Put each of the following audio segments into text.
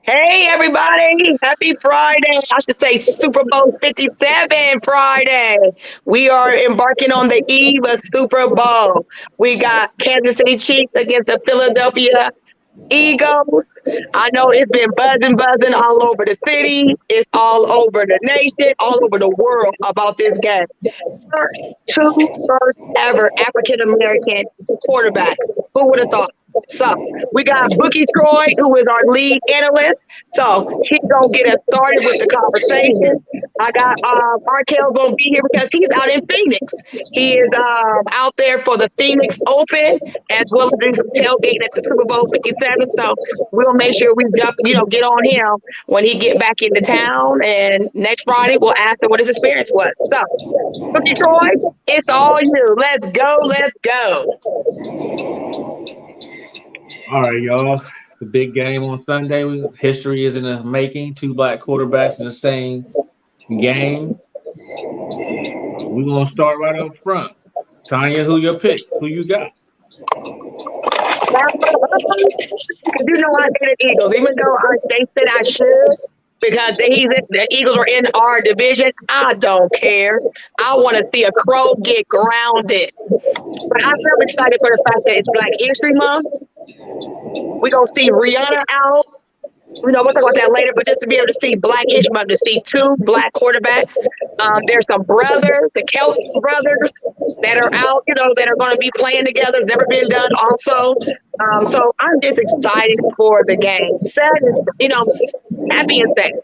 Hey everybody, happy Friday. I should say Super Bowl 57 Friday. We are embarking on the eve of Super Bowl. We got Kansas City Chiefs against the Philadelphia Eagles. I know it's been buzzing all over the city. It's all over the nation, all over the world about this game. First ever African American quarterbacks. Who would have thought? So we got Bookie Troy, who is our lead analyst. So he's gonna get us started with the conversation. I got Markel gonna be here because he's out in Phoenix. He is out there for the Phoenix Open as well as doing some tailgating at the Super Bowl 57. So we'll make sure we jump, get on him when he get back into town. And next Friday we'll ask him what his experience was. So Bookie Troy, it's all you. Let's go. Let's go. All right, y'all. The big game on Sunday. History is in the making. Two black quarterbacks in the same game. We're going to start right up front. Tanya, who your pick? Who you got? You know I hate the Eagles, even though they said I should. Because the Eagles are in our division. I don't care. I want to see a crow get grounded. But I'm really excited for the fact that it's Black History Month. We're going to see Rihanna out. We'll talk about that later, but just to be able to see Black History Month, to see two black quarterbacks. There's some brothers, the Kelce brothers, that are out, that are going to be playing together. It's never been done also. So I'm just excited for the game. That being said,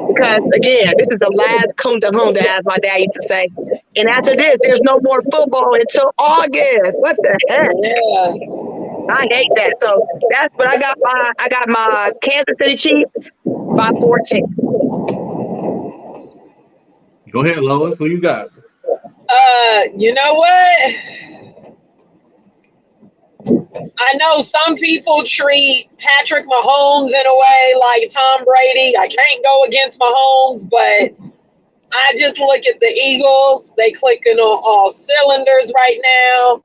because again, this is the last Kunda Hunda, as my dad used to say. And after this, there's no more football until August. What the heck? Yeah. I hate that. So that's what I got. I got my Kansas City Chiefs by 14. Go ahead, Lois. Who you got? You know what? I know some people treat Patrick Mahomes in a way like Tom Brady. I can't go against Mahomes, but I just look at the Eagles. They clicking on all cylinders right now.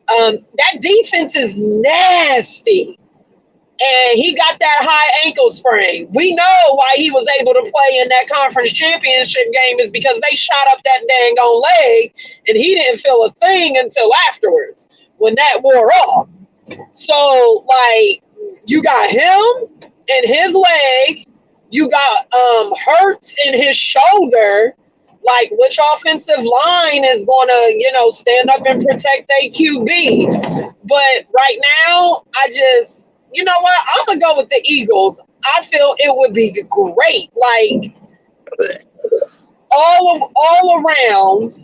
That defense is nasty. And he got that high ankle sprain. We know why he was able to play in that conference championship game is because they shot up that dang on leg and he didn't feel a thing until afterwards when that wore off. So, you got him and his leg. You got Hurts in his shoulder. Which offensive line is going to, stand up and protect their QB? But right now, you know what? I'm going to go with the Eagles. I feel it would be great. All around,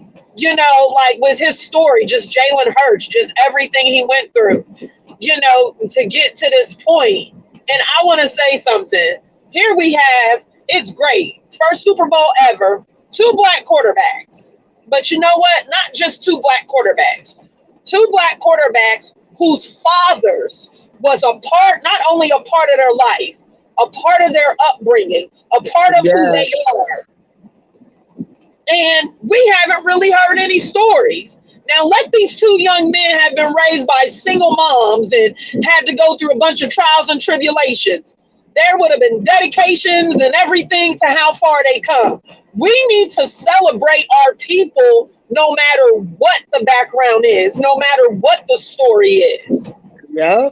with his story, just Jalen Hurts, just everything he went through, to get to this point. And I want to say something. Here we have, it's great. First Super Bowl ever. Two black quarterbacks. But you know what? Not just two black quarterbacks. Two black quarterbacks whose fathers was not only a part of their life, a part of their upbringing, a part of who they are. And we haven't really heard any stories. Now, let these two young men have been raised by single moms and had to go through a bunch of trials and tribulations. There would have been dedications and everything to how far they come. We need to celebrate our people no matter what the background is, no matter what the story is. Yeah.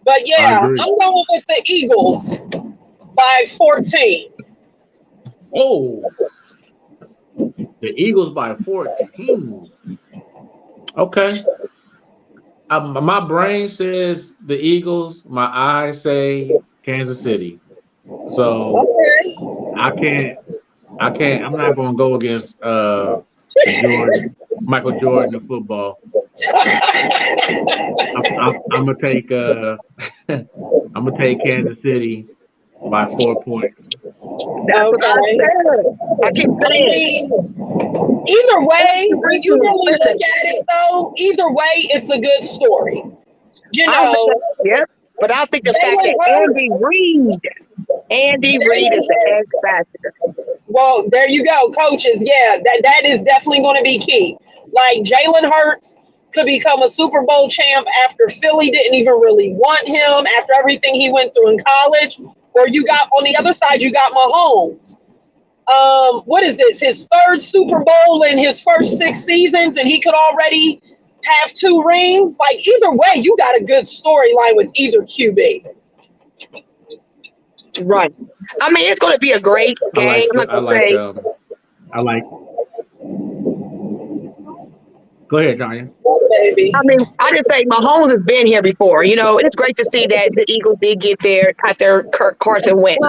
But yeah, I'm going with the Eagles by 14. Oh, the Eagles by 14. Okay. My brain says the Eagles. My eyes say Kansas City. So I can't. I'm not going to go against Michael Jordan of football. I'm gonna take. I'm gonna take Kansas City by 4 points. That's what I said. I keep saying. Either way, when you really look at it, though, either way, it's a good story. Yep. But I think the fact that Andy Reid is the X factor. Well, there you go, coaches. Yeah, that is definitely going to be key. Jalen Hurts could become a Super Bowl champ after Philly didn't even really want him after everything he went through in college. Or you got on the other side, you got Mahomes. What is this? His third Super Bowl in his first 6 seasons, and he could already have 2 rings. Like, either way, you got a good storyline with either QB. Right. I mean, it's going to be a great game. Go ahead, Tanya. Oh, baby. I mean, I just say Mahomes has been here before. You know, it's great to see that the Eagles did get there, got their Carson Wentz.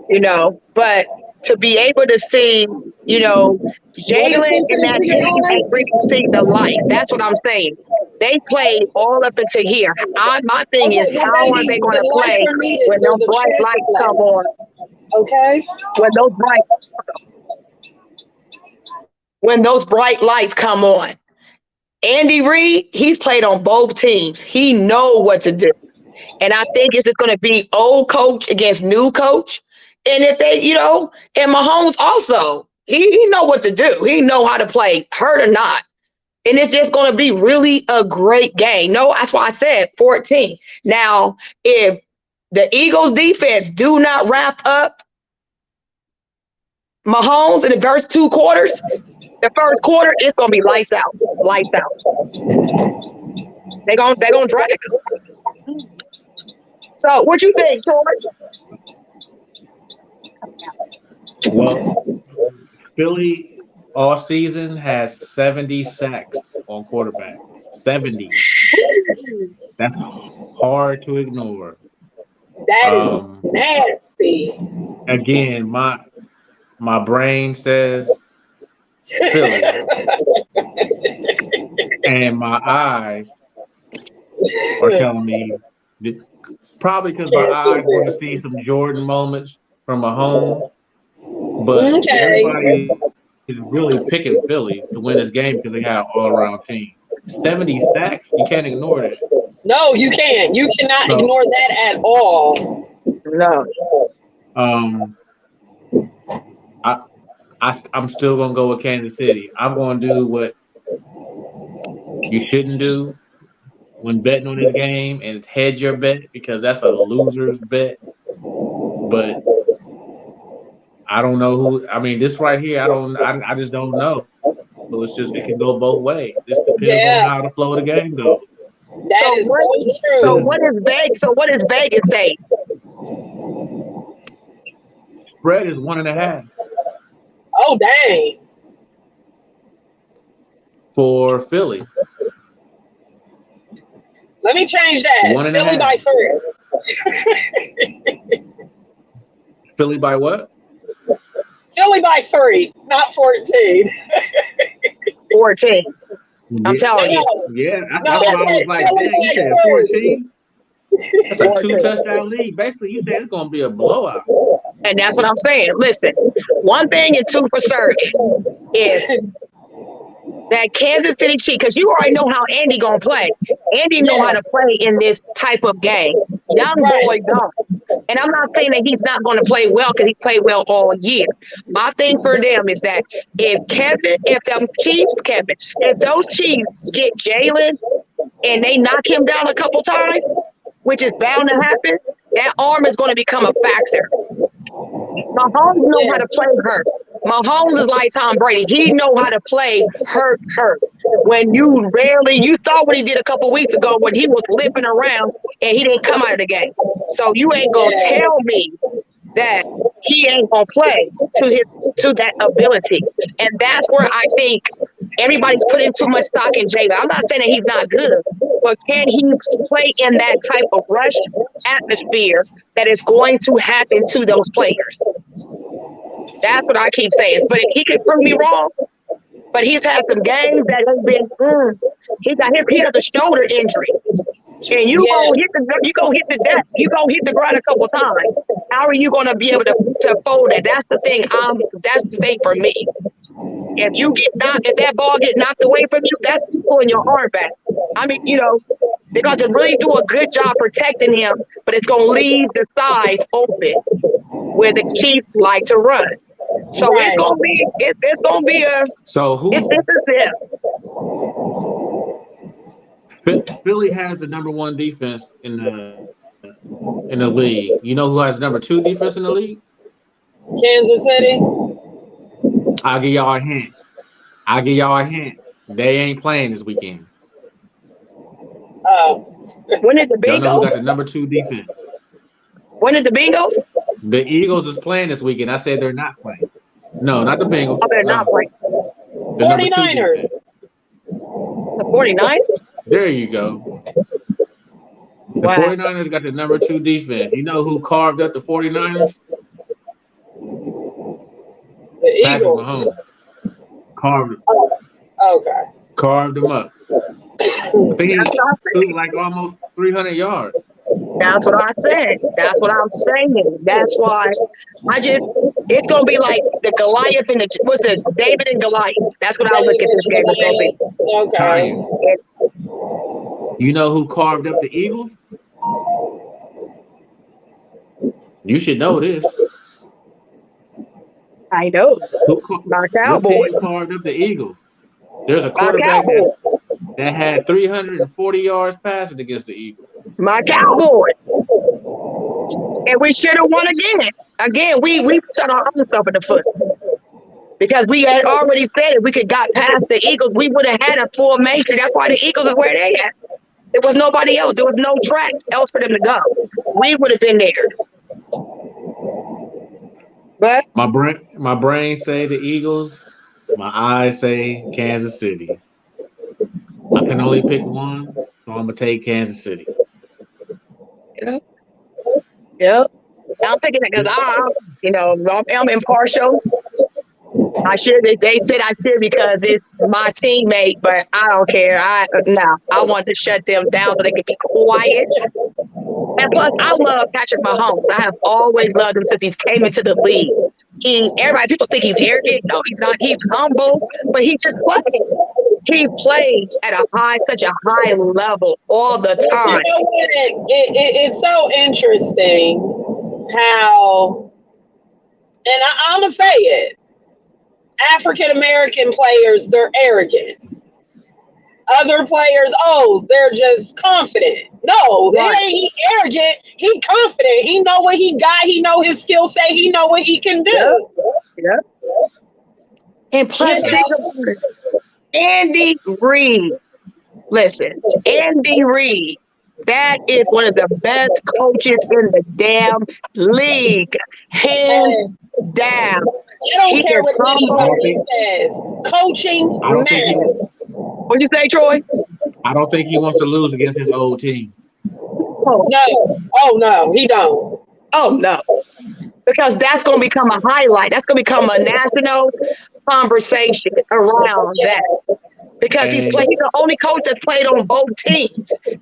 You know, but to be able to see, you know, Jalen and that team and really see the light. That's what I'm saying. They played all up until here. My thing is, how are they going to play when those bright lights come on? Okay. When those bright lights come on. Andy Reid, he's played on both teams. He knows what to do. And I think it's just going to be old coach against new coach. And if they, you know, and Mahomes also, he know what to do. He know how to play, hurt or not. And it's just going to be really a great game. No, that's why I said 14. Now, if the Eagles defense do not wrap up Mahomes in the first 2 quarters, the first quarter, it's gonna be lights out. Lights out. They're gonna drag it. So what you think, George? Well, Philly all season has 70 sacks on quarterbacks. 70. That's hard to ignore. That is nasty. Again, my brain says Philly, and my eyes are telling me probably because my eyes want to see some Jordan moments from Mahomes, but everybody is really picking Philly to win this game because they have an all-around team. 70 sacks, you can't ignore that. No, you can't. You cannot ignore that at all. No. I'm still gonna go with Kansas City. I'm gonna do what you shouldn't do when betting on this game and hedge your bet, because that's a loser's bet. But I don't know who. I mean, this right here, I just don't know. So it can go both ways. This depends on how the flow of the game goes. That is so true. So what is Vegas say? Spread is 1.5. Oh, dang. For Philly. Let me change that. 1.5. Philly by 3. Philly by what? Philly by 3, not 14. 14. I'm telling you. Yeah, that's why I was like, dang, you said 14? That's a 2-touchdown lead. Basically, you said it's going to be a blowout. And that's what I'm saying. Listen, one thing and two for certain is that Kansas City Chiefs, because you already know how Andy going to play. Andy know how to play in this type of game. Young boy don't. And I'm not saying that he's not going to play well because he played well all year. My thing for them is that if those Chiefs get Jalen and they knock him down a couple times, which is bound to happen, that arm is going to become a factor. Mahomes know how to play hurt. Mahomes is like Tom Brady. He know how to play hurt. When you saw what he did a couple weeks ago when he was limping around and he didn't come out of the game. So you ain't going to tell me that he ain't going to play to that ability. And that's where I think everybody's putting too much stock in Jalen. I'm not saying that he's not good, but can he play in that type of rush atmosphere that is going to happen to those players? That's what I keep saying. But if he can prove me wrong, but he's had some games that have been he has a shoulder injury. And you gonna hit the ground a couple times. How are you gonna be able to fold it? That's the thing. That's the thing for me. If that ball get knocked away from you, that's pulling your arm back. I mean, they're going to really do a good job protecting him, but it's going to leave the sides open where the Chiefs like to run. So it's going to be a. So who? It's Philly has the number 1 defense in the in the league. You know who has number 2 defense in the league? Kansas City. I'll give y'all a hint. They ain't playing this weekend. When did the Y'all know who got Bengals? the number 2 defense? When did the Bengals? The Eagles is playing this weekend. I said they're not playing. No, not the Bengals. Oh, they're not playing. The number 2 49ers. defense. The 49ers? There you go. The Wow. 49ers got the number 2 defense. You know who carved up the 49ers? The Patrick Eagles. Mahomes. Okay. Carved them up. I think he threw like almost 300 yards. That's what I said. That's what I'm saying. That's why it's going to be like the Goliath and what's it, David and Goliath. That's what I look at this game. It's going to be. Okay. You know who carved up the Eagles? You should know this. I know. My Cowboys. What team carved up the Eagles? There's a quarterback that had 340 yards passing against the Eagles. My Cowboys. And we should have won again. Again, we shot our own self in the foot. Because we had already said if we could got past the Eagles, we would have had a formation. That's why the Eagles is where they at. There was nobody else. There was no track else for them to go. We would have been there. But my brain say the Eagles. My eyes say Kansas City. I can only pick one, so I'm gonna take Kansas City. Yep. I'm picking it because I'm impartial. I should. They said I should because it's my teammate, but I don't care. I want to shut them down so they can be quiet. And plus, I love Patrick Mahomes. I have always loved him since he came into the league. People think he's arrogant. No, he's not. He's humble, but he just plays. He plays at such a high level all the time. You know what? It's so interesting how, and I'm gonna say it. African American players, they're arrogant. Other players, they're just confident. No, Right. He arrogant. He confident. He know what he got. He know his skill set. He know what he can do. Yep. And plus, Andy Reid. Listen, Andy Reid. That is one of the best coaches in the damn league. Hands down. I don't care what anybody says. Coaching matters. What'd you say, Troy? I don't think he wants to lose against his old team. No. Oh, no, he don't. Oh, no. Because that's going to become a highlight. That's going to become a national conversation around that. Because he's the only coach that's played on both teams. And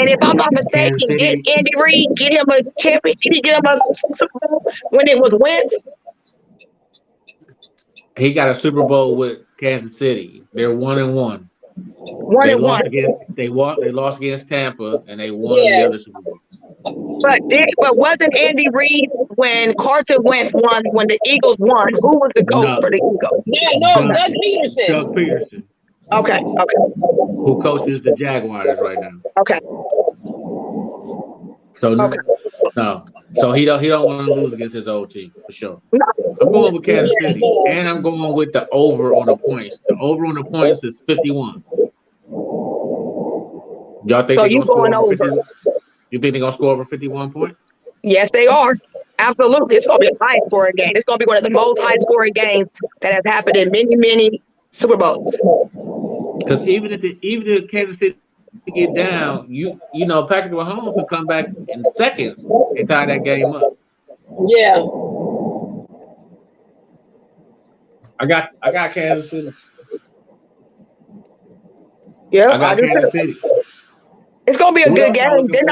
if I'm not mistaken, get Andy Reid, get him a championship, get him a Super Bowl when it was Wentz. He got a Super Bowl with Kansas City. They're 1-1. 1-1. They lost against Tampa, and they won the other Super Bowl. But wasn't Andy Reid when Carson Wentz won, when the Eagles won? Who was the coach for the Eagles? No, Doug Peterson. Doug Peterson. Okay. Who coaches the Jaguars right now? Okay. So he don't want to lose against his old team for sure. No. I'm going with Kansas City, and I'm going with the over on the points. The over on the points is 51. Y'all think So they're you going over? 51? You think they're gonna score over 51 points? Yes, they are. Absolutely. It's going to be a high-scoring game. It's going to be one of the most high-scoring games that has happened in many, many Super Bowls. Because even if Kansas City get down, you know Patrick Mahomes will come back in seconds and tie that game up. Yeah. I got Kansas City. Yeah, I got Kansas City. It's going to be a good game. They're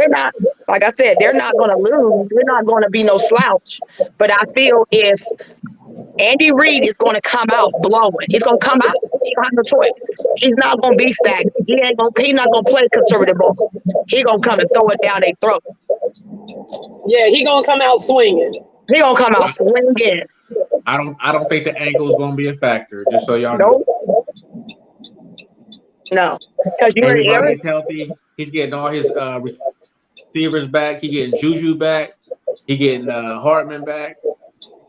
not, like I said, they're not going to lose. They're not going to be no slouch. But I feel if Andy Reid is going to come out blowing, he's going to come out. He don't have no choice. He's not going to be stagnant. He's not going to play conservative ball. He's going to come and throw it down their throat. Yeah, he's going to come out swinging. He's going to come out swinging. I don't think the ankle is going to be a factor, just so y'all know. No, because everybody's healthy. He's getting all his receivers back. He getting Juju back. He getting Hartman back.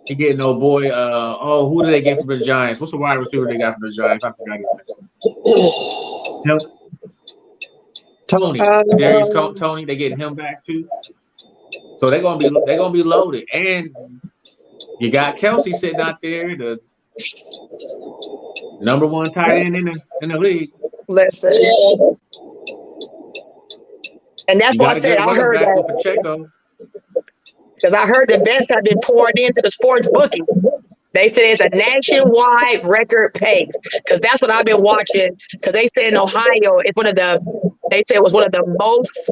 He getting no boy. Who did they get from the Giants? What's the wide receiver they got from the Giants? I forgot his name. Tony. Darius Tony. They getting him back too. So they're gonna be loaded. And you got Kelsey sitting out there, the number one tight end in the league. Listen. And that's why I said I heard that. Because I heard the bets have been poured into the sports booking. They said it's a nationwide record pace. Because that's what I've been watching. Because they said in Ohio, it's it was one of the most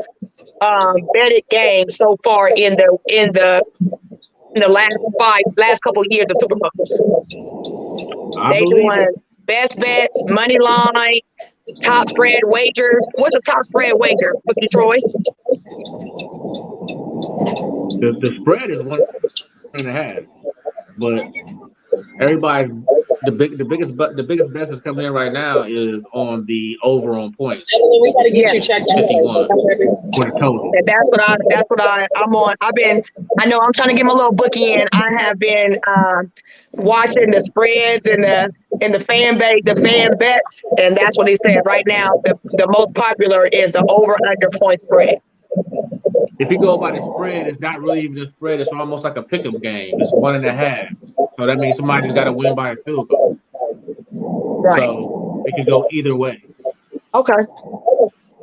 betted games so far in the last couple of years of Super Bowl. They doing best bets, money line, top spread wagers. What's the top spread wager, Bookie Troy? The spread is 1.5, but everybody the biggest bet that's coming in right now is on the over on points. We got to get you checked out. 51 for the total. And that's what I'm on. I know I'm trying to get my little bookie in. I have been watching the spreads and the fan bets, and that's what he said right now. The most popular is the over under point spread. If you go by the spread, it's not really even a spread. It's almost like a pick'em game. It's 1.5. So that means somebody's got to win by a field goal. Right. So it can go either way. Okay.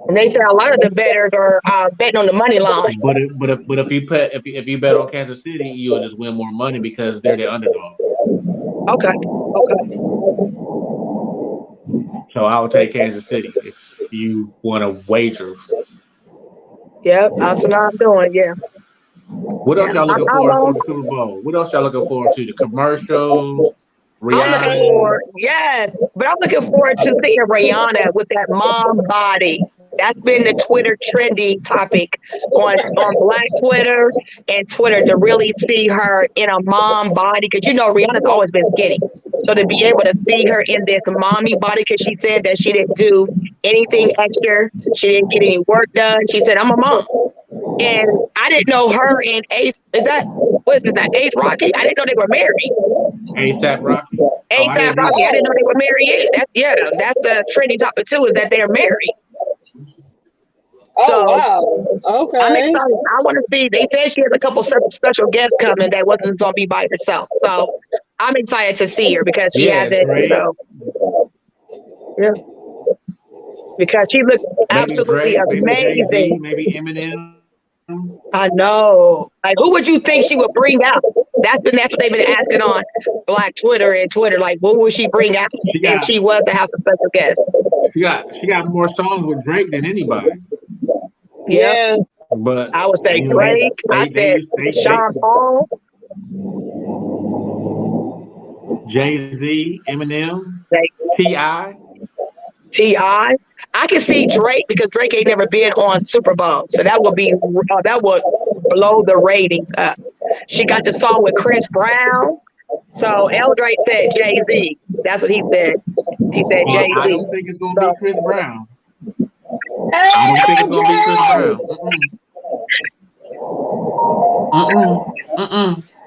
And they say a lot of the bettors are betting on the money line. But if you bet on Kansas City, you'll just win more money because they're the underdog. Okay. So I would take Kansas City if you want to wager. Yep, that's what I'm doing. Yeah. What else y'all looking forward for the Super Bowl? What else y'all looking forward to? The commercials, Rihanna. But I'm looking forward to seeing Rihanna with that mom body. That's been the Twitter trending topic on Black Twitter and Twitter, to really see her in a mom body. Because, Rihanna's always been skinny. So to be able to see her in this mommy body, because she said that she didn't do anything extra. She didn't get any work done. She said, I'm a mom. And I didn't know her and Ace Rocky? I didn't know they were married. A$AP Rocky. A$AP Rocky. I didn't know they were married yet. That's the trending topic too, is that they're married. Oh, wow. Okay. I'm excited. I want to see. They said she has a couple special guests coming that wasn't going to be by herself. So I'm excited to see her because she has it. Yeah. Because she looks absolutely amazing. Maybe Eminem. I know. Like, who would you think she would bring out? That's what they've been asking on Black Twitter and Twitter. Like, what would she bring out? And she was to have a special guest. She got more songs with Drake than anybody. Yeah. But I would say Drake. I said Sean Paul. Jay-Z, Eminem, T.I. I can see Drake because Drake ain't never been on Superbowl, so that would blow the ratings up. She got the song with Chris Brown, so L. Drake said Jay-Z. That's what he said. He said Jay-Z. I don't think it's gonna be Chris Brown. I don't think it's gonna be Chris Brown.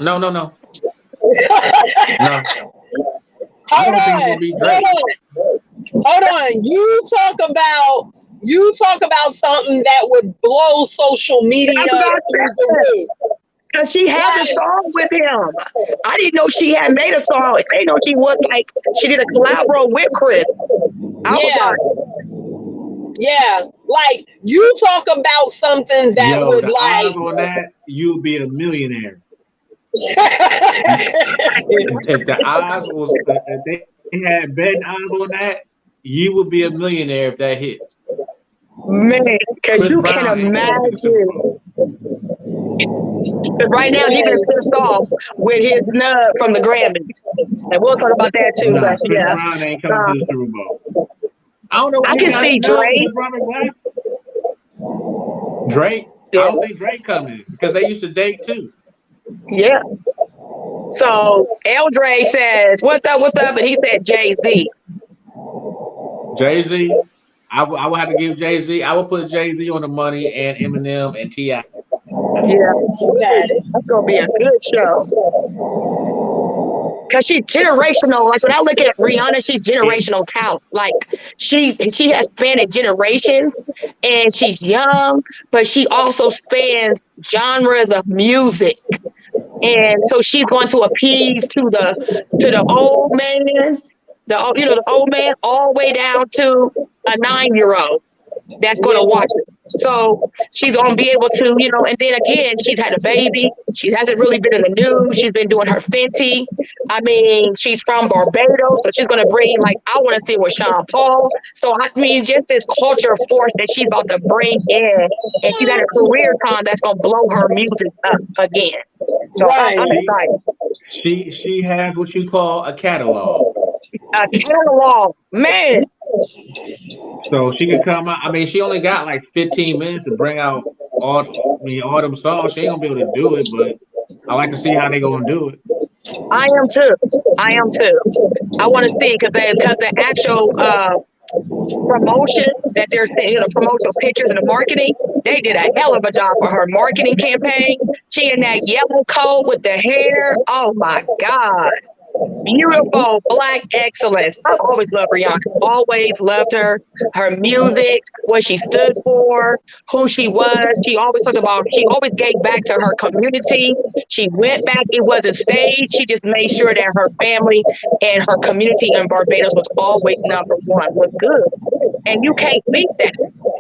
No. No. Hold on. You talk about something that would blow social media through the roof. Because she had a song with him. I didn't know she had made a song. I didn't know she did a collab with Chris. Yeah, like you talk about something that would like. On that, you'll be a millionaire. if the odds was, if they had betting odds on that, you would be a millionaire if that hit. Man, because you can imagine. Because right now he's been pissed off with his nub from the Grammys, and we'll talk about that too. But Chris Brown ain't coming to the Super Bowl. I don't know. I can see Drake. Drake. Yeah. I don't think Drake coming because they used to date too. Yeah. So L. Dre says, "What's up?" And he said Jay-Z. Jay-Z. I would have to give Jay-Z. I would put Jay-Z on the money and Eminem and T.I. Yeah, that's gonna be a good show. Cause she's generational. Like when I look at Rihanna, she's generational talent. Like she has spanned generations, and she's young, but she also spans genres of music. And so she's going to appease to the old man, the old man, all the way down to a 9-year-old that's going to watch it. So she's going to be able to, and then again, she's had a baby. She hasn't really been in the news. She's been doing her Fenty. I mean, she's from Barbados, so she's going to bring, like, I want to see with Sean Paul. So, I mean, just this culture force that she's about to bring in, and she's at a career time that's going to blow her music up again. So I'm excited. She has what you call a catalog. A catalog, man. So she can come out. I mean, she only got like 15 minutes to bring out all them songs. She ain't gonna be able to do it, but I like to see how they gonna do it. I am too. I want to see because the actual promotion that they're saying, promotional pictures and the marketing, they did a hell of a job for her marketing campaign. She in that yellow coat with the hair. Oh my God. Beautiful, black excellence. I always loved Rihanna. Always loved her. Her music, what she stood for, who she was. She always talked about. She always gave back to her community. She went back. It wasn't staged. She just made sure that her family and her community in Barbados was always number one. Was good, and you can't beat that.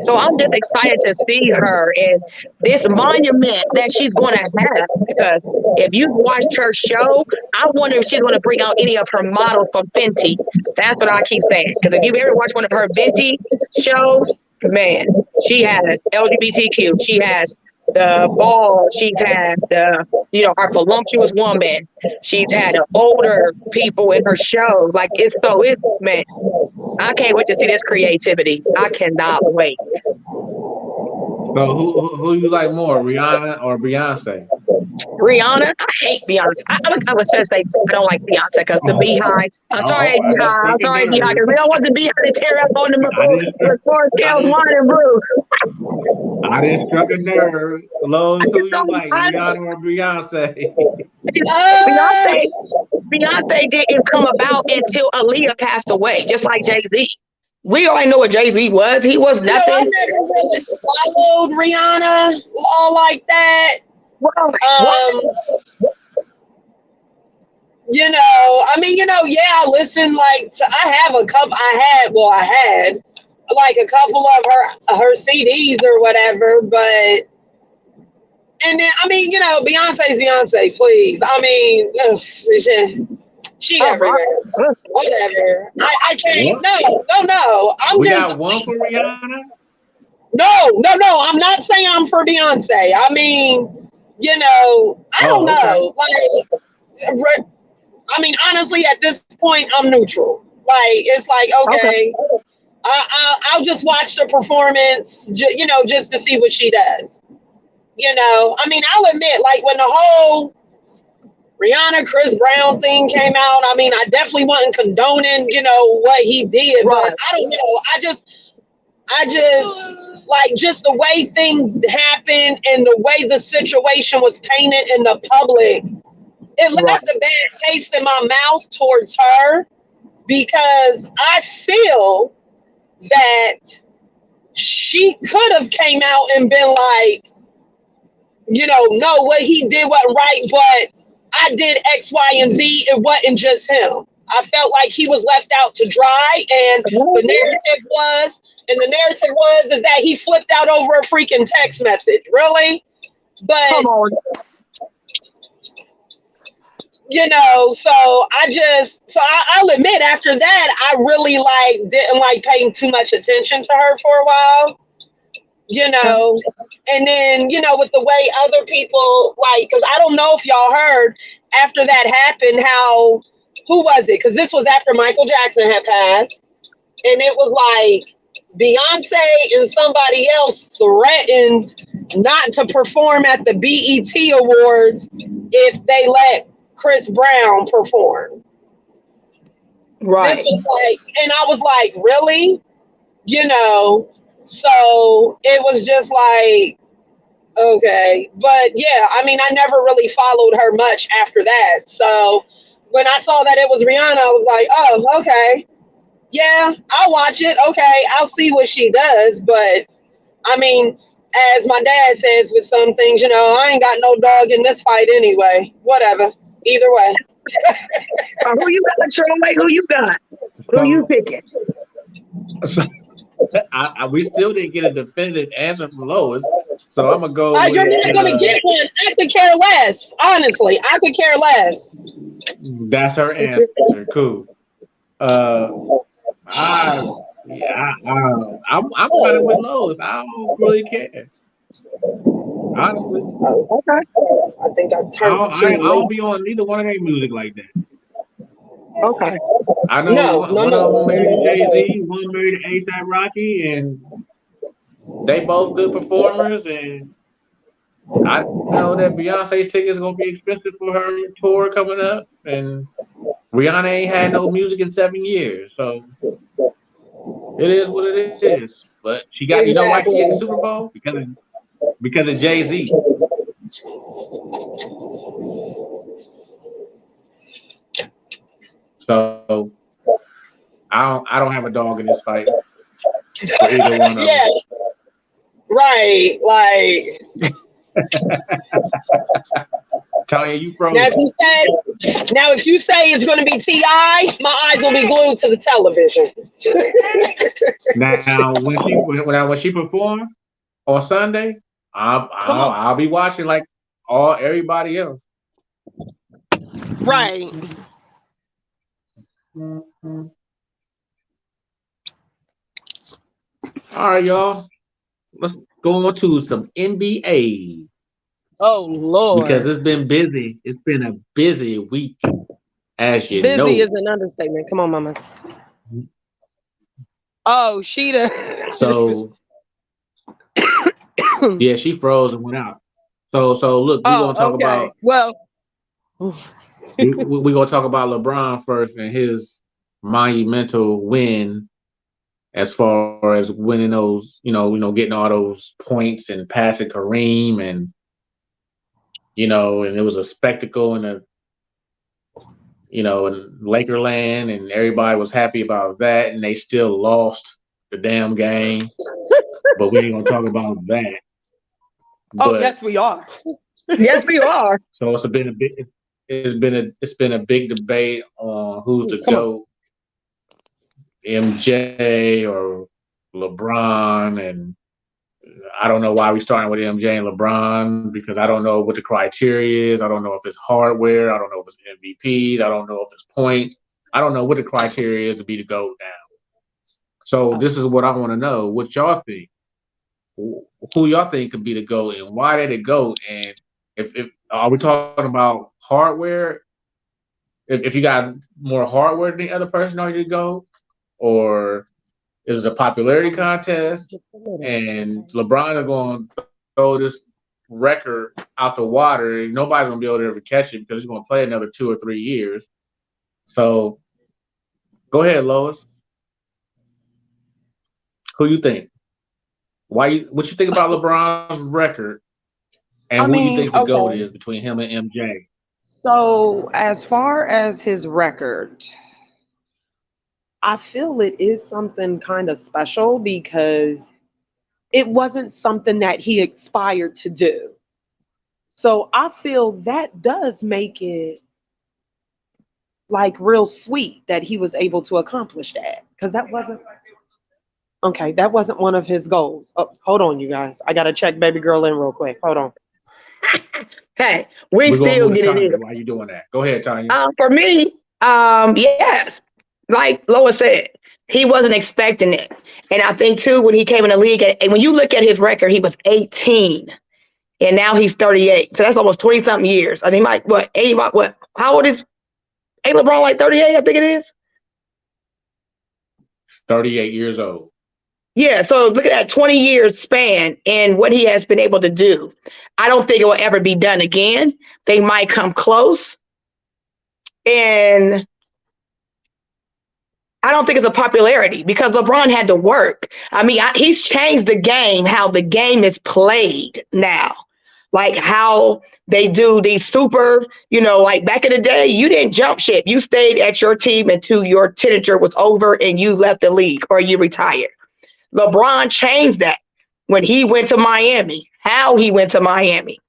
So I'm just excited to see her and this monument that she's going to have. Because if you've watched her show, I wonder if she's going to bring out any of her models from Fenty. That's what I keep saying. Because if you've ever watched one of her Fenty shows, man, she has LGBTQ. She has the ball. She's had our voluptuous woman. She's had the older people in her shows. Like man, I can't wait to see this creativity. I cannot wait. So who you like more, Rihanna or Beyonce? Rihanna, I hate Beyonce. I was trying to say I don't like Beyonce because the Beehive. I'm sorry, Beehive. I'm sorry, Beehive. Because we don't want the Beehive to tear up on the Sportzkelz wine and brew. I just struck a nerve. Lowe's, who you like, Rihanna or Beyonce? Beyonce didn't come about until Aaliyah passed away, just like Jay-Z. We already know what Jay-Z was. He was nothing. I never really followed Rihanna all like that. Well, I listen I had like a couple of her CDs or whatever, but and then Beyonce's Beyonce, please. I mean, she everywhere. Whatever. I can't. No. We got one for Rihanna? No. I'm not saying I'm for Beyonce. I mean, I don't know. Like, I mean, honestly, at this point, I'm neutral. Like, it's like, okay. I'll just watch the performance, just to see what she does. I mean, I'll admit, like, when the whole Rihanna, Chris Brown thing came out, I mean, I definitely wasn't condoning, what he did, but I don't know. I just like just the way things happened and the way the situation was painted in the public, it left a bad taste in my mouth towards her, because I feel that she could have came out and been like, no, what he did wasn't right, but I did X, Y, and Z. It wasn't just him. I felt like he was left out to dry, and the narrative was that he flipped out over a freaking text message. Really? But come on. So I'll admit, after that, I really didn't like paying too much attention to her for a while. And then, with the way other people, because I don't know if y'all heard after that happened, who was it? Because this was after Michael Jackson had passed. And it was like Beyonce and somebody else threatened not to perform at the BET Awards if they let Chris Brown perform. Right. This was and I was like, really? you know. So it was just like, okay. But yeah, I mean, I never really followed her much after that. So when I saw that it was Rihanna, I was like, oh, okay. Yeah, I'll watch it. Okay, I'll see what she does. But I mean, as my dad says with some things, I ain't got no dog in this fight anyway. Whatever. Either way. Who you got, Troy? Who you got? Who you picking? So, we still didn't get a definitive answer from Lois, so I'm gonna go. You're not gonna get one. I could care less. Honestly, I could care less. That's her answer. Cool. I'm kind of with Lois. I don't really care. Honestly. Okay. I think I turned. I don't be on neither one of their music like that. Okay. I know one of them married to Jay-Z, one married to A$AP Rocky, and they both good performers. And I know that Beyonce's tickets gonna be expensive for her tour coming up, and Rihanna ain't had no music in 7 years, so it is what it is. But she got, you know why she get the Super Bowl? Because of Jay-Z. So I don't have a dog in this fight for either one of them. Yeah. Right. Like Tanya, you froze. Now if you say it's going to be T.I., my eyes will be glued to the television. Now when she perform on Sunday, I'll be watching like everybody else. Right. All right, y'all. Let's go on to some NBA. Oh Lord! Because it's been busy. It's been a busy week, as you know. Busy is an understatement. Come on, mama. Oh, Sheeta. So yeah, she froze and went out. So look, we're gonna talk about. Well, we're gonna talk about LeBron first and his monumental win, as far as winning those, getting all those points and passing Kareem, and and it was a spectacle in in Lakerland, and everybody was happy about that, and they still lost the damn game. But we ain't gonna talk about that. But, yes, we are. Yes, we are. So it's been a big debate on who's the GOAT, MJ or LeBron, and I don't know why we're starting with MJ and LeBron, because I don't know what the criteria is. I don't know if it's hardware. I don't know if it's MVPs. I don't know if it's points. I don't know what the criteria is to be the GOAT now. So this is what I want to know. What y'all think? Who y'all think could be the GOAT, and why they the GOAT? And if are we talking about hardware? If you got more hardware than the other person, are you the GOAT? Or is it a popularity contest? And LeBron is going to throw this record out the water, and nobody's going to be able to ever catch it because he's going to play another 2 or 3 years. So go ahead, Lois. Who you think? What you think about LeBron's record, and who you think the GOAT is between him and MJ? So as far as his record, I feel it is something kind of special because it wasn't something that he aspired to do. So I feel that does make it like real sweet that he was able to accomplish that, because that wasn't one of his goals. Oh, hold on, you guys. I got to check baby girl in real quick. Hold on. Hey, we're still getting it. Why are you doing that? Go ahead, Tanya. For me, yes. Like Lois said, he wasn't expecting it. And I think, too, when he came in the league, and when you look at his record, he was 18. And now he's 38. So that's almost 20-something years. I mean, like, how old is ain't LeBron, like 38, I think it is? 38 years old. Yeah, so look at that 20 years span and what he has been able to do. I don't think it will ever be done again. They might come close. And I don't think it's a popularity because LeBron had to work. I mean, he's changed the game, how the game is played now. Like how they do these super, like back in the day, you didn't jump ship. You stayed at your team until your tenure was over and you left the league or you retired. LeBron changed that when he went to Miami, how he went to Miami,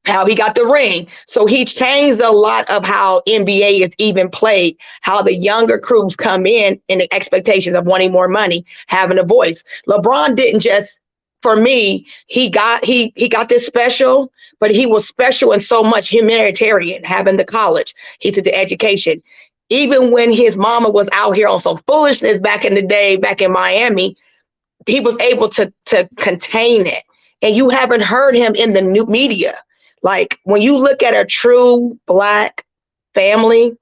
how he got the ring. So he changed a lot of how NBA is even played, how the younger crews come in the expectations of wanting more money, having a voice. LeBron didn't just, for me, he got this special, but he was special in so much humanitarian, having the college. He took the education. Even when his mama was out here on some foolishness back in the day, back in Miami, he was able to contain it. And you haven't heard him in the new media. Like when you look at a true Black family,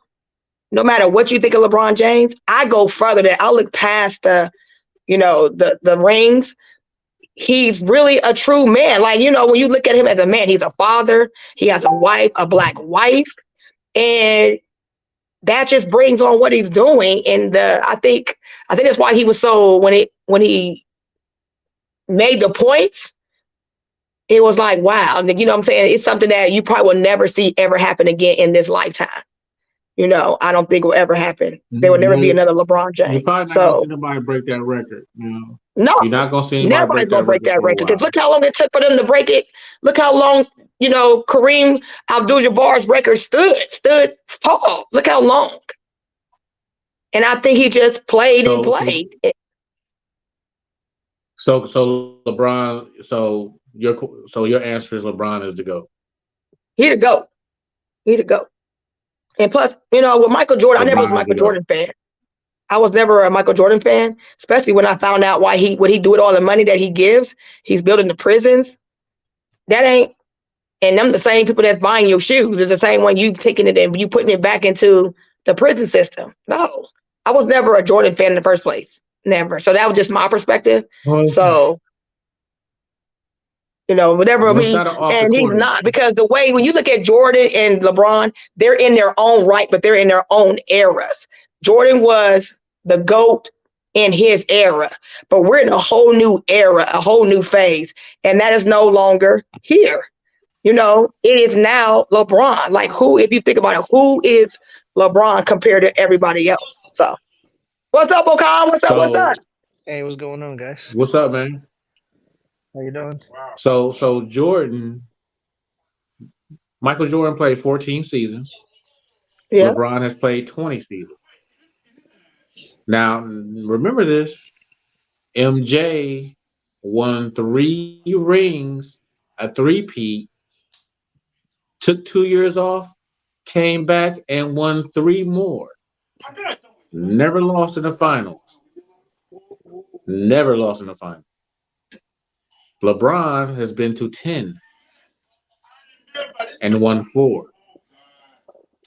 no matter what you think of LeBron James, I go further than I'll look past the rings. He's really a true man. Like, when you look at him as a man, he's a father. He has a wife, a Black wife. And that just brings on what he's doing. And I think that's why he was so, when he made the points, it was like, wow. You know what I'm saying? It's something that you probably will never see ever happen again in this lifetime. I don't think it will ever happen. There will never be another LeBron James. You're probably not going to see nobody break that record. No. You're not going to see anybody Nobody's going to break that record. Because look how long it took for them to break it. Look how long, Kareem Abdul-Jabbar's record stood tall. Look how long. And I think he just played and played. So LeBron, your answer is LeBron is the GOAT. He the GOAT. And plus, with Michael Jordan, I never was a Michael Jordan fan. I was never a Michael Jordan fan, especially when I found out what he do with all the money that he gives. He's building the prisons. And them the same people that's buying your shoes is the same one you taking it and you putting it back into the prison system. No, I was never a Jordan fan in the first place. Never. So that was just my perspective. So, whatever. And he's not, because the way when you look at Jordan and LeBron, they're in their own right, but they're in their own eras. Jordan was the GOAT in his era, but we're in a whole new era, a whole new phase, and that is no longer here. It is now LeBron. Like if you think about it, who is LeBron compared to everybody else? So, what's up, Okan? What's up? Hey, what's going on, guys? What's up, man? How you doing? So Michael Jordan played 14 seasons. Yeah. LeBron has played 20 seasons. Now, remember this. MJ won 3 rings, a three-peat, took 2 years off, came back and won 3 more. Never lost in the finals. Never lost in the finals. LeBron has been to 10 and won 4.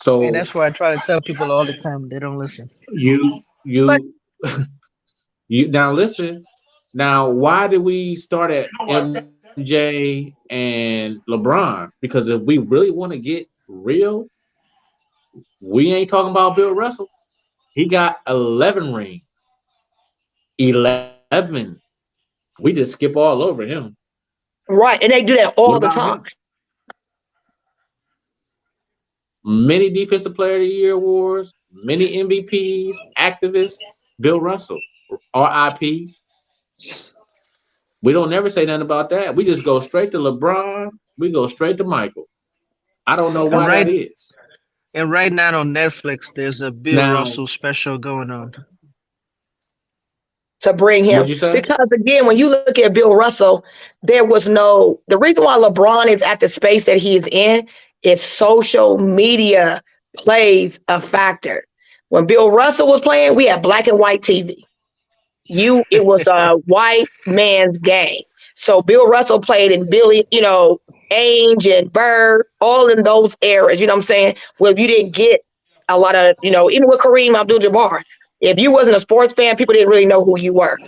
So and that's why I try to tell people all the time. They don't listen. You now listen. Now, why did we start at MJ and LeBron? Because if we really want to get real, we ain't talking about Bill Russell. He got 11 rings. 11. We just skip all over him. Right, and they do that all the time. Many Defensive Player of the Year awards, many MVPs, activists. Bill Russell, RIP. We don't never say nothing about that. We just go straight to LeBron. We go straight to Michael. I don't know why that is. And right now on Netflix, there's a Bill Russell special going on. To bring him, because again, when you look at Bill Russell, the reason why LeBron is at the space that he's in is social media plays a factor. When Bill Russell was playing, we had black and white TV. It was a white man's game. So Bill Russell played in Billy, Ainge and Bird, all in those eras, you know what I'm saying? Well, you didn't get a lot of, even with Kareem Abdul-Jabbar, if you wasn't a sports fan, people didn't really know who you were.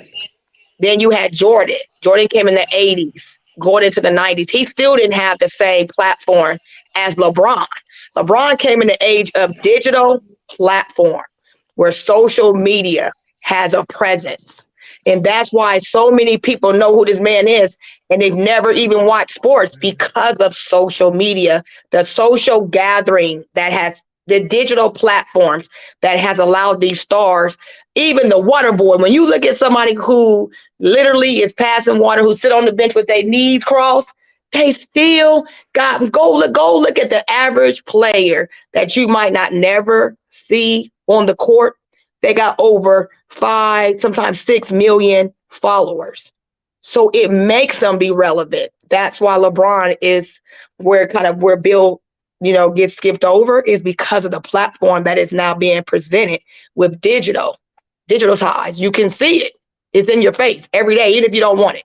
Then you had Jordan. Jordan came in the 80s, going into the 90s. He still didn't have the same platform as LeBron. LeBron came in the age of digital platform, where social media has a presence. And that's why so many people know who this man is, and they've never even watched sports because of social media, the social gathering that has the digital platforms that has allowed these stars, even the water boy. When you look at somebody who literally is passing water, who sit on the bench with their knees crossed, they still got go look at the average player that you might not never see on the court. They got over 5, sometimes 6 million followers. So it makes them be relevant. That's why LeBron is where Bill, gets skipped over, is because of the platform that is now being presented with digital ties. You can see it. It's in your face every day, even if you don't want it.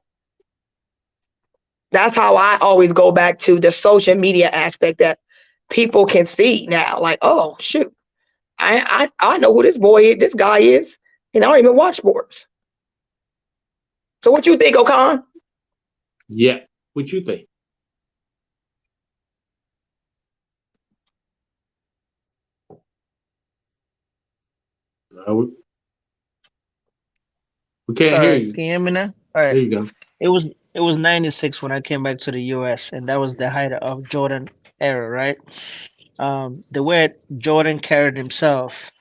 That's how I always go back to the social media aspect that people can see now. Like, oh, shoot. I know who this guy is, and I don't even watch sports. So what you think, Okan? Yeah, what you think? We can't hear Sorry, you. can you hear me now? All right. There you go. It was 96 when I came back to the US, and that was the height of Jordan era, right? The way Jordan carried himself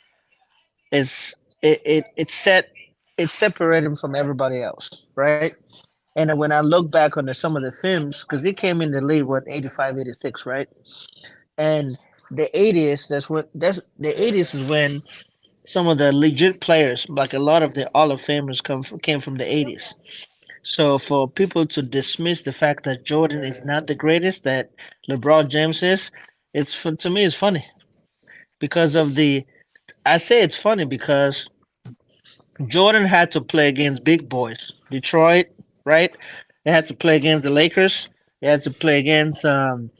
is it separated him from everybody else, right? And then when I look back on some of the films, because he came in the league what 85, 86, right? And the 80s, that's the 80s is when some of the legit players, like a lot of the Hall of Famers, came from the 80s. So for people to dismiss the fact that Jordan is not the greatest that LeBron James is, to me it's funny because of the. I say it's funny because Jordan had to play against big boys, Detroit, right? They had to play against the Lakers. They had to play against the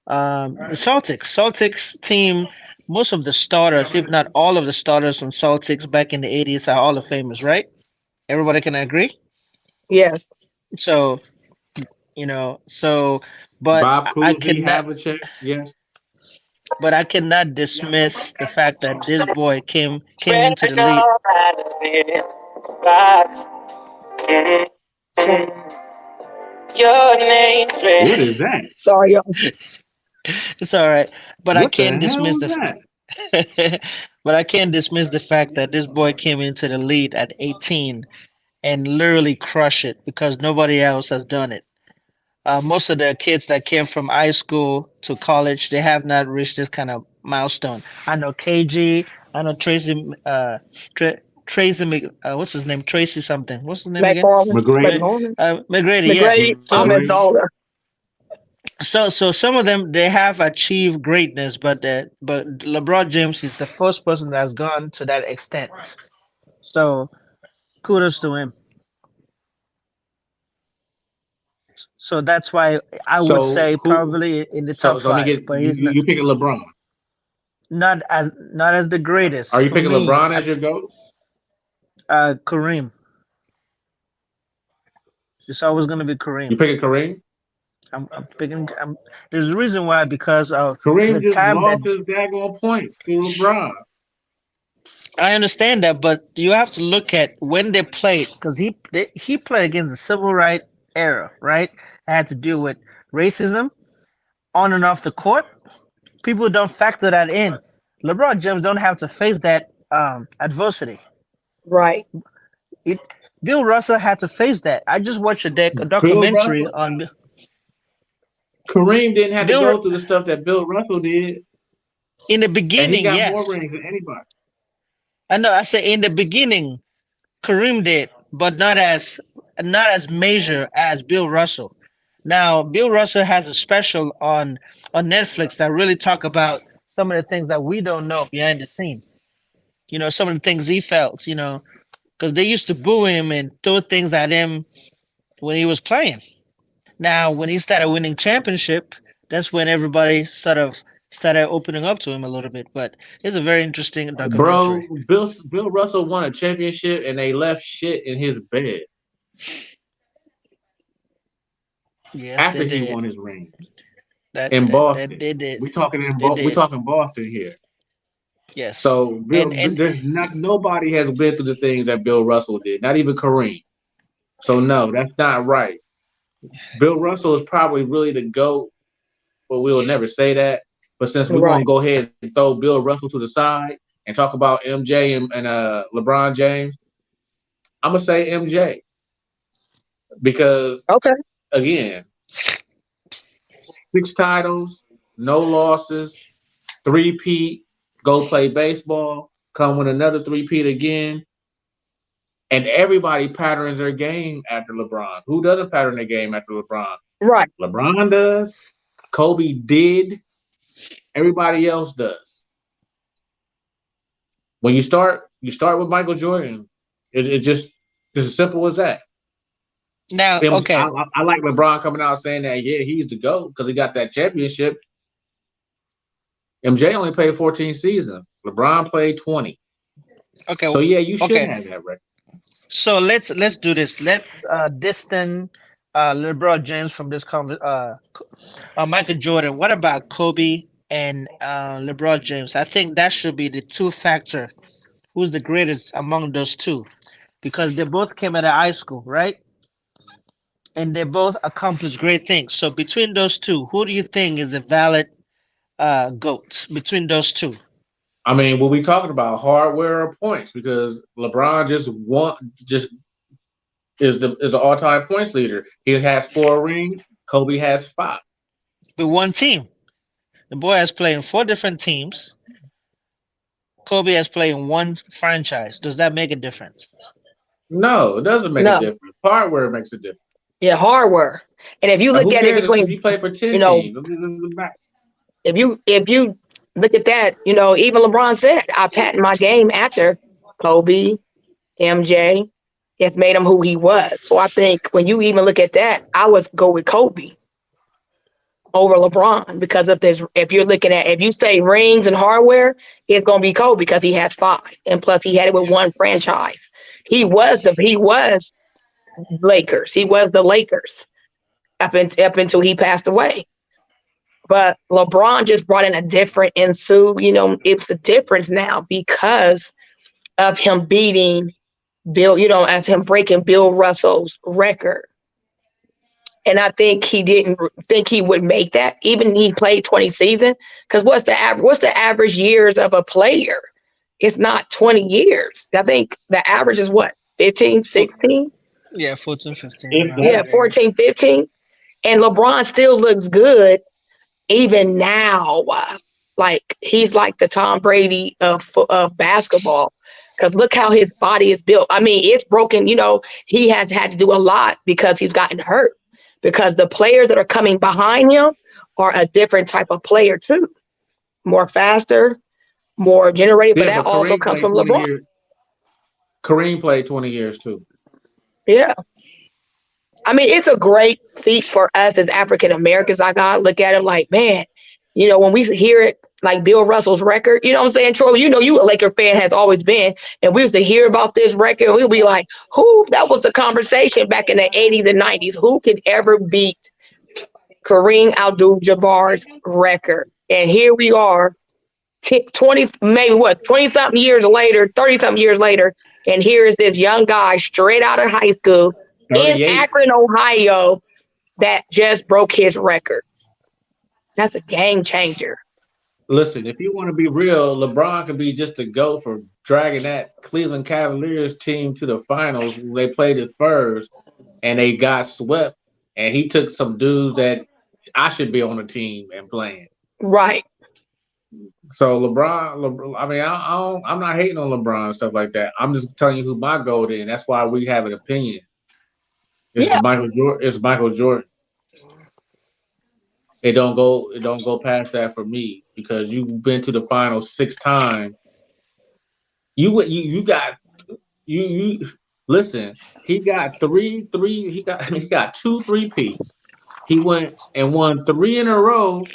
Celtics. Celtics team. Most of the starters, if not all of the starters on Celtics back in the 80s, are Hall of Famers, right? Everybody can agree. Yes. So you know so but Bob I Cousy, cannot Havlicek, yes. but I cannot dismiss the fact that this boy came into the league. Your name. What is that? Sorry, y'all. It's all right, but I What the can't hell dismiss is that? but I can't dismiss the fact that this boy came into the league at 18 and literally crush it because nobody else has done it. Most of the kids that came from high school to college, they have not reached this kind of milestone. I know KG, I know Tracy, Tracy, what's his name? Tracy something. What's his name again? McCormick. McGrady? McCormick. McGrady. Yeah. McGrady. I'm So, his McGrady? older. so some of them they have achieved greatness, but LeBron James is the first person that has gone to that extent. So kudos to him. So that's why I would So say who? probably in the So top let me five, get but you. he's You picking LeBron? not as the Are greatest you for picking me. LeBron as your GOAT? Kareem. It's always going to be You Kareem. picking Kareem? I'm picking. There's a reason why because of the Kareem just time that lost his daggone points to LeBron. I understand that, but you have to look at when they played because he played against the civil rights era, right? Had to deal with racism on and off the court. People don't factor that in. LeBron James don't have to face that adversity. Right. It, Bill Russell had to face that. I just watched a Bill documentary Russell. on Kareem didn't have to Bill go through the stuff that Bill Russell did, in the and he beginning. got more Yes, rings than anybody. I know. I said in the beginning, Kareem did, but not as major as Bill Russell. Now, Bill Russell has a special on Netflix that really talk about some of the things that we don't know behind the scene. Some of the things he felt. Because they used to boo him and throw things at him when he was playing. Now, when he started winning championship, that's when everybody sort of started opening up to him a little bit. But it's a very interesting Bro, documentary. Bill Russell won a championship, and they left shit in his bed Yes, they after he did. won his rings That in that that Boston. they did. We talking They we did. talking Boston here. Yes. So And there's not nobody has been through the things that Bill Russell did, not even Kareem. So no, that's not right. Bill Russell is probably really the GOAT, but we will never say that. But since we're Right. gonna go ahead and throw Bill Russell to the side and talk about MJ and LeBron James, I'm gonna say MJ because Okay. again, 6 titles, no losses, three-peat, go play baseball, come with another three-peat again. And everybody patterns their game after LeBron. Who doesn't pattern their game after LeBron? Right. LeBron does. Kobe did. Everybody else does. When you start with Michael Jordan. It just as simple as that. now, I, okay, I like LeBron coming out saying that, yeah, he's the GOAT because he got that championship. MJ only played 14 seasons. LeBron played 20. okay, So yeah, you should okay. have that record. So let's do this. Let's distance LeBron James from this Michael Jordan. What about Kobe and LeBron James? I think that should be the two factor. Who's the greatest among those two? Because they both came out of high school, right? And they both accomplished great things. So between those two, who do you think is the valid GOAT between those two? I mean, what we talking about, hardware or points? Because LeBron just is an all time points leader. He has 4 rings. Kobe has 5. With one team. The boy has played in 4 different teams. Kobe has played in one franchise. Does that make a difference? No, it doesn't make a No. difference. Hardware makes a difference. Yeah, hardware. And if you look Who at it cares if between, you play for you 10 know, teams? It doesn't matter. if you look at that, even LeBron said, I patent my game after Kobe, MJ. It's made him who he was. So I think when you even look at that, I would go with Kobe over LeBron because of this. If you say rings and hardware, it's gonna be Kobe because he has 5, and plus he had it with one franchise. He was Lakers. He was the Lakers up until he passed away. But LeBron just brought in a different ensue. It's a difference now because of him beating Bill. As him breaking Bill Russell's record. And I think he didn't think he would make that, even he played 20 seasons. Because what's the average years of a player? It's not 20 years. I think the average is what, 15, For, 16? yeah, 14, 15 If around Yeah, that, there. 14, 15. And LeBron still looks good even now. Like he's like the Tom Brady of basketball. Because look how his body is built. I mean, it's broken. He has had to do a lot because he's gotten hurt. Because the players that are coming behind him are a different type of player too, more faster, more generated. But yeah, that but also comes from LeBron. Kareem played 20 years too. Yeah, I mean, it's a great feat for us as African Americans. I gotta look at him like, man, when we hear it, like Bill Russell's record, you know what I'm saying, Troy? You a Laker fan has always been, and we used to hear about this record, and we'll be like, who? That was the conversation back in the 80s and 90s. Who could ever beat Kareem Abdul-Jabbar's record? And here we are, 20, maybe what, 20 something years later, 30 something years later, and here is this young guy straight out of high school in 38. Akron, Ohio, that just broke his record. That's a game changer. Listen, if you want to be real, LeBron could be just a go for dragging that Cleveland Cavaliers team to the finals. They played at first and they got swept. And he took some dudes that I should be on the team and playing. Right. So I mean, I'm not hating on LeBron and stuff like that. I'm just telling you who my goat is. That's why we have an opinion. It's Yeah. Michael Jordan. It's Michael Jordan. It don't go past that for me because you've been to the finals 6 times. You got you listen. He got three. He got 2 3-peats. He went and won 3 in a row.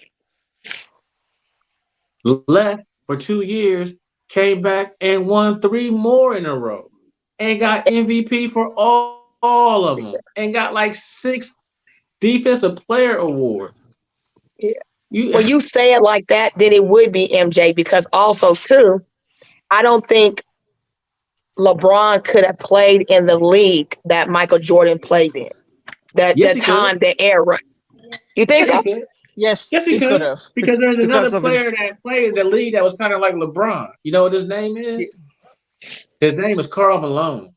Left for 2 years. Came back and won 3 more in a row. And got MVP for all of them. And got like 6 defensive player awards. Yeah. when you say it like that, then it would be MJ because also too, I don't think LeBron could have played in the league that Michael Jordan played in. Yes, The he could. time, the era. You think Yes, he so? could. Yes, Yes, he he could could. have Because there's another because of his. player that played in the league that was kind of like LeBron. You know what his name is? His name is Karl Malone.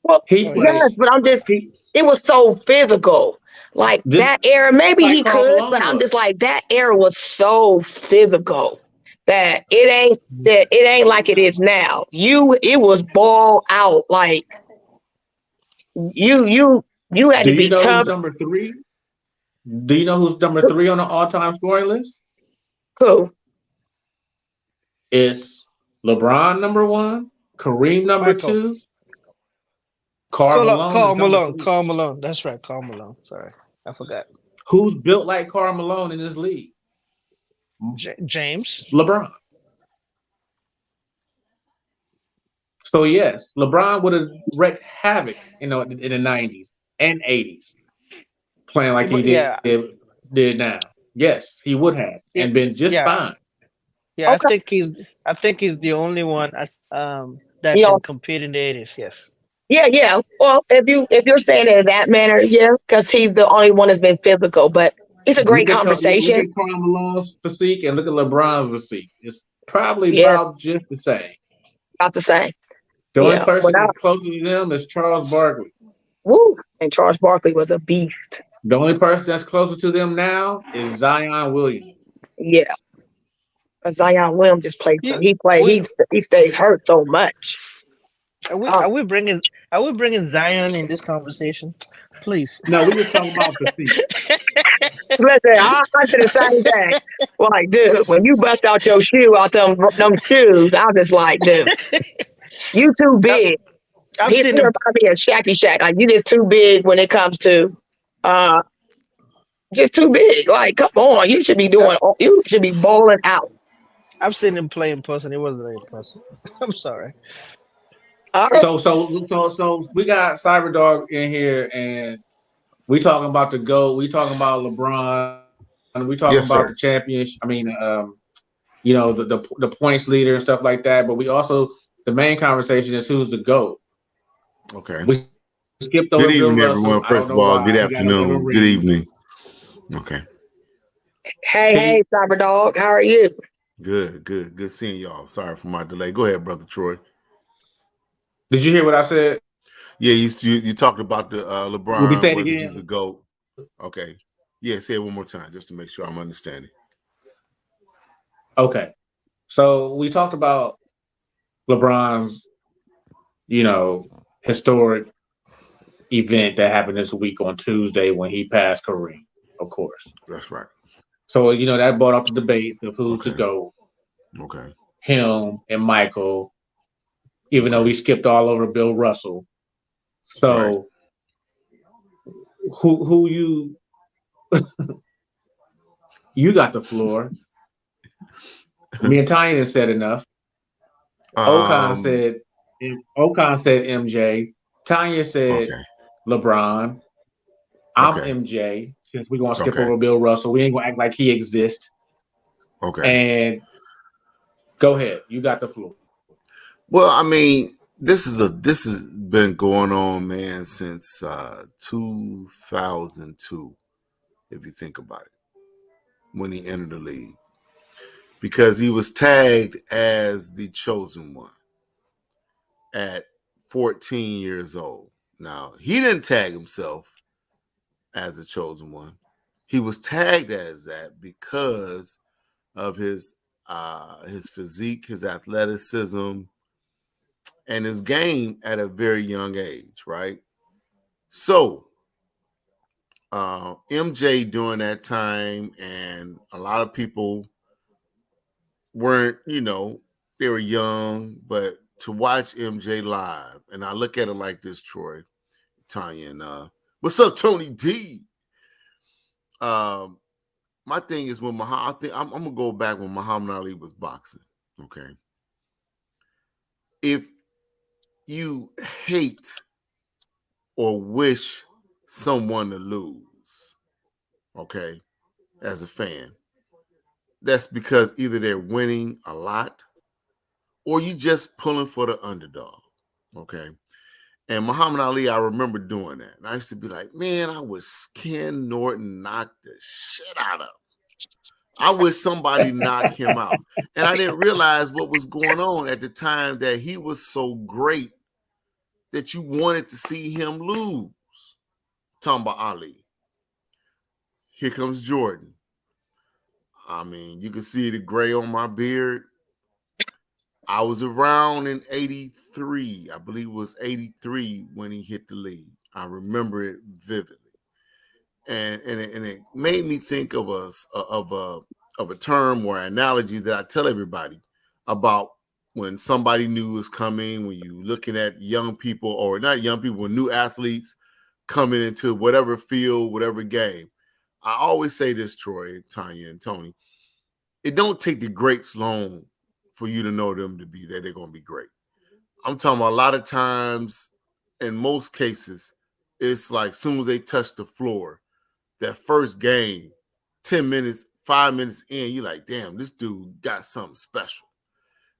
Well, He Oh played. yes, yes. but I'm just, He it was so physical. Like just that era, maybe like he Karl could, but Malone I'm was. just like, that era was so physical that it ain't like it is now. It was ball out. Like you had Do to you be know who's tough. number 3? Do you know who's number 3 on the all-time scoring list? Cool. It's LeBron number 1, Kareem number Michael. 2, Karl Malone is Carl number Malone. 3. Carl Malone. That's right. Carl Malone. Sorry, I forgot. Who's built like Karl Malone in this league? James. LeBron. So yes, LeBron would have wreaked havoc, in the 90s and 80s, playing like he Yeah. did now. Yes, he would have, Yeah. and been just Yeah. fine. Yeah. Okay. I think he's the only one that You can know, compete in the 80s. Yes. yeah. Well, if you're saying it in that manner, yeah, because he's the only one that's been physical. But it's a great Look conversation. at Karl Malone's physique and look at LeBron's physique. It's probably Yeah, about just the same. about to say. The only Yeah. person Without that's closer to them is Charles Barkley. woo. And Charles Barkley was a beast. The only person that's closer to them now is Zion Williams. Yeah. Zion Williams just played. You, we, He stays hurt so much. are we bringing Zion in this conversation? Please. No, we just talking about physique. Listen, I said the same thing. Well, like, dude, when you bust out your shoe out them shoes, I'm just like, dude, you too I, big. I've He seen him. reminds me of Shacky Shack. Like you just too big when it comes to uh just too big. Like, come on, you should be bowling out. I've seen him play in person. It wasn't very impressive. I'm sorry. All right. So we got Cyberdog in here, and we talking about the GOAT. We talking about LeBron. We talking Yes, about sir. the championship. I mean, the points leader and stuff like that. But we also, the main conversation is who's the GOAT. Okay. We skipped Good over Bill evening, Russell. everyone. I don't First of know all, good why. He got no afternoon. Good ring. evening. Okay. Hey, Cyber Dog, how are you? Good seeing y'all. Sorry for my delay. Go ahead, Brother Troy. Did you hear what I said? Yeah, you talked about the Will you LeBron, say it whether again? he's a GOAT. Okay. Yeah, say it one more time just to make sure I'm understanding. Okay. So we talked about LeBron's, historic event that happened this week on Tuesday when he passed Kareem, of course. That's right. So, that brought up the debate of who's to go, Okay. him and Michael, even though we skipped all over Bill Russell. So who you got the floor. Me and Tanya said enough. Ocon said MJ. Tanya said LeBron. I'm MJ. Since we're gonna skip over Bill Russell, we ain't gonna act like he exists. Okay. And go ahead. You got the floor. Well, I mean, this has been going on, man, since 2002, if you think about it, when he entered the league. Because he was tagged as the chosen one at 14 years old. Now, he didn't tag himself as a chosen one. He was tagged as that because of his physique, his athleticism, and his game at a very young age, right? So, MJ during that time, and a lot of people weren't, they were young, but to watch MJ live, and I look at it like this, Troy, Tanya, and what's up, Tony D? My thing is when I'm gonna go back when Muhammad Ali was boxing. Okay, if you hate or wish someone to lose, okay, as a fan, that's because either they're winning a lot or you just pulling for the underdog. Okay. And Muhammad Ali, I remember doing that. And I used to be like, man, I wish Ken Norton knocked the shit out of him. I wish somebody knocked him out. And I didn't realize what was going on at the time, that he was so great that you wanted to see him lose. Talking about Ali. Here comes Jordan. I mean, you can see the gray on my beard. I was around in 83. I believe it was 83 when he hit the league. I remember it vividly. And it made me think of a term or analogy that I tell everybody about when somebody new is coming, when you're looking at young people, or not young people, new athletes coming into whatever field, whatever game. I always say this, Troy, Tanya, and Tony, it don't take the greats long for you to know them to be that they're going to be great. I'm talking about a lot of times, in most cases, it's like as soon as they touch the floor, that first game, 10 minutes, 5 minutes in, you're like, damn, this dude got something special.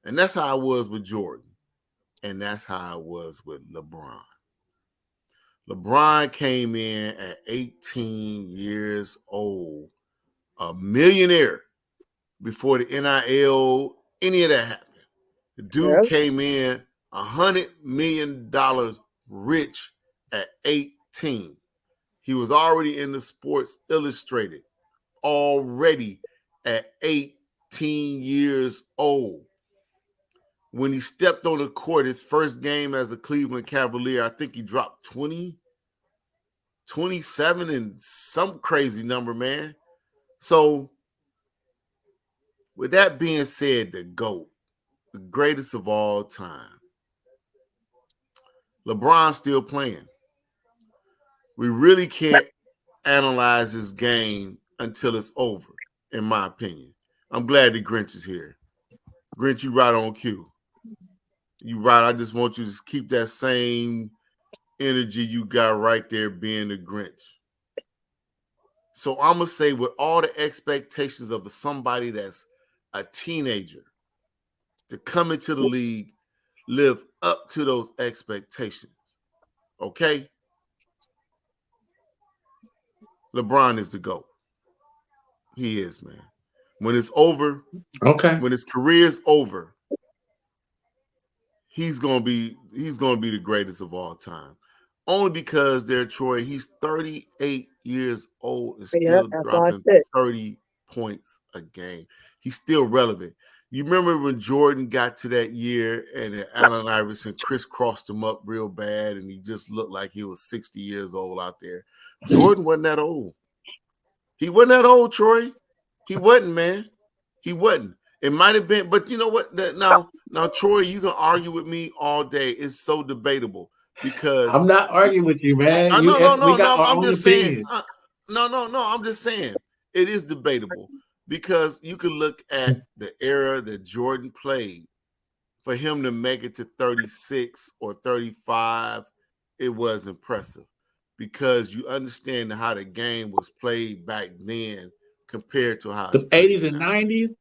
And that's how I was with Jordan. And that's how I was with LeBron. LeBron came in at 18 years old, a millionaire before the NIL, any of that happened. The dude came in $100 million rich at 18. He was already in the Sports Illustrated already at 18 years old. When he stepped on the court, his first game as a Cleveland Cavalier, I think he dropped 20, 27 and some crazy number, man. So with that being said, the GOAT, the greatest of all time, LeBron's still playing. We really can't analyze his game until it's over, in my opinion. I'm glad the Grinch is here. Grinch, you right on cue. You right. I just want you to keep that same energy you got right there being the Grinch. So I'm going to say, with all the expectations of somebody that's a teenager to come into the league, live up to those expectations. Okay? LeBron is the GOAT. He is, man. When it's over, when his career's over, he's gonna be the greatest of all time. Only because Troy, he's 38 years old and still dropping 30 points a game. He's still relevant. You remember when Jordan got to that year and Allen Iverson crisscrossed him up real bad and he just looked like he was 60 years old out there. Jordan wasn't that old. He wasn't that old, Troy. He wasn't, man. He wasn't. It might have been, but you know what? Now, Troy, you can argue with me all day. It's so debatable because I'm not arguing with you, man. No. I'm just saying. I'm just saying it is debatable because you can look at the era that Jordan played. For him to make it to 36 or 35, it was impressive because you understand how the game was played back then compared to how the 80s and 90s.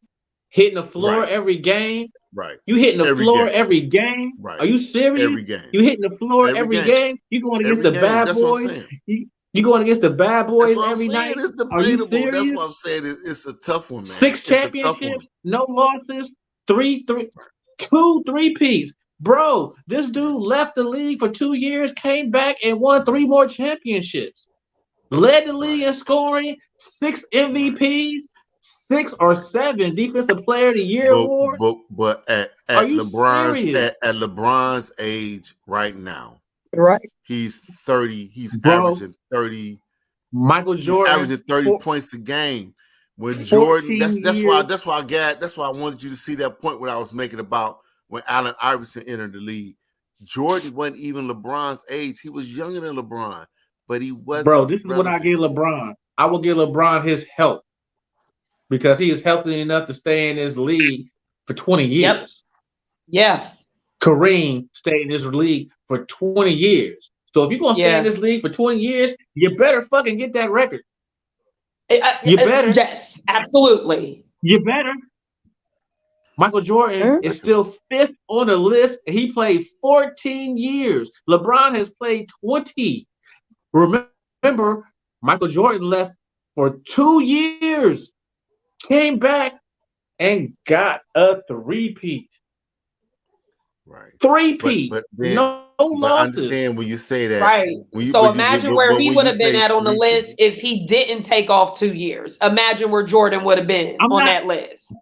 Hitting the floor every game. Right. You hitting the floor every game. Right. Are you serious? Every game. You hitting the floor every game. You going against the bad boys. You going against the bad boys every night. It's debatable. That's what I'm saying. It's a tough one, man. 6 championships, no losses, 2 3-peats. Bro, this dude left the league for 2 years, came back and won 3 more championships. Led the league in scoring, 6 MVPs. 6 or 7 Defensive Player of the Year award. But at LeBron's age right now, right? He's 30. He's averaging 30. Michael Jordan averaging 30 points a game. When Jordan, that's why I wanted you to see that point what I was making about when Allen Iverson entered the league. Jordan wasn't even LeBron's age. He was younger than LeBron, but he wasn't. Bro, this is what I give LeBron. I will give LeBron his help. Because he is healthy enough to stay in this league for 20 years. Yep. Yeah. Kareem stayed in this league for 20 years. So if you're going to stay in this league for 20 years, you better fucking get that record. You better. Yes, absolutely. You better. Michael Jordan is still 5th on the list. He played 14 years. LeBron has played 20. Remember, Michael Jordan left for 2 years, came back, and got a three-peat. Right. Three-peat. But then, no I losses. understand when you say that. Right. So imagine where he would have been at on the three-peat. list if he didn't take off 2 years. Imagine where Jordan would have been on that list.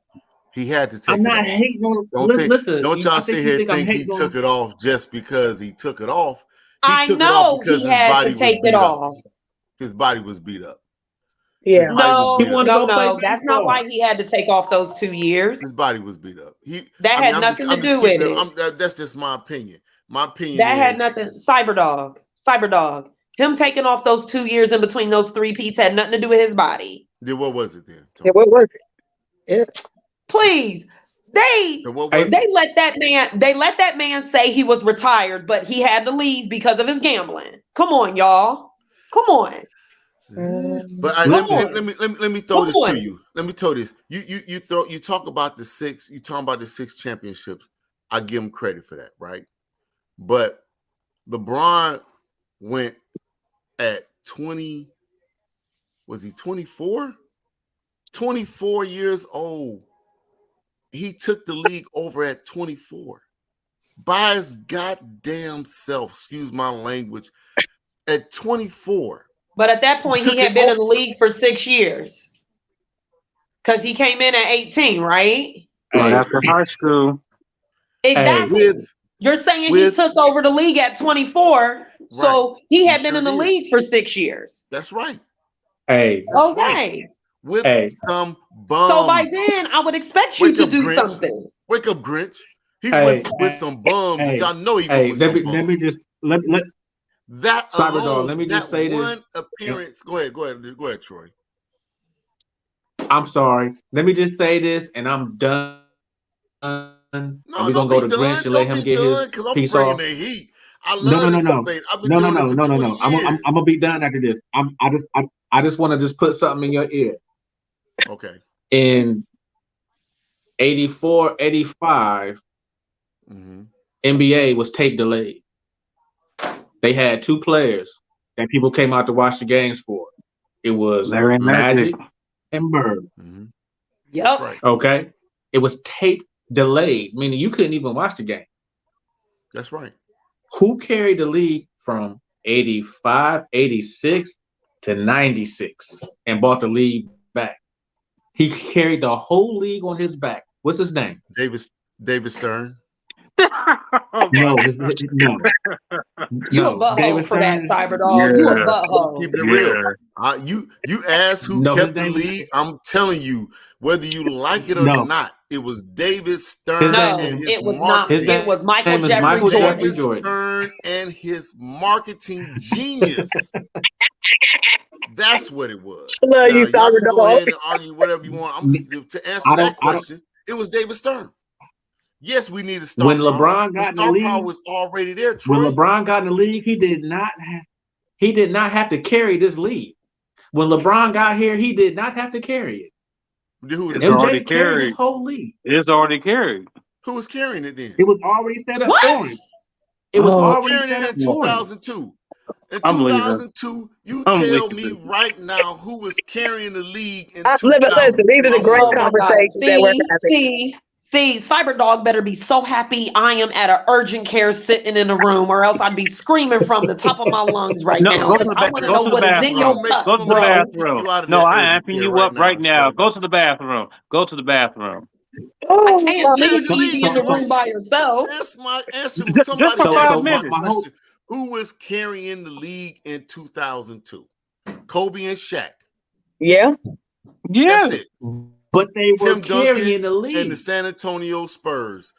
He had to take I'm it not off. hating on. Listen, don't y'all I sit think here you and think I'm he hating took on. it off just because he took it off. I know he had to take it off. His body was beat up. Yeah. No, He wanted to go play that's not baseball. why he had to take off those 2 years. His body was beat up. That had nothing to do with it. That's just my opinion. My opinion That is, had nothing. Cyberdog. Him taking off those 2 years in between those three-peats had nothing to do with his body. Then what was it then? Yeah, what was it? Yeah. Please. They let that man say he was retired, but he had to leave because of his gambling. Come on, y'all. Come on. But let me throw this to you. Let me throw this. You talk about the 6. You talking about the 6 championships. I give him credit for that, right? But LeBron went at 20. Was he 24? 24 years old. He took the league over at 24 by his goddamn self. Excuse my language. At 24. But at that point, he had been in the league for 6 years. Because he came in at 18, right? After high school. Exactly. You're saying he took over the league at 24. So he had been in the league for 6 years. That's right. Hey. That's right. With some bums. So by then, I would expect you to do something. Wake up, Grinch. He went with some bums. Y'all know he went with some bums. Let me just that Cyberdog, alone, let me just say this. One appearance. Go ahead, Troy. I'm sorry. Let me just say this, and I'm done. No, we're gonna go to Grinch and let him get his piece off. The heat. I love this debate. No. I'm gonna be done after this. I just want to just put something in your ear. Okay. In 84, 85, NBA was tape delayed. They had 2 players that people came out to watch the games for. It was Larry Magic and Bird. Yep. Right. Okay. It was tape delayed, meaning you couldn't even watch the game. That's right. Who carried the league from 85, 86 to 96 and brought the league back? He carried the whole league on his back. What's his name? David Stern. No. You a butthole for that, Cyberdog. You a butthole. Keep it real. You asked who kept the league. I'm telling you, whether you like it or not, it was David Stern. No, it was not. It was Michael Jeffrey Jordan. David Stern and his marketing genius. That's what it was. Hello, you go ahead and argue whatever you want. To answer that question, it was David Stern. Yes, we need a star. When LeBron got in the league, power was already there. Troy. When LeBron got in the league, he did not have to carry this league. When LeBron got here, he did not have to carry it. Who was already carried his whole league. It's already carried. Who was carrying it then? It was already set up for him. It was already carrying it in 2002. In 2002, you tell me right now who was carrying the league in 2002. Listen, these are the great conversations that we're having. See, Cyberdog better be so happy I am at an urgent care sitting in a room, or else I'd be screaming from the top of my lungs right now. Go to the bathroom. No, I'm amping you up right now. Go to the bathroom. Go to the bathroom. I can't leave you in the room by yourself. That's my answer. Just for 5 minutes. Who was carrying the league in 2002? Kobe and Shaq. Yeah. That's it. But they were Tim carrying Duncan the league. And the San Antonio Spurs.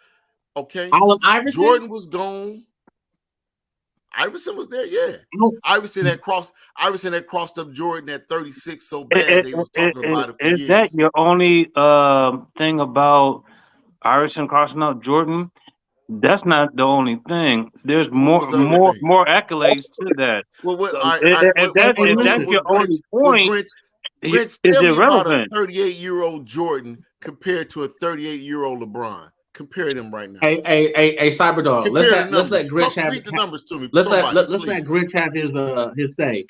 Okay. Allen Iverson? Jordan was gone. Iverson was there, yeah. Iverson had crossed up Jordan at 36 so bad they was talking about it for years. Is that your only thing about Iverson crossing up Jordan? That's not the only thing. There's more accolades to that. Well, if that's your only point, Rich, It's tell me about a irrelevant. 38-year-old Jordan compared to a 38-year-old LeBron. Compare them right now. Hey, Cyberdog. Compare the Let's let numbers. Grinch have Read the numbers to me. let's Somebody, let please. Grinch have his say.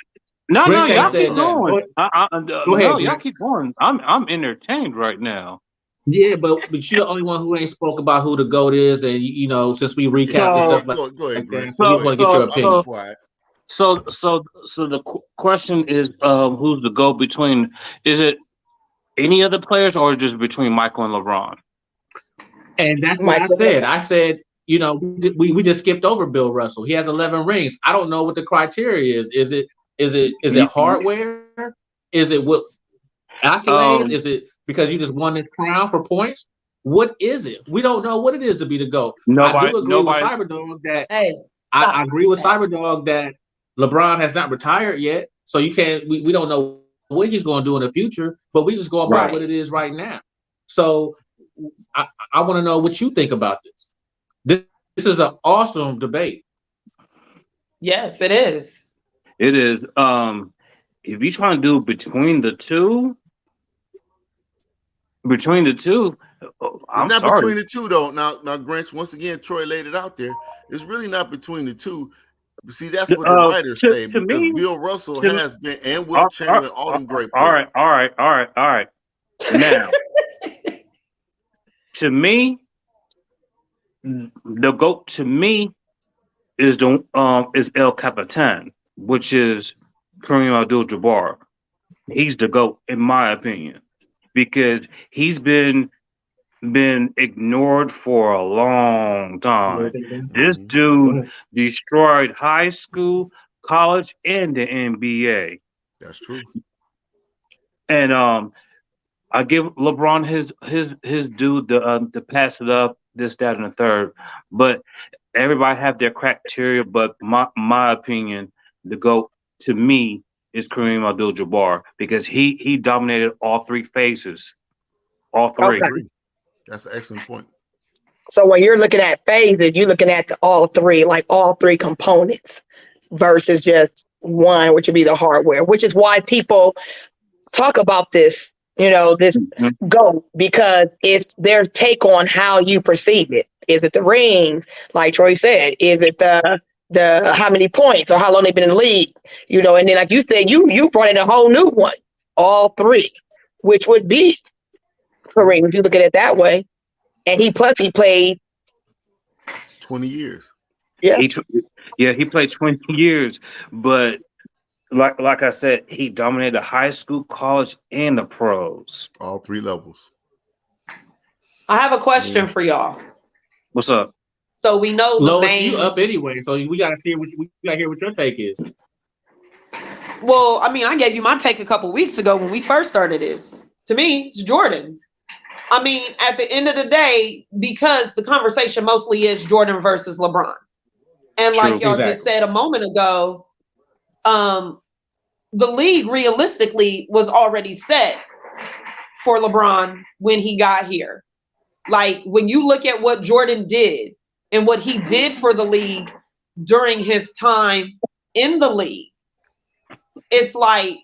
No, Grinch y'all ain't keep said nothing. going. Go ahead, No, y'all Grinch. keep going. I'm entertained right now. Yeah, but you're the only one who ain't spoke about who the GOAT is, and you know, since we recapped and stuff Go ahead, like Grant. that, we just want to get your opinion. So the question is, who's the GOAT between? Is it any other players, or just between Michael and LeBron? And that's what I said. I said, you know, we just skipped over Bill Russell. He has 11 rings. I don't know what the criteria is. Is it hardware? Is it what accolades? Is it because you just won this crown for points? What is it? We don't know what it is to be the GOAT. I do agree with Cyberdog that I agree with Cyberdog that LeBron has not retired yet. So you can't we don't know what he's going to do in the future, but we just go about what it is right now. So I want to know what you think about this. This is an awesome debate. Yes, it is. It is. If you're trying to do between the two, it's not sorry. between the two though. Now, Grinch, once again, Troy laid it out there. It's really not between the two. See, that's what the writers say, because Bill Russell has been, and Will Chamberlain, all them great players. All right. Now, to me, the GOAT to me is El Capitan, which is Kareem Abdul-Jabbar. He's the GOAT in my opinion, because he's been ignored for a long time. This dude destroyed high school, college, and the NBA. That's true. And I give LeBron his due to pass it up, this, that, and the third. But everybody have their criteria. But my opinion, the GOAT to me is Kareem Abdul-Jabbar, because he dominated all three phases. All three. Okay. That's an excellent point. So when you're looking at phases, you're looking at all three components versus just one, which would be the hardware, which is why people talk about this, this GOAT, because it's their take on how you perceive it. Is it the rings, like Troy said? Is it the how many points or how long they've been in the league? And then like you said, you brought in a whole new one, all three, which would be Kareem, if you look at it that way. And he played 20 years. Yeah. He played 20 years, but like I said, he dominated high school, college, and the pros. All three levels. I have a question for y'all. What's up? So we know Lois, you up anyway, so we gotta hear what your take is. Well, I mean, I gave you my take a couple weeks ago when we first started this. To me, it's Jordan. I mean, at the end of the day, because the conversation mostly is Jordan versus LeBron. And like y'all just said a moment ago, the league realistically was already set for LeBron when he got here. Like when you look at what Jordan did and what he did for the league during his time in the league, it's like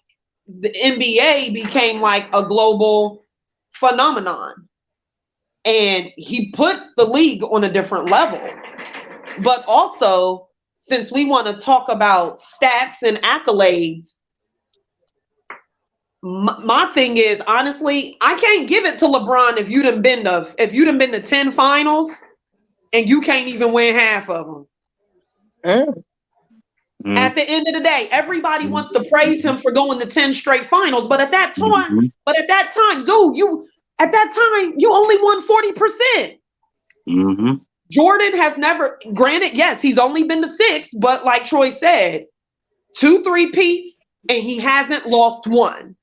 the NBA became like a global phenomenon. And he put the league on a different level. But also, since we want to talk about stats and accolades, my thing is, honestly, I can't give it to LeBron if you done been to 10 finals and you can't even win half of them. At the end of the day, everybody wants to praise him for going to 10 straight finals, but at that time, dude, you only won 40%. Jordan has never, granted, yes, he's only been to 6, but like Troy said, 2 3-peats, and he hasn't lost one.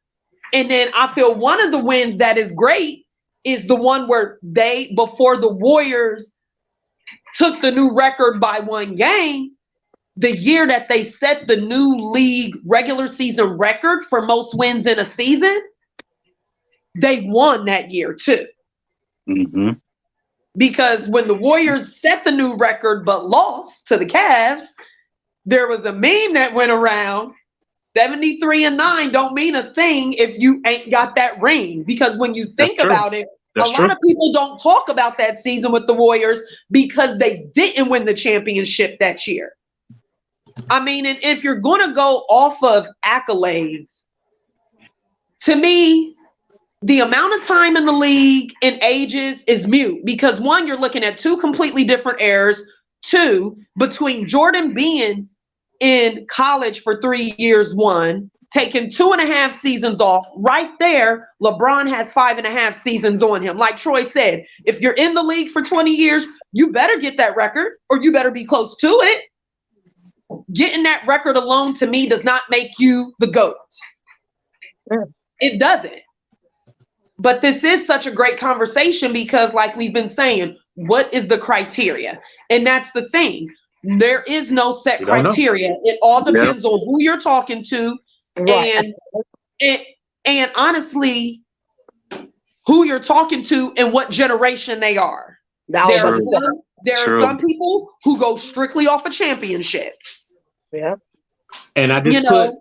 And then I feel one of the wins that is great is the one where before the Warriors took the new record by 1 game, the year that they set the new league regular season record for most wins in a season, they won that year too. Because when the Warriors set the new record but lost to the Cavs, there was a meme that went around 73-9 don't mean a thing if you ain't got that ring. Because when you think about it, a lot of people don't talk about that season with the Warriors because they didn't win the championship that year. I mean, and if you're going to go off of accolades, to me, the amount of time in the league and ages is mute because one, you're looking at two completely different eras. Two, between Jordan being in college for 3 years, one, taking 2.5 seasons off, right there, LeBron has 5.5 seasons on him. Like Troy said, if you're in the league for 20 years, you better get that record or you better be close to it. Getting that record alone, to me, does not make you the GOAT. It doesn't. But this is such a great conversation because, like we've been saying, what is the criteria? And that's the thing. There is no set criteria. It all depends on who you're talking to, right. and honestly, who you're talking to and what generation they are. There are some people who go strictly off of championships. Yeah. And I just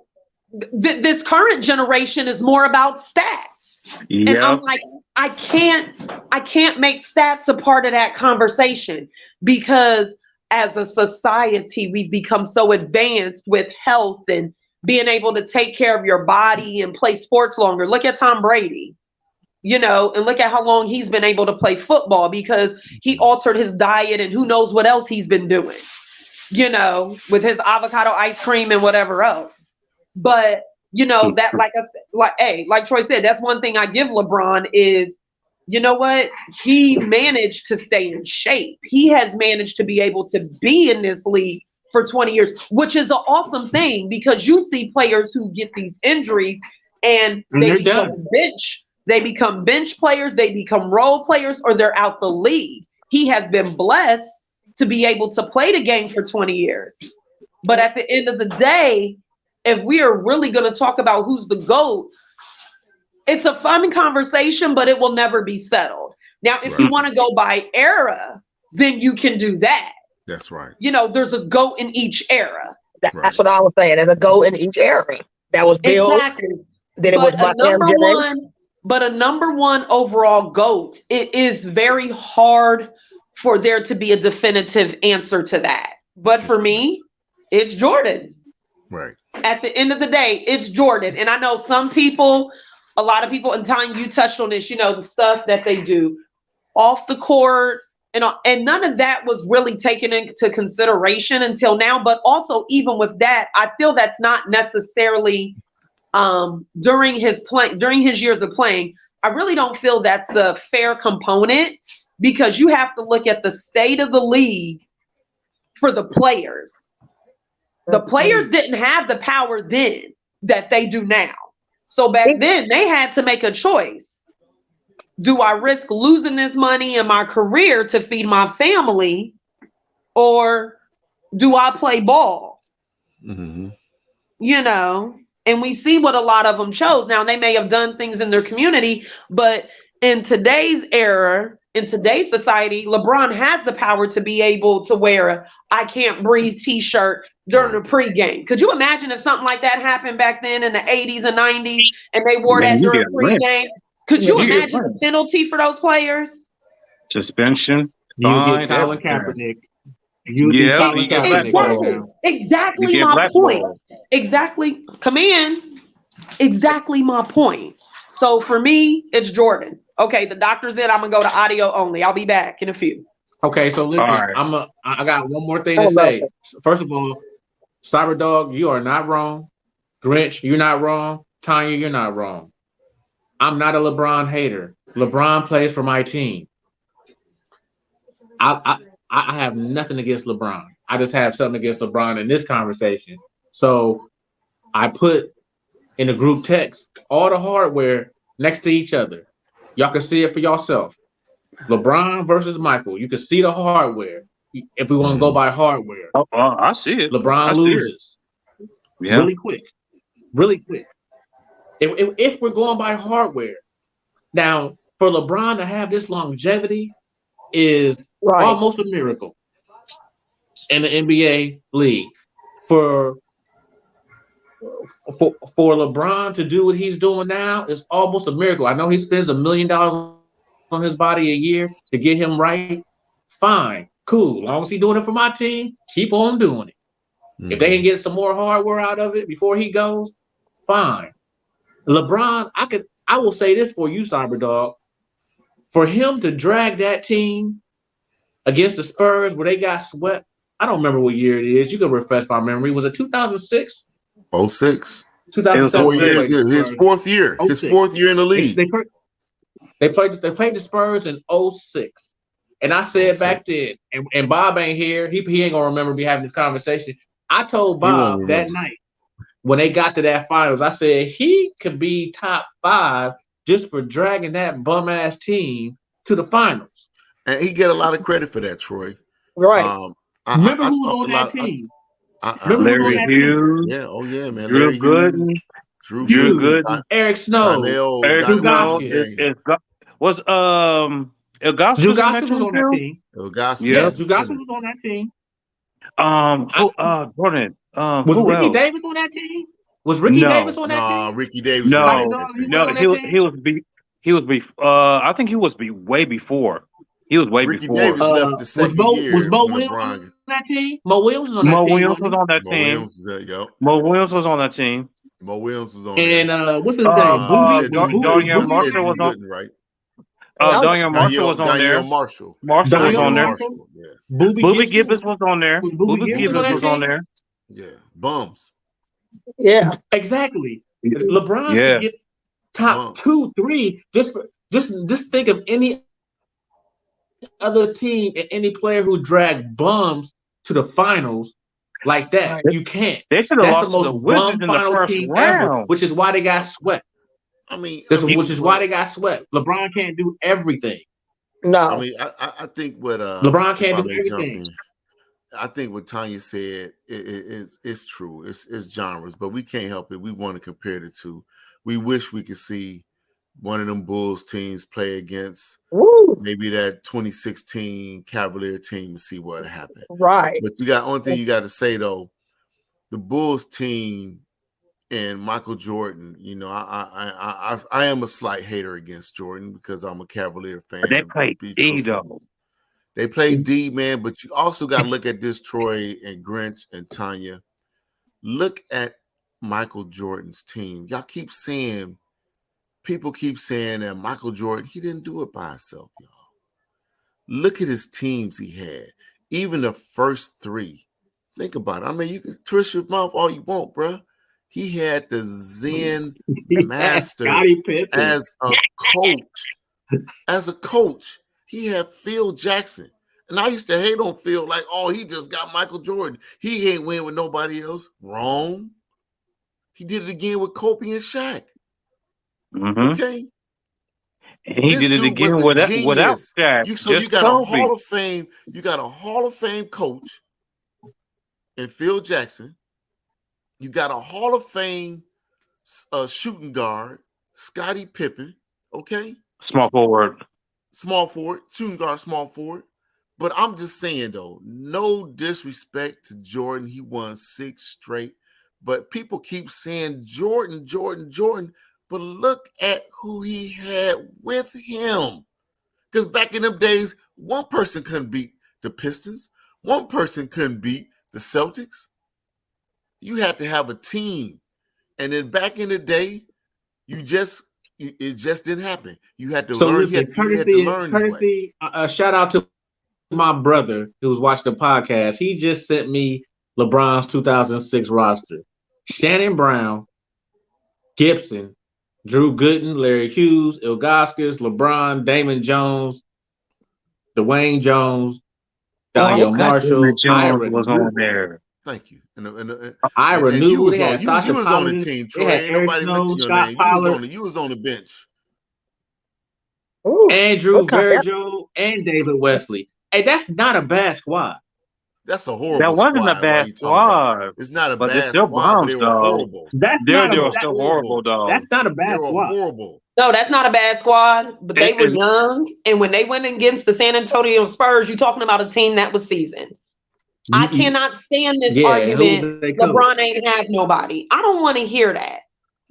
this current generation is more about stats. Yeah. And I'm like, I can't make stats a part of that conversation because as a society, we've become so advanced with health and being able to take care of your body and play sports longer. Look at Tom Brady, and look at how long he's been able to play football because he altered his diet and who knows what else he's been doing, with his avocado ice cream and whatever else. But, that, like I said, like Troy said, that's one thing I give LeBron is, you know what? He managed to stay in shape. He has managed to be able to be in this league for 20 years, which is an awesome thing because you see players who get these injuries and they become bench. They become bench players, they become role players, or they're out the league. He has been blessed to be able to play the game for 20 years. But at the end of the day, if we are really going to talk about who's the GOAT, it's a fun conversation, but it will never be settled. Now, if you want to go by era, then you can do that. That's right. There's a GOAT in each era. That's what I was saying. There's a GOAT in each era. That was Bill. Exactly. Then it was But a number one overall GOAT, it is very hard for there to be a definitive answer to that. But for me, it's Jordan. Right. At the end of the day, it's Jordan. And I know a lot of people, and Tanya, you touched on this, the stuff that they do off the court, and none of that was really taken into consideration until now. But also, even with that, I feel that's not necessarily during his years of playing. I really don't feel that's the fair component because you have to look at the state of the league for the players. The players didn't have the power then that they do now. So back then they had to make a choice. Do I risk losing this money in my career to feed my family, or do I play ball? Mm-hmm. And we see what a lot of them chose. Now they may have done things in their community, but in today's era, in today's society, LeBron has the power to be able to wear a I can't breathe t-shirt during the pregame. Could you imagine if something like that happened back then in the 80s and 90s and they wore that during pregame? Could you imagine the penalty for those players? Suspension. You get Colin Kaepernick. Exactly my point. Exactly. Come in. Exactly my point. So for me, it's Jordan. Okay, the doctor's in. I'm gonna go to audio only. I'll be back in a few. Okay, so listen, I got one more thing to say. First of all, Cyberdog, you are not wrong. Grinch, you're not wrong. Tanya, you're not wrong. I'm not a LeBron hater. LeBron plays for my team. I have nothing against LeBron. I just have something against LeBron in this conversation. So I put in the group text all the hardware next to each other. Y'all can see it for yourself. LeBron versus Michael. You can see the hardware if we want to go by hardware. Oh, I see it. LeBron loses. Yeah. Really quick. If we're going by hardware. Now, for LeBron to have this longevity is almost a miracle in the NBA league. For for LeBron to do what he's doing now is almost a miracle. I know he spends $1 million on his body a year to get him right. Fine, cool. As long as he's doing it for my team, keep on doing it. If they can get some more hardware out of it before he goes, fine. LeBron, I will say this for you, Cyber Dog. For him to drag that team against the Spurs where they got swept, I don't remember what year it is. You can refresh my memory. Was it 2006? 06. 2007. 4 years. His fourth year. 06. His fourth year in the league. They played the Spurs in 06. And I said 06. back then, and Bob ain't here. He ain't gonna remember me having this conversation. I told Bob that night when they got to that finals, I said he could be top 5 just for dragging that bum ass team to the finals. And he get a lot of credit for that, Troy. Right. Remember who was on that team? Larry Hughes. Yeah, oh yeah, man. Drew Larry Gooden. Drew Gooden. Eric Snow. Eric Snow. Was Ilgauskas was on that team? Ilgauskas. Yes, Ilgauskas was on that team. Jordan. Was Ricky Davis on that team? Was Ricky Davis on that team? Ricky Davis. No, he was I think he was way before. He was way Ricky before. Davis left the second year. Was Mo Williams on that team? Mo Williams was on that team. Mo Williams was on that team. Mo Williams was on that team. Mo Williams was on. And what's his name? Darian Marshall was on. Right. Darian Marshall was on there. Marshall was on there. Yeah. Booby Gibbons was on there. Booby Gibbons was on there. Yeah. Bums. Yeah. Exactly. LeBron can get top 2, 3. Just think of any other team and any player who dragged bums to the finals like that. You can't. They should have That's lost the to the most Wizards in the final first team round, ever, which is why they got swept. Which is why they got swept. LeBron can't do everything. No. I mean, I think what LeBron can't do everything. I think what Tanya said is true. It's genres, but we can't help it. We want to compare the two. We wish we could see one of them Bulls teams play against maybe that 2016 Cavalier team and see what happened. Right. But only thing you got to say though, the Bulls team and Michael Jordan, I am a slight hater against Jordan because I'm a Cavalier fan. But they played D though. They played D, man, but you also got to look at this, Troy and Grinch and Tanya. Look at Michael Jordan's team. People keep saying that Michael Jordan, he didn't do it by himself, y'all. Look at his teams he had. Even the first 3. Think about it. I mean, you can twist your mouth all you want, bro. He had the Zen master as a coach. As a coach, he had Phil Jackson. And I used to hate on Phil like, oh, he just got Michael Jordan. He ain't win with nobody else. Wrong. He did it again with Kobe and Shaq. Mm-hmm. Okay. And he did it again without Shaq. You got Kobe. A Hall of Fame. You got a Hall of Fame coach in Phil Jackson. You got a Hall of Fame shooting guard, Scottie Pippen. Okay. Small forward, shooting guard, small forward. But I'm just saying though, no disrespect to Jordan. He won 6 straight. But people keep saying Jordan. But look at who he had with him. Because back in them days, one person couldn't beat the Pistons. One person couldn't beat the Celtics. You had to have a team. And then back in the day, it just didn't happen. You had to learn. You had to learn. Shout out to my brother who's watching the podcast. He just sent me LeBron's 2006 roster. Shannon Brown, Gibson, Drew Gooden, Larry Hughes, Ilgauskas, LeBron, Damon Jones, Dwayne Jones, Daniel Marshall, Ira was on there. Thank you. Ira knew they had Sasha you was on the team, Troy. Ain't nobody mentioned your name. You was on the bench. Andrew Vergil and David Wesley. Hey, that's not a bad squad. That's a horrible. That wasn't squad. a bad squad. It's not a bad squad, but they were horrible. They were still horrible, though. That's not a bad squad. Horrible. No, that's not a bad squad, but they were young. And when they went against the San Antonio Spurs, you're talking about a team that was seasoned. I cannot stand this argument. LeBron ain't have nobody. I don't want to hear that.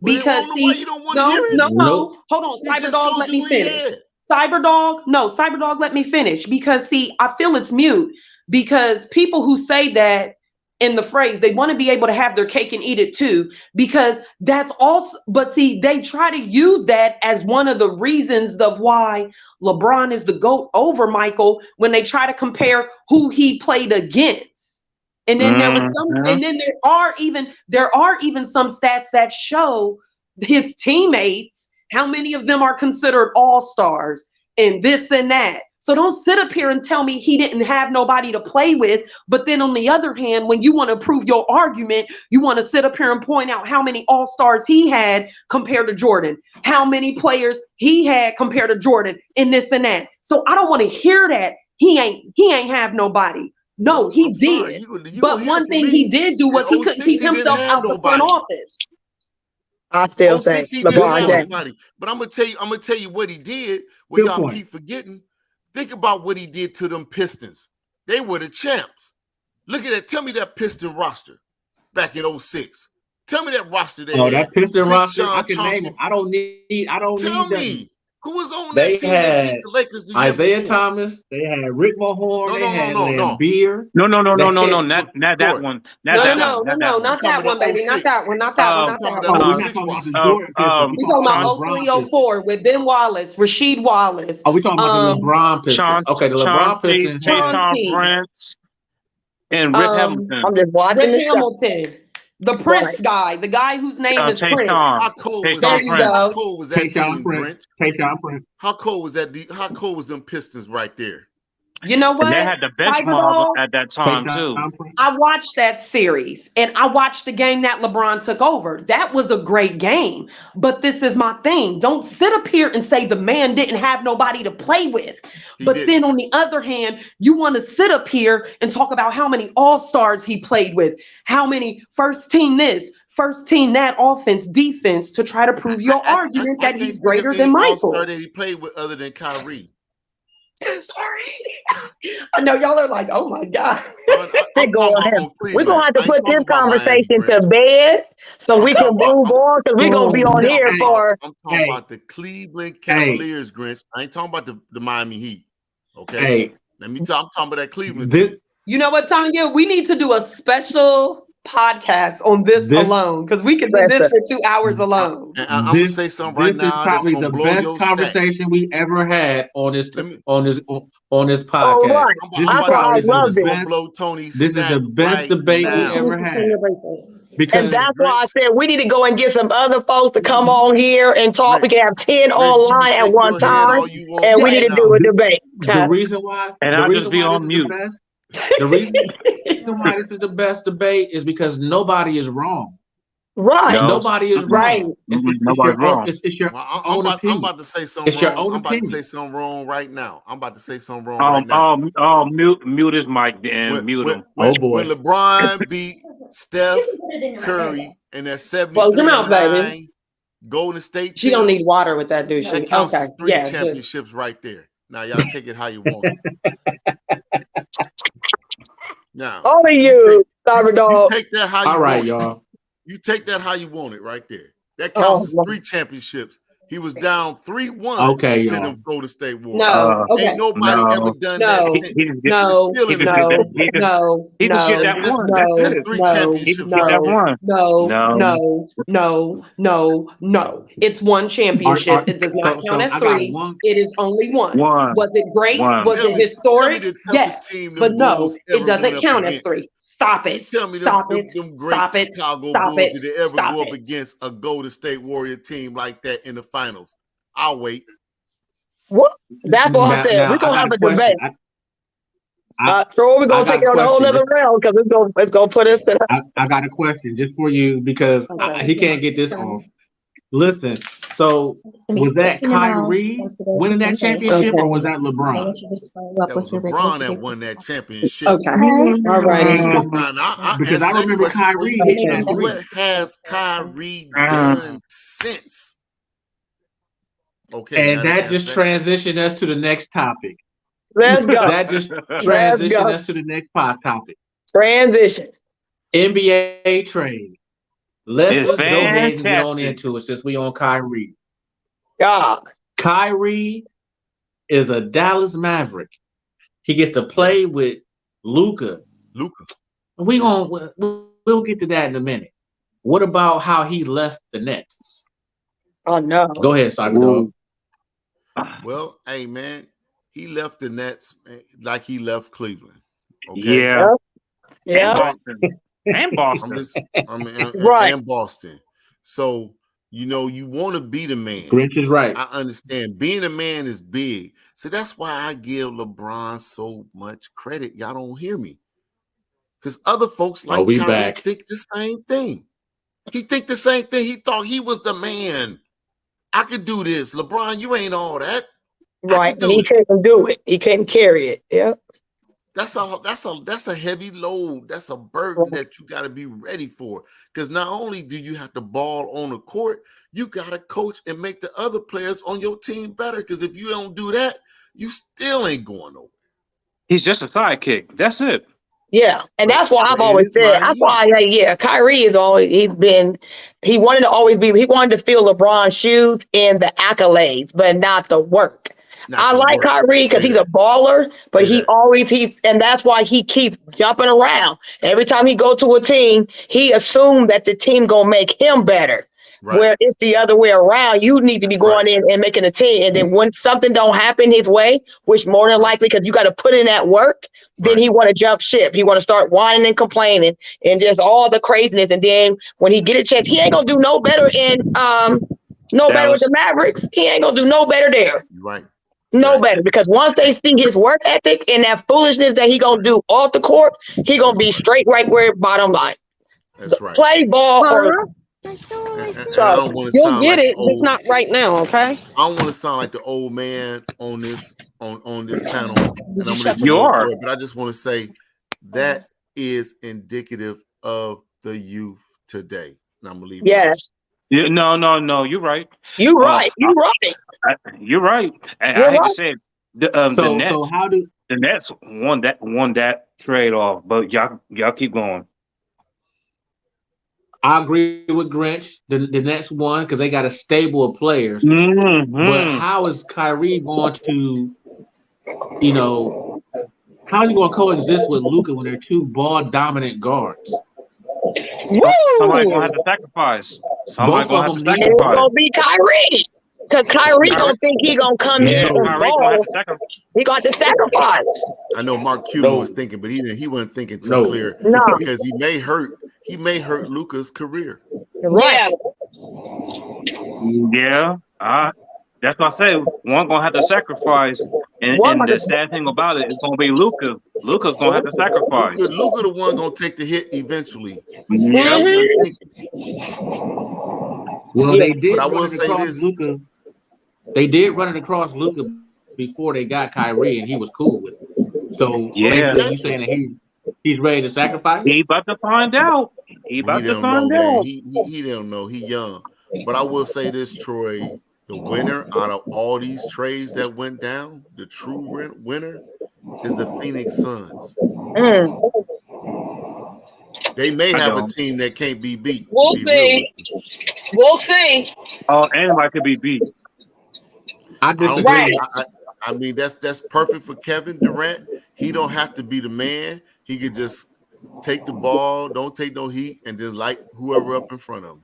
Because why you don't want to hear it? No. Hold on, Cyberdog, let me finish. Cyberdog, let me finish. Because see, I feel it's mute. Because people who say that in the phrase, they want to be able to have their cake and eat it too, because that's also, but see, they try to use that as one of the reasons of why LeBron is the GOAT over Michael when they try to compare who he played against. And then there was some, and then there are even some stats that show his teammates, how many of them are considered all-stars and this and that. So don't sit up here and tell me he didn't have nobody to play with. But then on the other hand, when you want to prove your argument, you want to sit up here and point out how many all-stars he had compared to Jordan, how many players he had compared to Jordan, and this and that. So I don't want to hear that he ain't have nobody. No, he did. But one thing he did do was he couldn't keep himself out the front office. I still say LeBron James. But I'm gonna tell you what he did. What y'all keep forgetting. Think about what he did to them Pistons. They were the champs. Look at that. Tell me that Piston roster back in 06. Tell me that roster there. Oh, that Piston roster. I can name it. I don't need. Tell me. Who was on they that team had that beat the Lakers the Isaiah Thomas. They had Rick Mahorn. They had Beer. No, not that one. Not that one, baby. Not that one. We talking about 0304 with Ben Wallace, Rasheed Wallace. Oh, we talking about the LeBron Pistons. Okay, the LeBron Pistons. Tayshaun Prince and Rip Hamilton. I'm just watching Rip Hamilton. The Prince guy, the guy whose name is Prince. How cold was that team, Prince? How cold was that? How cold was them Pistons right there? You know what? And they had the bench model at that time too. I watched that series and I watched the game that LeBron took over. That was a great game. But this is my thing. Don't sit up here and say the man didn't have nobody to play with. Then on the other hand, you want to sit up here and talk about how many all-stars he played with, how many first team this, first team that, offense, defense, to try to prove your argument that he's greater than Michael. That he played with other than Kyrie. Sorry. I know y'all are like, oh my God. We're going to have to put this conversation to bed so we can move on, because we're going to be on here for. I'm talking about the Cleveland Cavaliers, Grinch. I ain't talking about the Miami Heat. Okay. I'm talking about that Cleveland team. You know what, Tanya? We need to do a special podcast on this alone, because we can do this for 2 hours alone. And I'm gonna say something right now. This is probably the best conversation we ever had on this podcast. Right. This is the best debate we ever had. And that's why I said we need to go and get some other folks to come on here and talk. We can have 10 online at one time, and we need to do a debate. The reason why, and I'll just be on mute. The reason why this is the best debate is because nobody is wrong. Right. No. Nobody is right. Nobody's wrong. It's your own opinion. I'm about to say something wrong. I'm about to say something wrong right now. Mute his mic then. Mute him. When LeBron beat Steph Curry in that 73 Golden State team, she don't need water with that, do she? That counts as 3 championships right there. Now y'all take it how you want it. Now, only you, Cyberdog. You take that how you all right, want y'all. You take that how you want it right there. That counts as 3 championships. He was down 3-1 to them Golden State Warriors. No, ain't nobody ever done that since. No. It's 1 championship. It does not count as 3. It is only 1. Was it great? Was it historic? Yes, but no, it doesn't count as 3. Stop it. Tell me Stop them it. great Stop it. Chicago Stop Bulls, it. did they ever Stop go up it. against a Golden State Warrior team like that in the finals? I'll wait. What? That's what I said. We're gonna have a debate. So we're gonna take it on a whole other round, because it's gonna put us in. I got a question just for you, because he can't get this off. Listen, so was that Kyrie winning that championship, or was that LeBron? That was LeBron that won that championship. Okay. All right. Because I remember Kyrie. What has Kyrie done since? Okay. And that just transitioned us to the next topic. Let's go. That just transitioned us to the next topic. Transition. NBA trade. Let's It's just go ahead and get on fantastic. into it since we on Kyrie. God. Kyrie is a Dallas Maverick. He gets to play with Luka. We'll get to that in a minute. What about how he left the Nets? Oh no. Go ahead, Cyber Dog. Well, hey man, he left the Nets like he left Cleveland. Okay. Yeah. Yeah. And Boston. Right. And Boston. So you want to be the man. Grinch is right. I understand. Being a man is big. So that's why I give LeBron so much credit. Y'all don't hear me. Because other folks like Kyrie think the same thing. He think the same thing. He thought he was the man. I could do this. LeBron, you ain't all that. Right. And he couldn't do it. He couldn't carry it. Yeah. That's a heavy load. That's a burden that you got to be ready for. Because not only do you have to ball on the court, you got to coach and make the other players on your team better. Because if you don't do that, you still ain't going nowhere. He's just a sidekick. That's it. Yeah, and that's why I've always said. That's why, Kyrie he wanted to fill LeBron's shoes in the accolades, but not the work. I like Kyrie because he's a baller, but and that's why he keeps jumping around. Every time he go to a team, he assumed that the team gonna make him better. Right. Where it's the other way around. You need to be going in and making a team. And then when something don't happen his way, which more than likely, because you got to put in that work, then he want to jump ship. He want to start whining and complaining and just all the craziness. And then when he get a chance, he ain't going to do no better better with the Mavericks. He ain't going to do no better there. Right. No better. Because once they see his work ethic and that foolishness that he going to do off the court, he going to be straight right where bottom line. That's right. Play ball or... So you'll get it. It's not right now, okay? I don't want to sound like the old man on this panel. And I'm gonna you are. But I just want to say that is indicative of the youth today. And I'm gonna leave. Yes. Yeah, no. You're right. You're right. You're right. You're right. And I hate to say it, the Nets. So how do the Nets won that trade off? But y'all keep going. I agree with Grinch. The Nets won because they got a stable of players. Mm-hmm. But how is Kyrie going to, how is he going to coexist with Luka when they're two ball dominant guards? Somebody gonna have to sacrifice. Somebody gonna have to sacrifice. It's gonna be Kyrie. Because Kyrie don't think he gonna come in and ball. He got to sacrifice. I know Mark Cuban was thinking, but he wasn't thinking too clear. No. Because he may hurt Luka's career. Right. Yeah. That's what I say. One gonna have to sacrifice, and the sad thing about it, it's gonna be Luka. Luka's gonna have to sacrifice. Luka the one gonna take the hit eventually. Yeah. Well, they did. I will say this. Luka. They did run it across Luka before they got Kyrie, and he was cool with it. So you saying that he's ready to sacrifice? He about to find out. He don't know. He young. But I will say this, Troy. The winner out of all these trades that went down, the true winner is the Phoenix Suns. They may have a team that can't be beat. We'll see. We'll see. Oh, anybody could be beat. I disagree. I mean, that's perfect for Kevin Durant. He don't have to be the man. He could just take the ball, don't take no heat, and then light whoever up in front of him.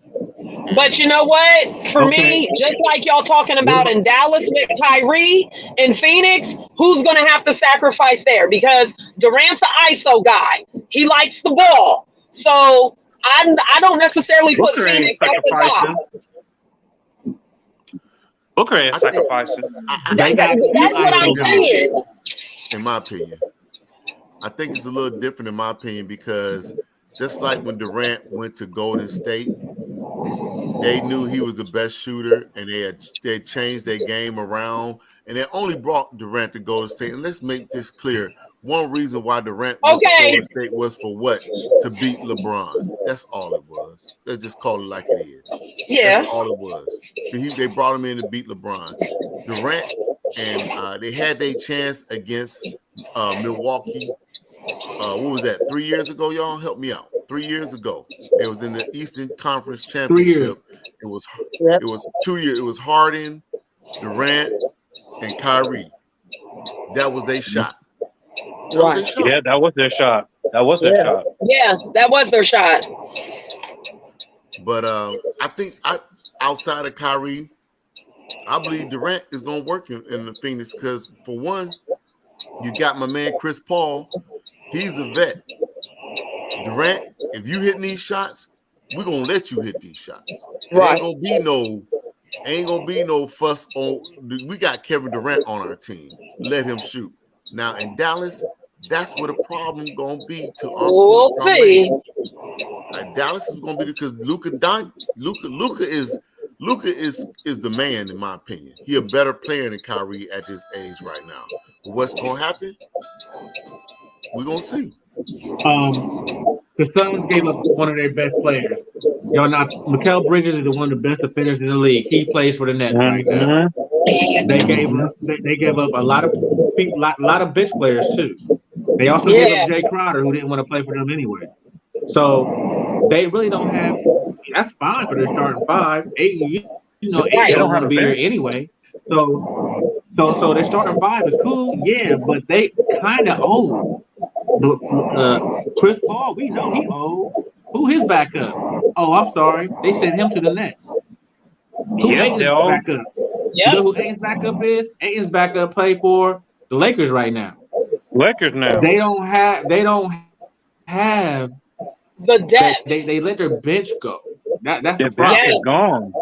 But you know what? For me, just like y'all talking about in Dallas with Kyrie and Phoenix, who's going to have to sacrifice there? Because Durant's an ISO guy. He likes the ball. So I don't necessarily put Phoenix at the top. Booker ain't sacrificing. That's what I'm saying. In my opinion. I think it's a little different in my opinion because just like when Durant went to Golden State, they knew he was the best shooter, and they changed their game around, and they only brought Durant to Golden State. And let's make this clear: one reason why Durant went to Golden State was for what? To beat LeBron. That's all it was. Let's just call it like it is. Yeah, that's all it was. They brought him in to beat LeBron. Durant, and they had their chance against Milwaukee. what was that? 3 years ago, y'all help me out. 3 years ago, it was in the Eastern Conference 3 years. Championship. It was 2 years. It was Harden, Durant, and Kyrie. That was their shot. Right. Yeah, that was their shot. That was their shot. Yeah, that was their shot. But I think outside of Kyrie, I believe Durant is going to work in the Phoenix because, for one, you got my man Chris Paul. He's a vet. Durant, if you hitting these shots, we're going to let you hit these shots. Right. Ain't gonna be no fuss on. We got Kevin Durant on our team. Let him shoot. Now in Dallas, that's where the problem gonna be. We'll see. Like, Dallas is gonna be because Luka is the man in my opinion. He a better player than Kyrie at this age right now. But what's gonna happen? We're gonna see. The Suns gave up one of their best players. Y'all not Mikal Bridges is one of the best defenders in the league. He plays for the Nets right now. They gave up a lot of people, lot of bench players too. They also gave up Jay Crowder, who didn't want to play for them anyway. So they really don't have. That's fine for their starting five. Aiden don't want to be there anyway. So their starting five is cool, yeah, but they kind of old. Chris Paul, we know he old. Who his backup? Oh, I'm sorry. They sent him to the Nets. Who Aiden's backup? You know who Aiden's backup is? Aiden's backup play for the Lakers right now. Lakers now. They don't have the depth. They let their bench go. That's the the problem. bench is gone.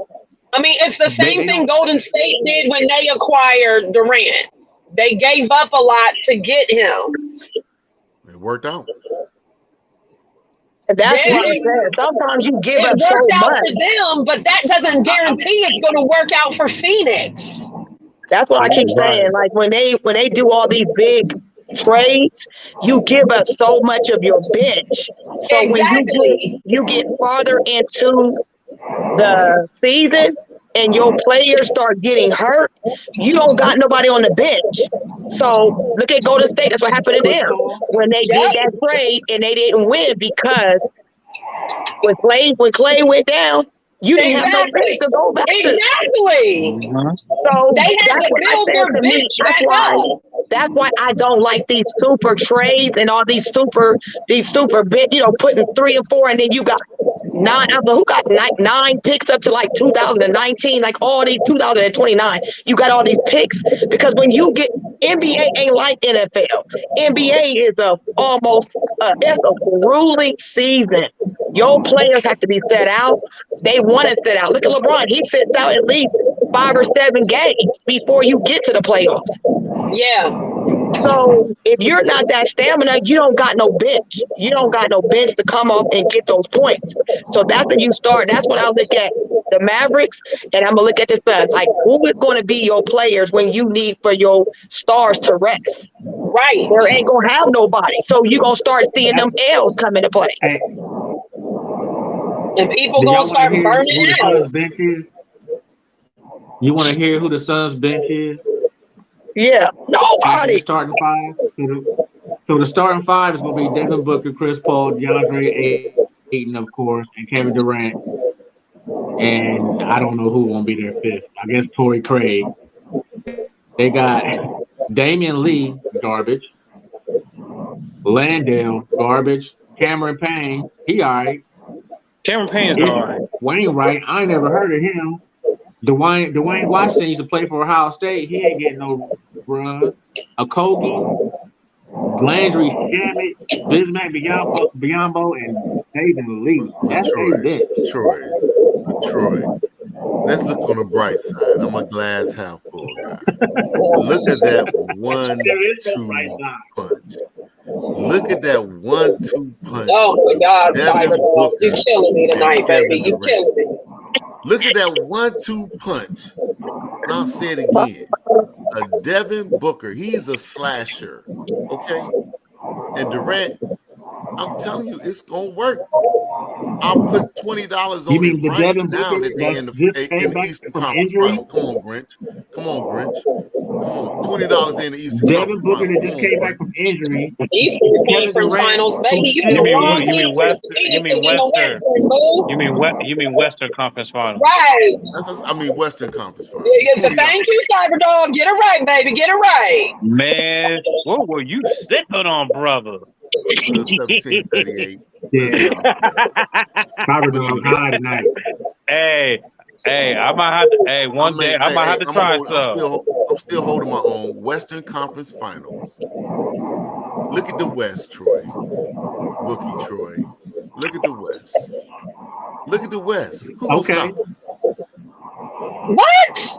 I mean, it's the same thing Golden State did when they acquired Durant. They gave up a lot to get him. It worked out. That's what I'm saying. Sometimes you give up so much. It worked out much for them, but that doesn't guarantee it's going to work out for Phoenix. That's what I keep saying. Like when they do all these big trades, you give up so much of your bench. So when you get farther into the season and your players start getting hurt, you don't got nobody on the bench. So look at Golden State. That's what happened to them when they did that trade and they didn't win because when Clay went down, you didn't have no bench to go back to. Exactly. So they had to build their bench back up. That's why I don't like these super trades and all these super big, putting 3 and 4, and then you got 9. Who got 9 picks up to like 2019, like all these 2029? You got all these picks because when you get NBA ain't like NFL. NBA is it's a grueling season. Your players have to be set out. They want to sit out. Look at LeBron. He sits out at least 5 or 7 games before you get to the playoffs. Yeah. So if you're not that stamina, you don't got no bench. You don't got no bench to come up and get those points. So that's when you start. That's when I look at the Mavericks and I'm going to look at the Suns. Like, who is going to be your players when you need for your stars to rest? Right. There ain't going to have nobody. So you're going to start seeing them L's come into play. Hey. And people going to start burning out. You want to hear who the Suns bench is? Yeah, nobody. The starting five. So the starting five is going to be Devin Booker, Chris Paul, DeAndre Ayton, of course, and Kevin Durant. And I don't know who won't be their fifth. I guess Torrey Craig. They got Damian Lee, garbage. Landale, garbage. Cameron Payne, he all right. Cameron Payne's all right. Wainwright, I ain't never heard of him. Dwayne Washington used to play for Ohio State. He ain't getting no run. Okogie, Landry Shamet, Bismack Biyombo, and Stephen Lee. That's Troy. Let's look on the bright side. I'm a glass half full guy. Look at that 1-2 punch. Look at that 1-2 punch. Oh my God, Cyber, you're killing me tonight, baby. You're killing me. Look at that 1-2 punch. And I'll say it again. A Devin Booker, he's a slasher. Okay? And Durant, I'm telling you, it's gonna work. I'll put $20 You on mean it the right Devin now Booker that they that in just the came back Eastern from Conference injury? Final. Come on, Grinch. Come on, Grinch. Come on. $20 in the Eastern Devin Conference Booker Final. that Come just on, came back Grinch. from injury. Eastern Kevin Conference Durant, Finals, who baby. You in still the You wrong mean you mean conference. Western? You Phoenix mean is in the Western? Western, boo. You mean Western Conference Final? Right. I mean Western Conference Final. $20. Thank you, Cyberdog. Get it right, baby. Get it right. Man, what were you sipping on, brother? Little 1738. Yeah, Cyber Boogie Dog Down. high tonight. Hey, I might have to. Hey, one day I might have to try some. I'm still holding my own. Western Conference Finals. Look at the West, Troy. Bookie Troy. Look at the West. Look at the West. Who gonna Okay. stop them? What?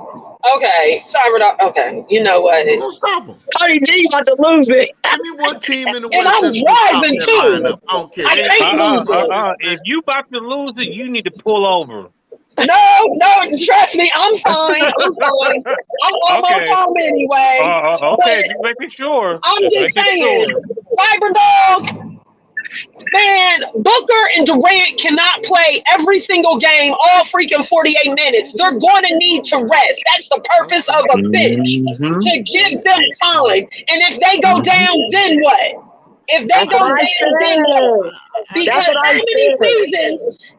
Okay, Cyberdog. Okay, you know what? Who gonna stop them? Tony D about to lose it. Give me one team in the And West I'm that's gonna stop driving that too. lineup. I don't care. I They ain't can't gonna lose stop it. this, If you about to lose it, you need to pull over. No, trust me, I'm fine. I'm fine. I'm almost Okay. home anyway. Okay, just making sure. I'm just making saying, sure. Cyberdog, man, Booker and Durant cannot play every single game, all freaking 48 minutes. They're going to need to rest. That's the purpose of a bench, Mhm. to give them time. And if they go down, then what? If they That's go what I down, then what? Because That's what I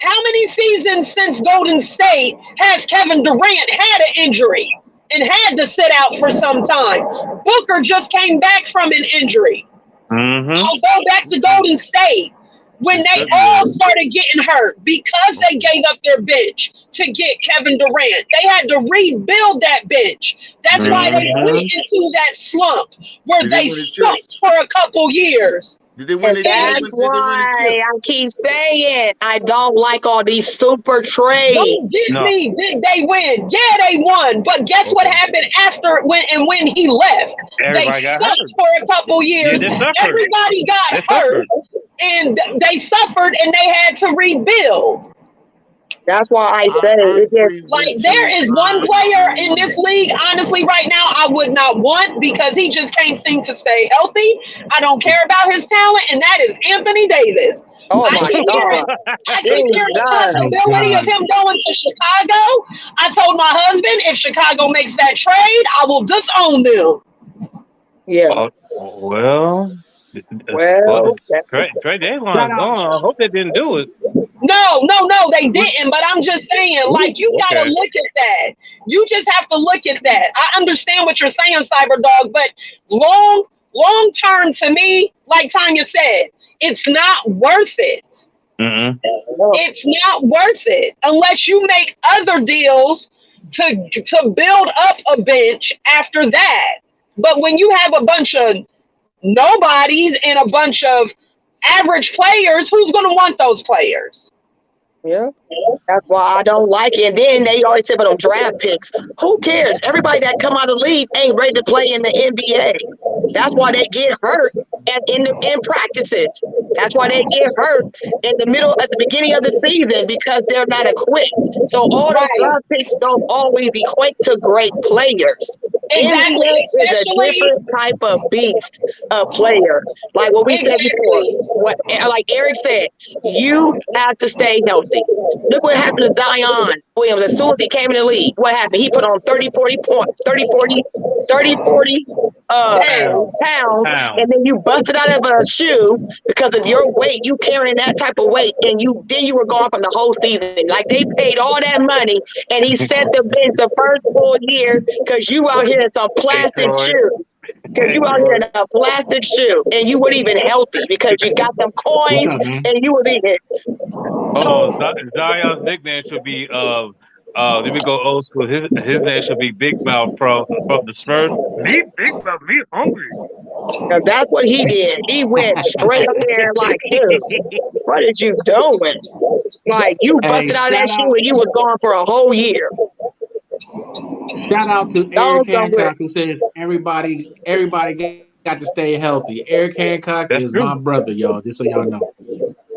how many seasons since Golden State has Kevin Durant had an injury and had to sit out for some time? Booker just came back from an injury. Mhm. I'll go back to Golden State when they all started getting hurt because they gave up their bench to get Kevin Durant. They had to rebuild that bench. That's why they went into that slump where Did they they win the sucked for a couple years. Did they win And it? that's why I keep saying I don't like all these super trades. Don't get No. me. Did they win? Yeah, they won. But guess what happened after when he left? Everybody They got sucked hurt. for a couple years. Yeah, they suffered. Everybody got They hurt. suffered. And they suffered and they had to rebuild. That's why I say it just Like, there is one player in this league, honestly, right now, I would not want because he just can't seem to stay healthy. I don't care about his talent, and that is Anthony Davis. oh I my keep hearing, God. I keep hearing the possibility of him going to Chicago. I told my husband, if Chicago makes that trade, I will disown them. Yeah. Well, Trey Davion gone. I hope they didn't do it. No, they didn't. But I'm just saying, like, you gotta look at that. You just have to look at that. I understand what you're saying, Cyberdog, but long term, to me, like Tanya said, it's not worth it. Mm-hmm. It's not worth it unless you make other deals to build up a bench after that. But when you have a bunch of nobodies and a bunch of average players, who's going to want those players? Yeah. That's why I don't like it. And then they always say about them draft picks. Who cares? Everybody that come out of the league ain't ready to play in the NBA. That's why they get hurt in practices. That's why they get hurt at the beginning of the season because they're not equipped. So all those draft picks don't always equate to great players. Exactly. NBA is a different type of beast of player. Like what we said before. Like Eric said, you have to stay healthy. Look what happened to Zion Williams as soon as he came in the league. What happened? He put on 30, 40 points, 30, 40 pounds, and then you busted out of a shoe because of your weight. You carrying that type of weight, and you were gone from the whole season. Like they paid all that money, and he set the bench the first full year because you out here in some plastic shoe. Because you out here in a plastic shoe, and you weren't even healthy because you got them coins, and you was eating. Zion's nickname should be let me go old school. His name should be Big Mouth from the Spurs. Me Big Mouth, me hungry. Now that's what he did. He went straight up there like, dude, what is you doing? Like you busted out of that shoe and you was gone for a whole year. Shout out to Eric Hancock who says everybody got to stay healthy. Eric Hancock is my brother, y'all. Just so y'all know.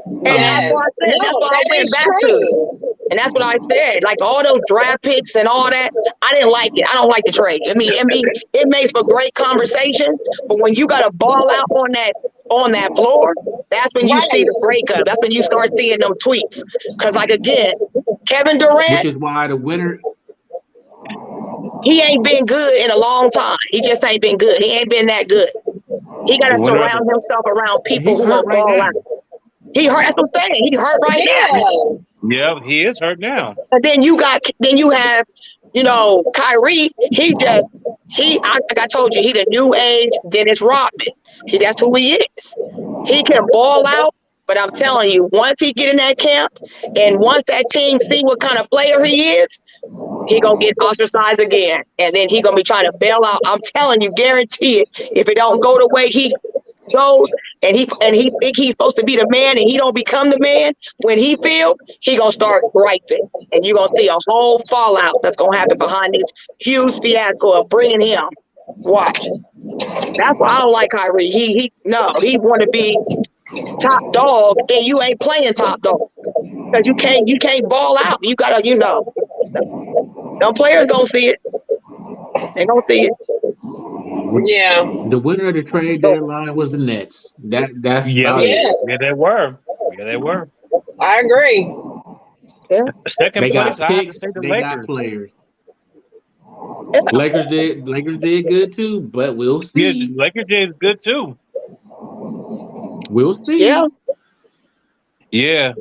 And that's what I said. That's what I went back to. And that's what I said. Like all those draft picks and all that, I didn't like it. I don't like the trade. I mean, it makes for great conversation, but when you got to ball out on that floor, that's when you see the breakup. That's when you start seeing them tweets. Because like again, Kevin Durant, which is why the winner. He ain't been good in a long time. He just ain't been good. He ain't been that good. He got to surround himself around people who will ball out. He hurt. That's what I'm saying. He hurt right now. Yeah, he is hurt now. And then you have, Kyrie. Like I told you, he the new age Dennis Rodman. That's who he is. He can ball out, but I'm telling you, once he get in that camp, and once that team see what kind of player he is, he gonna get ostracized again, and then he gonna be trying to bail out. I'm telling you, guarantee it. If it don't go the way he goes, and he think he's supposed to be the man, and he don't become the man when he feel, he gonna start griping, and you gonna see a whole fallout that's gonna happen behind this huge fiasco of bringing him. Watch. That's why I don't like Kyrie. He want to be top dog, and you ain't playing top dog because you can't ball out. You gotta, them players gonna see it. They gonna see it. Yeah. The winner of the trade deadline was the Nets. That's yeah, they were. Yeah, they were. I agree. Yeah. Second they place, got I have to picks, say the they Lakers. got players. Lakers did good too, but we'll see. Yeah, the Lakers did good too. We'll see. Yeah. Yeah.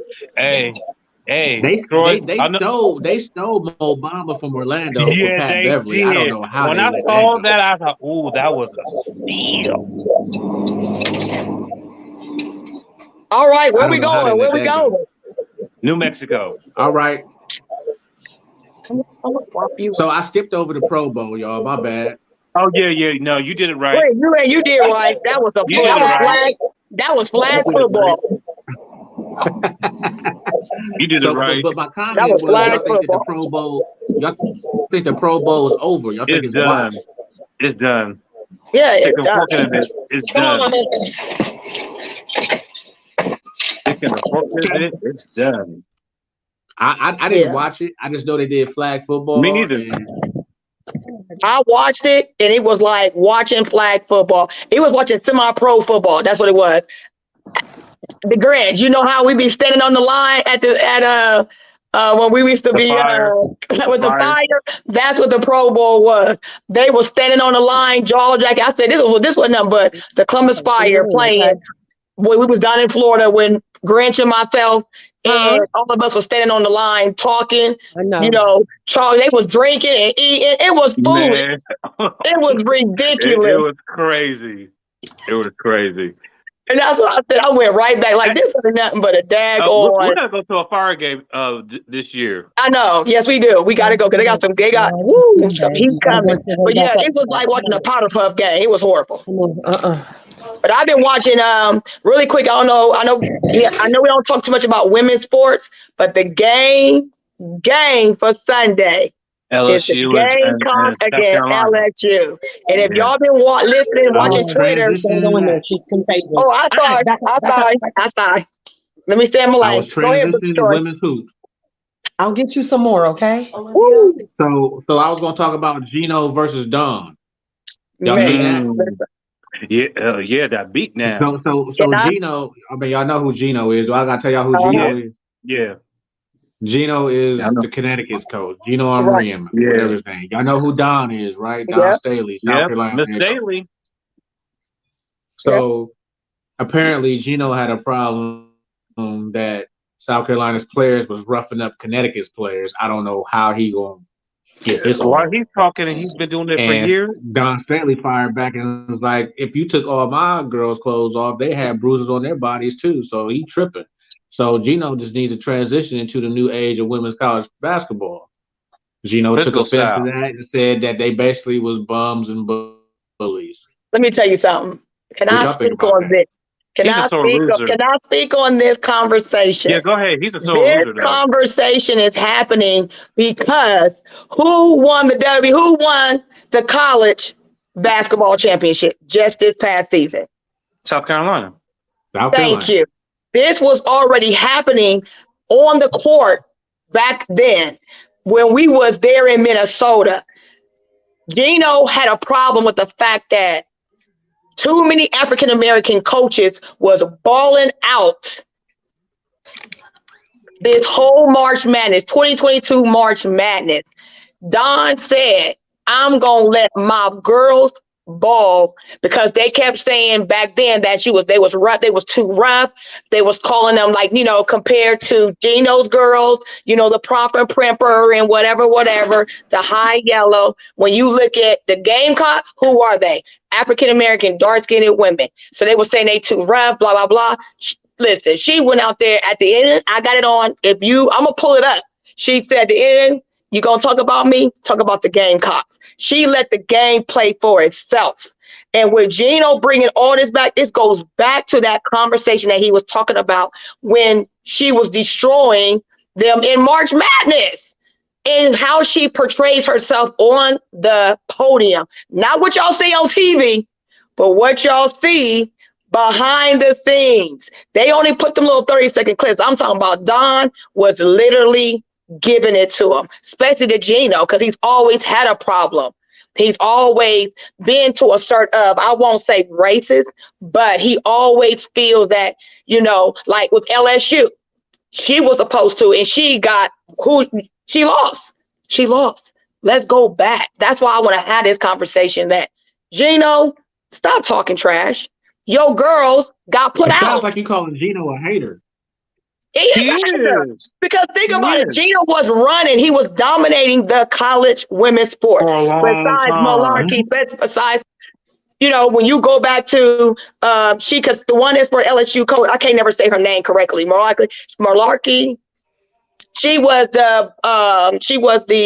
Hey, They Troy. stole Obama from Orlando for Yeah, Pat they Beverly. did. I don't know how when they I let saw that go. that, I was like, "Ooh, that was a steal." All right, where I we don't know how they going? Where let we that go. going? New Mexico. All right. I'm gonna swap you. So I skipped over the Pro Bowl, y'all. My bad. Oh yeah. No, you did it right. Wait, you did right. That was You did it right. That was flag I did it right. football. You did it right. But my That comment was was, flag y'all think that the football. Pro Bowl, y'all think the Pro Bowl is over? Y'all think It's it's done. washed? It's done. Yeah, Chicken it's done. fork in it. It's Come on, done. Mama. Chicken fork in it. It's done. I didn't watch it. I just know they did flag football. Me neither. And I watched it, and it was like watching flag football. It was watching semi-pro football. That's what it was. The Grinch, you know how we be standing on the line when we used to be with the fire. That's what the Pro Bowl was. They were standing on the line, jaw jacket. I said this wasn't nothing but the Columbus Fire playing. When we was down in Florida when Grinch and myself and all of us were standing on the line talking. I know. Charlie, they was drinking and eating. It was foolish. Man. It was ridiculous. It was crazy. It was crazy. And that's what I said. I went right back. Like, this is nothing but a daggone. We're gonna go to a fire game this year. I know. Yes, we do. We got to go because they got some heat coming. But yeah, it was like watching a powder puff game. It was horrible. But I've been watching really quick. I know we don't talk too much about women's sports, but the game for Sunday is the game against LSU. And if y'all been listening, watching Twitter, she's contagious. oh, I'm sorry. Let me stay in my lane. I was transitioning to women's hoops. I'll get you some more, okay? Woo. So I was gonna talk about Gino versus Don. Y'all see that? Yeah, that beat now. So Gino, I mean, y'all know who Gino is. Well, I gotta tell y'all who Gino is. Yeah. Gino is the Connecticut's coach. Gino Amriam, whatever his name. Y'all know who Don is, right? Don Staley, South Carolina. Miss Staley. So apparently Gino had a problem that South Carolina's players was roughing up Connecticut's players. I don't know how he gonna get this. While he's talking, and he's been doing it for years. Don Staley fired back and was like, if you took all my girls' clothes off, they had bruises on their bodies too. So he tripping. So Gino just needs to transition into the new age of women's college basketball. Gino took offense to that and said that they basically was bums and bullies. Let me tell you something. Can I speak on this? Can I speak on this conversation? Yeah, go ahead. He's a sore loser. This conversation is happening because who won the college basketball championship just this past season? South Carolina. Thank you. This was already happening on the court back then, when we was there in Minnesota, Gino had a problem with the fact that too many African American coaches was balling out this whole March Madness, 2022 March Madness. Don said, I'm going to let my girls ball, because they kept saying back then that they was rough, they was too rough. They was calling them, like, you know, compared to Gino's girls, you know, the proper primper and whatever, the high yellow. When you look at the Gamecocks, who are they? African American, dark-skinned women. So they were saying they too rough, blah, blah, blah. Listen, she went out there at the end. I got it on. I'm going to pull it up. She said at the end, you going to talk about me? Talk about the Gamecocks. She let the game play for itself. And with Gino bringing all this back, this goes back to that conversation that he was talking about when she was destroying them in March Madness, and how she portrays herself on the podium. Not what y'all see on TV, but what y'all see behind the scenes. They only put them little 30-second clips. I'm talking about Don was literally giving it to him, especially to Gino, because he's always had a problem. He's always been to a sort of, I won't say racist, but he always feels that, you know, like with LSU, she was supposed to, and she lost. She lost. Let's go back. That's why I want to have this conversation that, Gino, stop talking trash. Your girls got put out. Sounds like you calling Gino a hater. He is. Because think about it. Gino was running. He was dominating the college women's sports. Besides Malarkey, besides, you know, when you go back to because the one that's for LSU coach, I can't never say her name correctly. Malarkey. She was the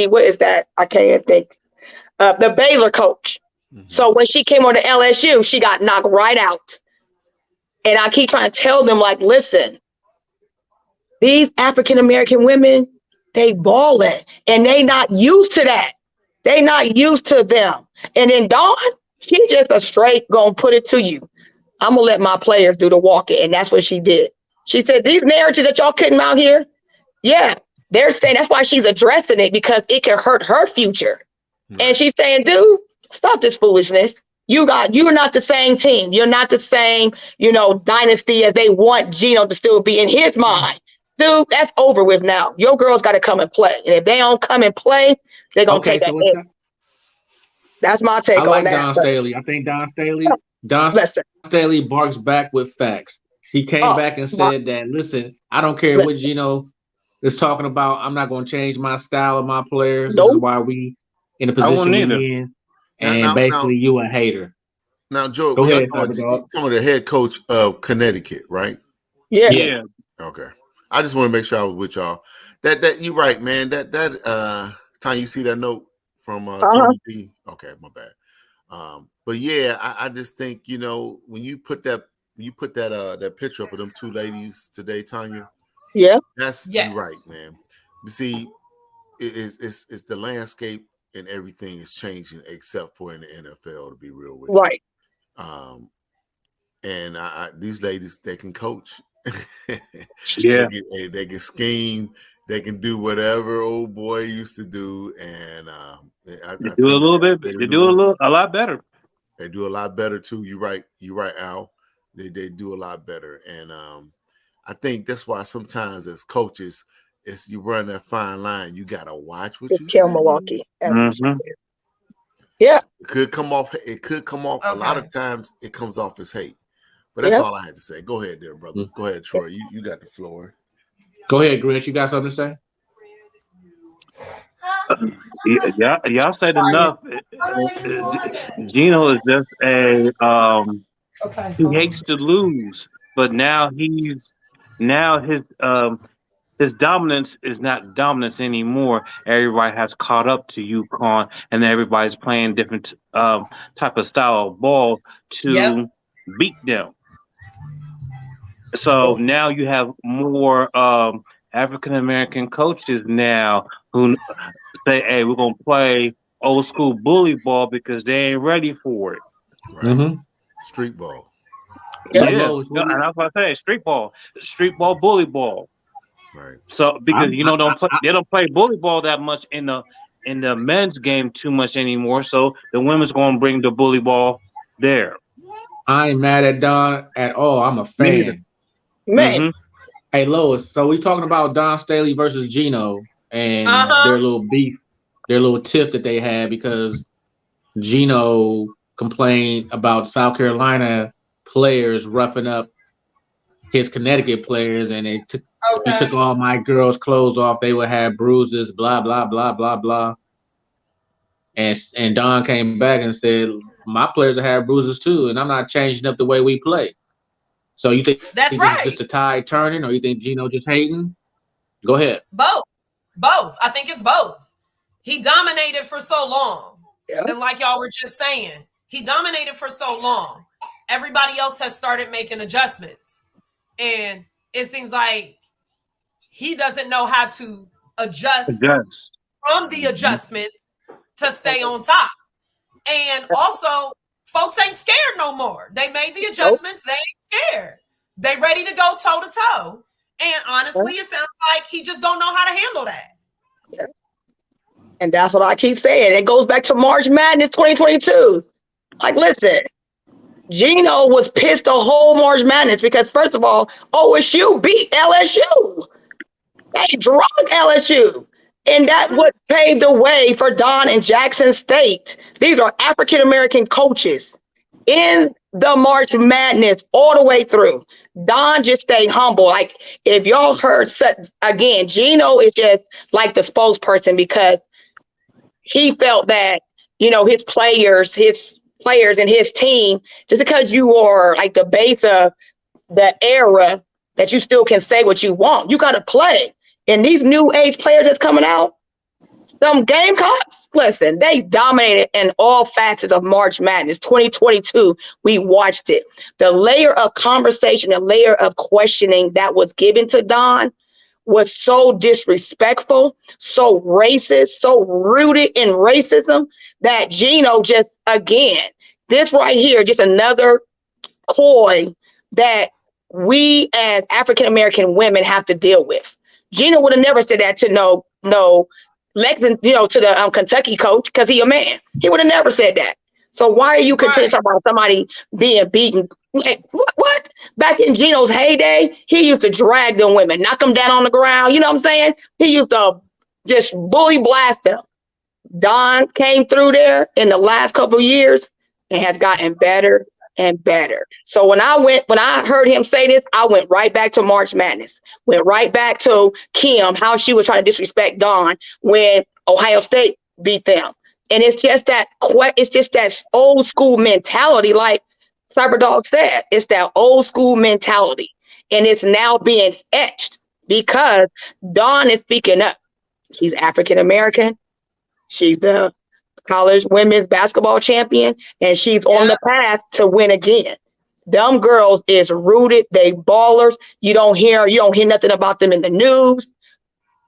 what is that? I can't even think. The Baylor coach. Mm-hmm. So when she came on to LSU, she got knocked right out. And I keep trying to tell them, like, listen, these African American women, they balling, and they not used to that. They not used to them. And then Dawn, she just a straight gonna put it to you. I'm gonna let my players do the walking, and that's what she did. She said, these narratives that y'all couldn't out here, yeah, they're saying that's why she's addressing it, because it can hurt her future. Mm-hmm. And she's saying, dude, stop this foolishness. You're not the same team. You're not the same, you know, dynasty as they want Gino to still be in his mind. Dude, that's over with now. Your girls got to come and play. And if they don't come and play, they're going to take that hit. That's my take on that. Don Staley. I think Don Staley barks back with facts. She came back and said that, listen, I don't care what Gino is talking about. I'm not going to change my style of my players. Nope. This is why we in the position we're in. And basically, you a hater. Now, Joe, you're talking about the head coach of Connecticut, right? Yeah. Okay. I just want to make sure I was with y'all. That you're right, man. That time you see that note from Tony D. Okay, my bad. But yeah, I just think, you know, when you put that picture up of them two ladies today, Tanya. Yeah, you're right, man. You see, it's the landscape and everything is changing except for in the NFL, to be real with you. Right. And these ladies, they can coach. Yeah, they can scheme, they can do whatever old boy used to do, and they do a little bit. They do a lot better. They do a lot better too. You're right, Al. They do a lot better, and I think that's why sometimes as coaches, it's you run that fine line. You gotta watch what you kill Milwaukee. Mm-hmm. Yeah, it could come off. Okay. A lot of times it comes off as hate. But that's all I had to say. Go ahead there, brother. Go ahead, Troy. You got the floor. Go ahead, Grinch. You got something to say? Y'all said enough. Gino is just he hates to lose, but now his dominance is not dominance anymore. Everybody has caught up to UConn, and everybody's playing different type of style of ball to beat them. So now you have more African American coaches now who say, "Hey, we're gonna play old school bully ball because they ain't ready for it." Right. Mm-hmm. Street ball. Yeah, and that's what I say. Street ball, bully ball. Right. So because they don't play bully ball that much in the men's game too much anymore. So the women's going to bring the bully ball there. I ain't mad at Don at all. I'm a Me neither. fan. Man, Mhm. Hey Lois, so we talking about Don Staley versus Gino and their little beef, their little tiff that they had because Gino complained about South Carolina players roughing up his Connecticut players, and if you took all my girls' clothes off, they would have bruises, blah blah blah blah blah. And Don came back and said, "My players have bruises too, and I'm not changing up the way we play." So you think That's this is right. just a tide turning, or you think Gino just hating? Go ahead. Both. I think it's both. He dominated for so long. Yeah. And like y'all were just saying, he dominated for so long. Everybody else has started making adjustments. And it seems like he doesn't know how to adjust from the adjustments to stay on top. And also, folks ain't scared no more. They made the adjustments. They ain't scared. They ready to go toe to toe. And honestly, it sounds like he just don't know how to handle that. and that's what I keep saying. It goes back to March Madness 2022. Like, listen, Gino was pissed the whole March Madness because, first of all, OSU beat LSU. They drunk LSU. And that's what paved the way for Don and Jackson State. These are African-American coaches in the March Madness all the way through. Don just stayed humble. Like, if y'all heard, again, Gino is just like the spokesperson because he felt that, his players and his team, just because you are like the base of the era, that you still can say what you want. You got to play. And these new age players that's coming out, some Gamecocks, listen, they dominated in all facets of March Madness 2022. We watched it. The layer of conversation, the layer of questioning that was given to Don was so disrespectful, so racist, so rooted in racism that Gino just, again, this right here, just another ploy that we as African-American women have to deal with. Gino would have never said that to no Lexington, to the Kentucky coach because he a man. He would have never said that. So why are you continuing to talk about somebody being beaten? Like, what? Back in Gino's heyday, he used to drag them women, knock them down on the ground. You know what I'm saying? He used to just bully blast them. Don came through there in the last couple of years and has gotten better and better. So when I heard him say this, I went right back to March Madness. Went right back to Kim, how she was trying to disrespect Don when Ohio State beat them. And it's just that old school mentality, like Cyberdog said. It's that old school mentality. And it's now being etched because Dawn is speaking up. She's African American. She's the college women's basketball champion, and she's on the path to win again. Them girls is rooted. They ballers. You don't hear nothing about them in the news.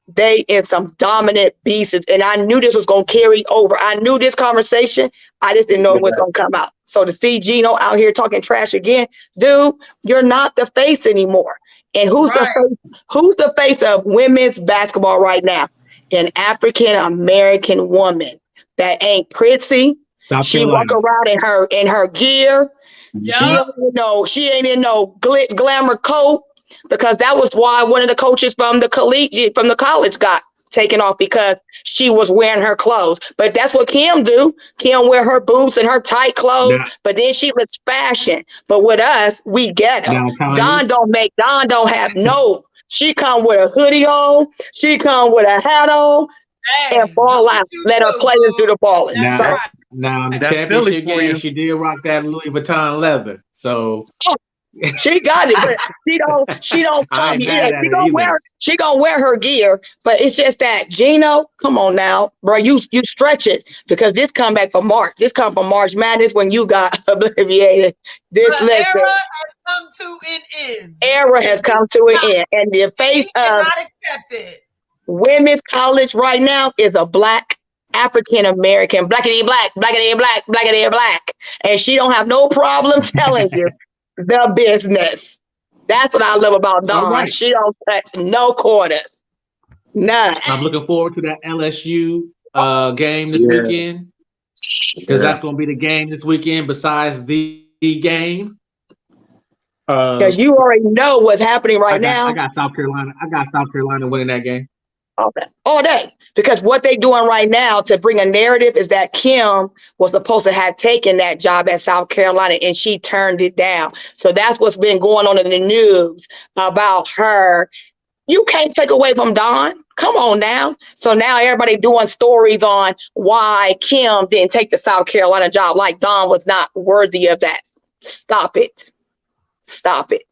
They in some dominant beasts. And I knew this was going to carry over. I knew this conversation. I just didn't know it was going to come out. So to see Gino out here talking trash again, dude, you're not the face anymore. And who's the face of women's basketball right now? An African American woman that ain't pretty. She walk around in her gear. She ain't in no glitz glamour coat, because that was why one of the coaches from the college got taken off, because she was wearing her clothes. But that's what Kim do. Kim wear her boots and her tight clothes, but then she looks fashion. But with us, we get her. Don don't have no. She come with a hoodie on. She come with a hat on. And ball out. Let her players do the balling. Now in the championship game, she did rock that Louis Vuitton leather. So she got it, but she don't talk. She gonna wear her gear, but it's just that Gino, come on now, bro. You stretch it, because this come back from March. This come from March Madness when you got obliviated. This era has come to an end. Era has come to an end, and the face of not accept it. Women's college right now is a black African American, blackity black, and she don't have no problem telling you the business. That's what I love about Dawn. All right. She don't touch no quarters. None. I'm looking forward to that LSU game this Yeah. weekend because that's going to be the game this weekend. Besides the game, Because you already know what's happening right now. I got South Carolina. I got South Carolina winning that game. All day. Because what they're doing right now to bring a narrative is that Kim was supposed to have taken that job at South Carolina and she turned it down. So that's what's been going on in the news about her. You can't take away from Dawn. Come on now. So now everybody doing stories on why Kim didn't take the South Carolina job, like Dawn was not worthy of that. Stop it. Stop it.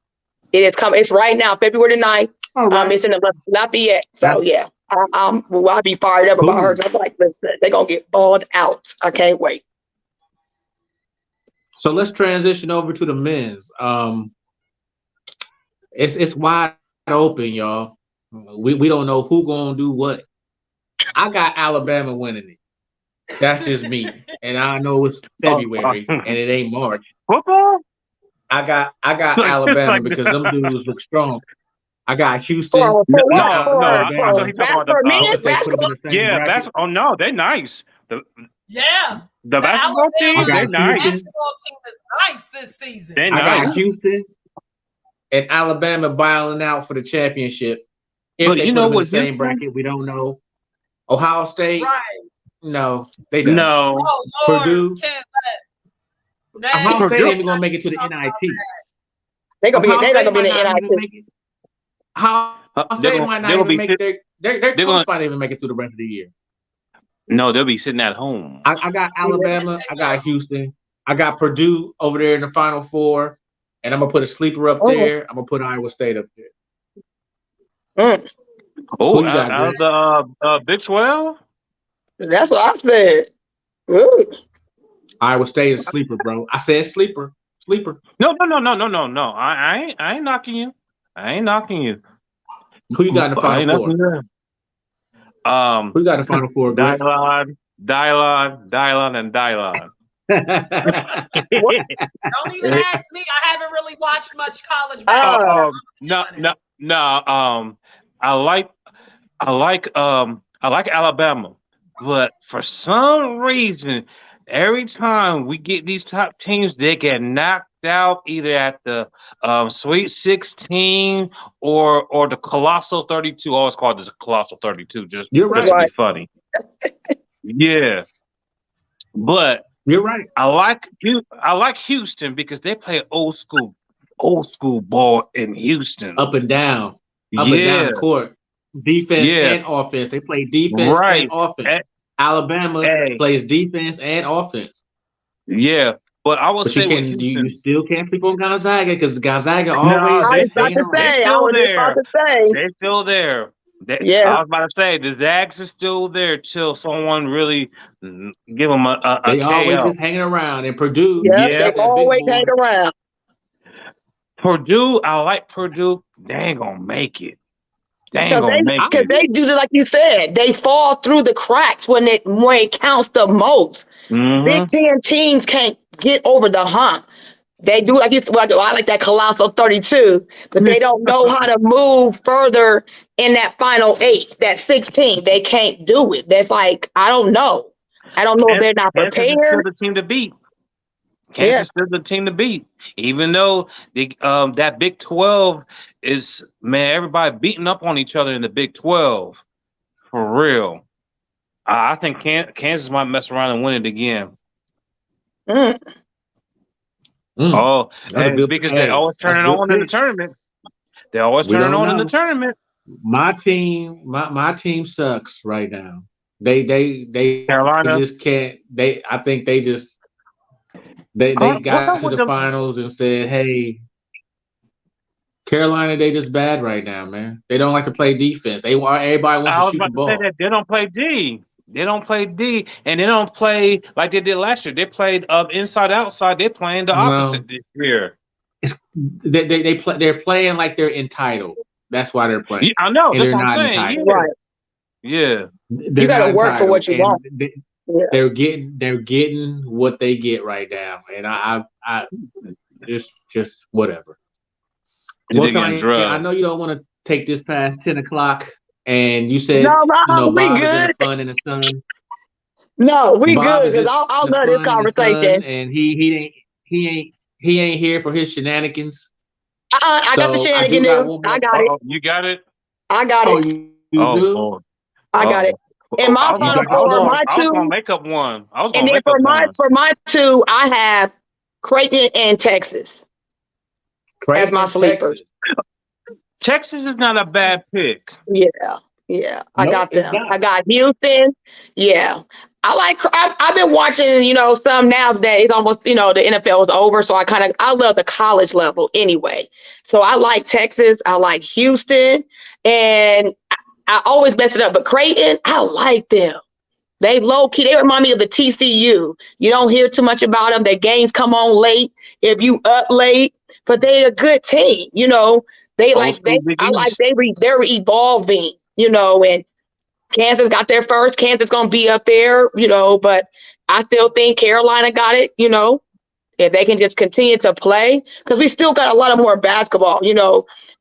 It is coming. It's right now, February 9th. Right. It's in the Lafayette. So yeah, I'll be fired up about her. I'm like, listen, they're gonna get balled out. I can't wait. So let's transition over to the men's. It's wide open, y'all. We don't know who gonna do what. I got Alabama winning it. That's just me, and I know it's February and it ain't March. Football? I got Alabama because them dudes look strong. I got Houston. No, Alabama. he's talking about men's basketball. Yeah, basketball. Oh no, they're nice. The basketball team, they're nice. The basketball team is nice this season. They're I nice. got Houston and Alabama battling out for the championship. If But they you put know them in what, the same Houston? bracket, we don't know. Ohio State, Right. no, they don't. No. Oh Lord, Purdue. can't let Ohio State Purdue. ain't gonna make it to the NIT. They're not gonna be in might the not even NIT. make it. Ohio State might not even make their coach might even make it through the rest of the year. No, they'll be sitting at home. I got Alabama, I got Houston, I got Purdue over there in the Final Four, and I'm gonna put a sleeper up there. I'm gonna put Iowa State up there. Oh, you got, out of the Big 12? That's what I said. Ooh. Iowa State is a sleeper, bro. I said sleeper. No. I ain't knocking you. I ain't knocking you. Who you got in the Final Four? Who you got in the Final Four? Dylon, and Dylon. Don't even ask me. I haven't really watched much college basketball. No. I like Alabama, but for some reason, every time we get these top teams, they get knocked out either at the Sweet 16 or the Colossal 32. I always call it the Colossal 32, just to be funny. Yeah, but you're right. I like Houston because they play old school ball in Houston, up and down the court, defense and offense. They play defense and offense. Alabama plays defense and offense. Yeah, but I would say you still can't sleep on Gonzaga because Gonzaga always they're still there. They're still there. I was about to say the Zags is still there till someone really give them a they KO. always just hanging around. And Purdue, they always hang around. Purdue, I like Purdue. They ain't gonna make it. Because they do like you said, they fall through the cracks when it counts the most. Big Ten teams can't get over the hump. They do like you said. Well, I like that Colossal 32, but they don't know how to move further in that final 8, that 16. They can't do it. That's like I don't know if they're not prepared. Kansas is still the team to beat. Kansas is still the team to beat, even though that Big 12 is everybody beating up on each other in the Big 12 for real. I think Kansas might mess around and win it again. Oh, because they always turn it on in the tournament. They always turn it on in the tournament. My team sucks right now. They Carolina just can't. I think they just they got to the finals and said, "Hey, Carolina, they just bad right now, man. They don't like to play defense. Everybody wants to shoot the ball. Say that they don't play D. They don't play D, and they don't play like they did last year. They played inside outside. They're playing the opposite this year. They're playing like they're entitled. That's why they're playing. Yeah, I know. And that's they're what I'm not saying. entitled. Right. Yeah. You got to work for what you want. They're getting what they get right now, and I just whatever. And Well, they're getting Tanya, I drugged. know you don't want to take this past 10 o'clock, and you No, said we Bob is in good. the fun in the sun. No, we Bob good is because in I the love this fun in the sun, conversation. and he ain't here for his shenanigans. I got the So I do shenanigans. got one I more. got it. Oh, you got it? I got Oh, it. you Oh, do? boy. I got it. And my You final got the four, my I was gonna two, make up one. I was and gonna then make up one. for my two, I have Creighton and Texas as my Creighton, sleepers. Texas. Texas is not a bad pick. Yeah, I No, got it's them. not. I got Houston. Yeah, I've been watching, some nowadays. Almost, the NFL is over, so I love the college level anyway. So I like Texas. I like Houston, and I always mess it up. But Creighton, I like them. They low key. They remind me of the TCU. You don't hear too much about them. Their games come on late. If you up late, but they a good team. They Old like school Big I like East. they're evolving. And Kansas got there first. Kansas gonna be up there. But I still think Carolina got it. If they can just continue to play, because we still got a lot of more basketball.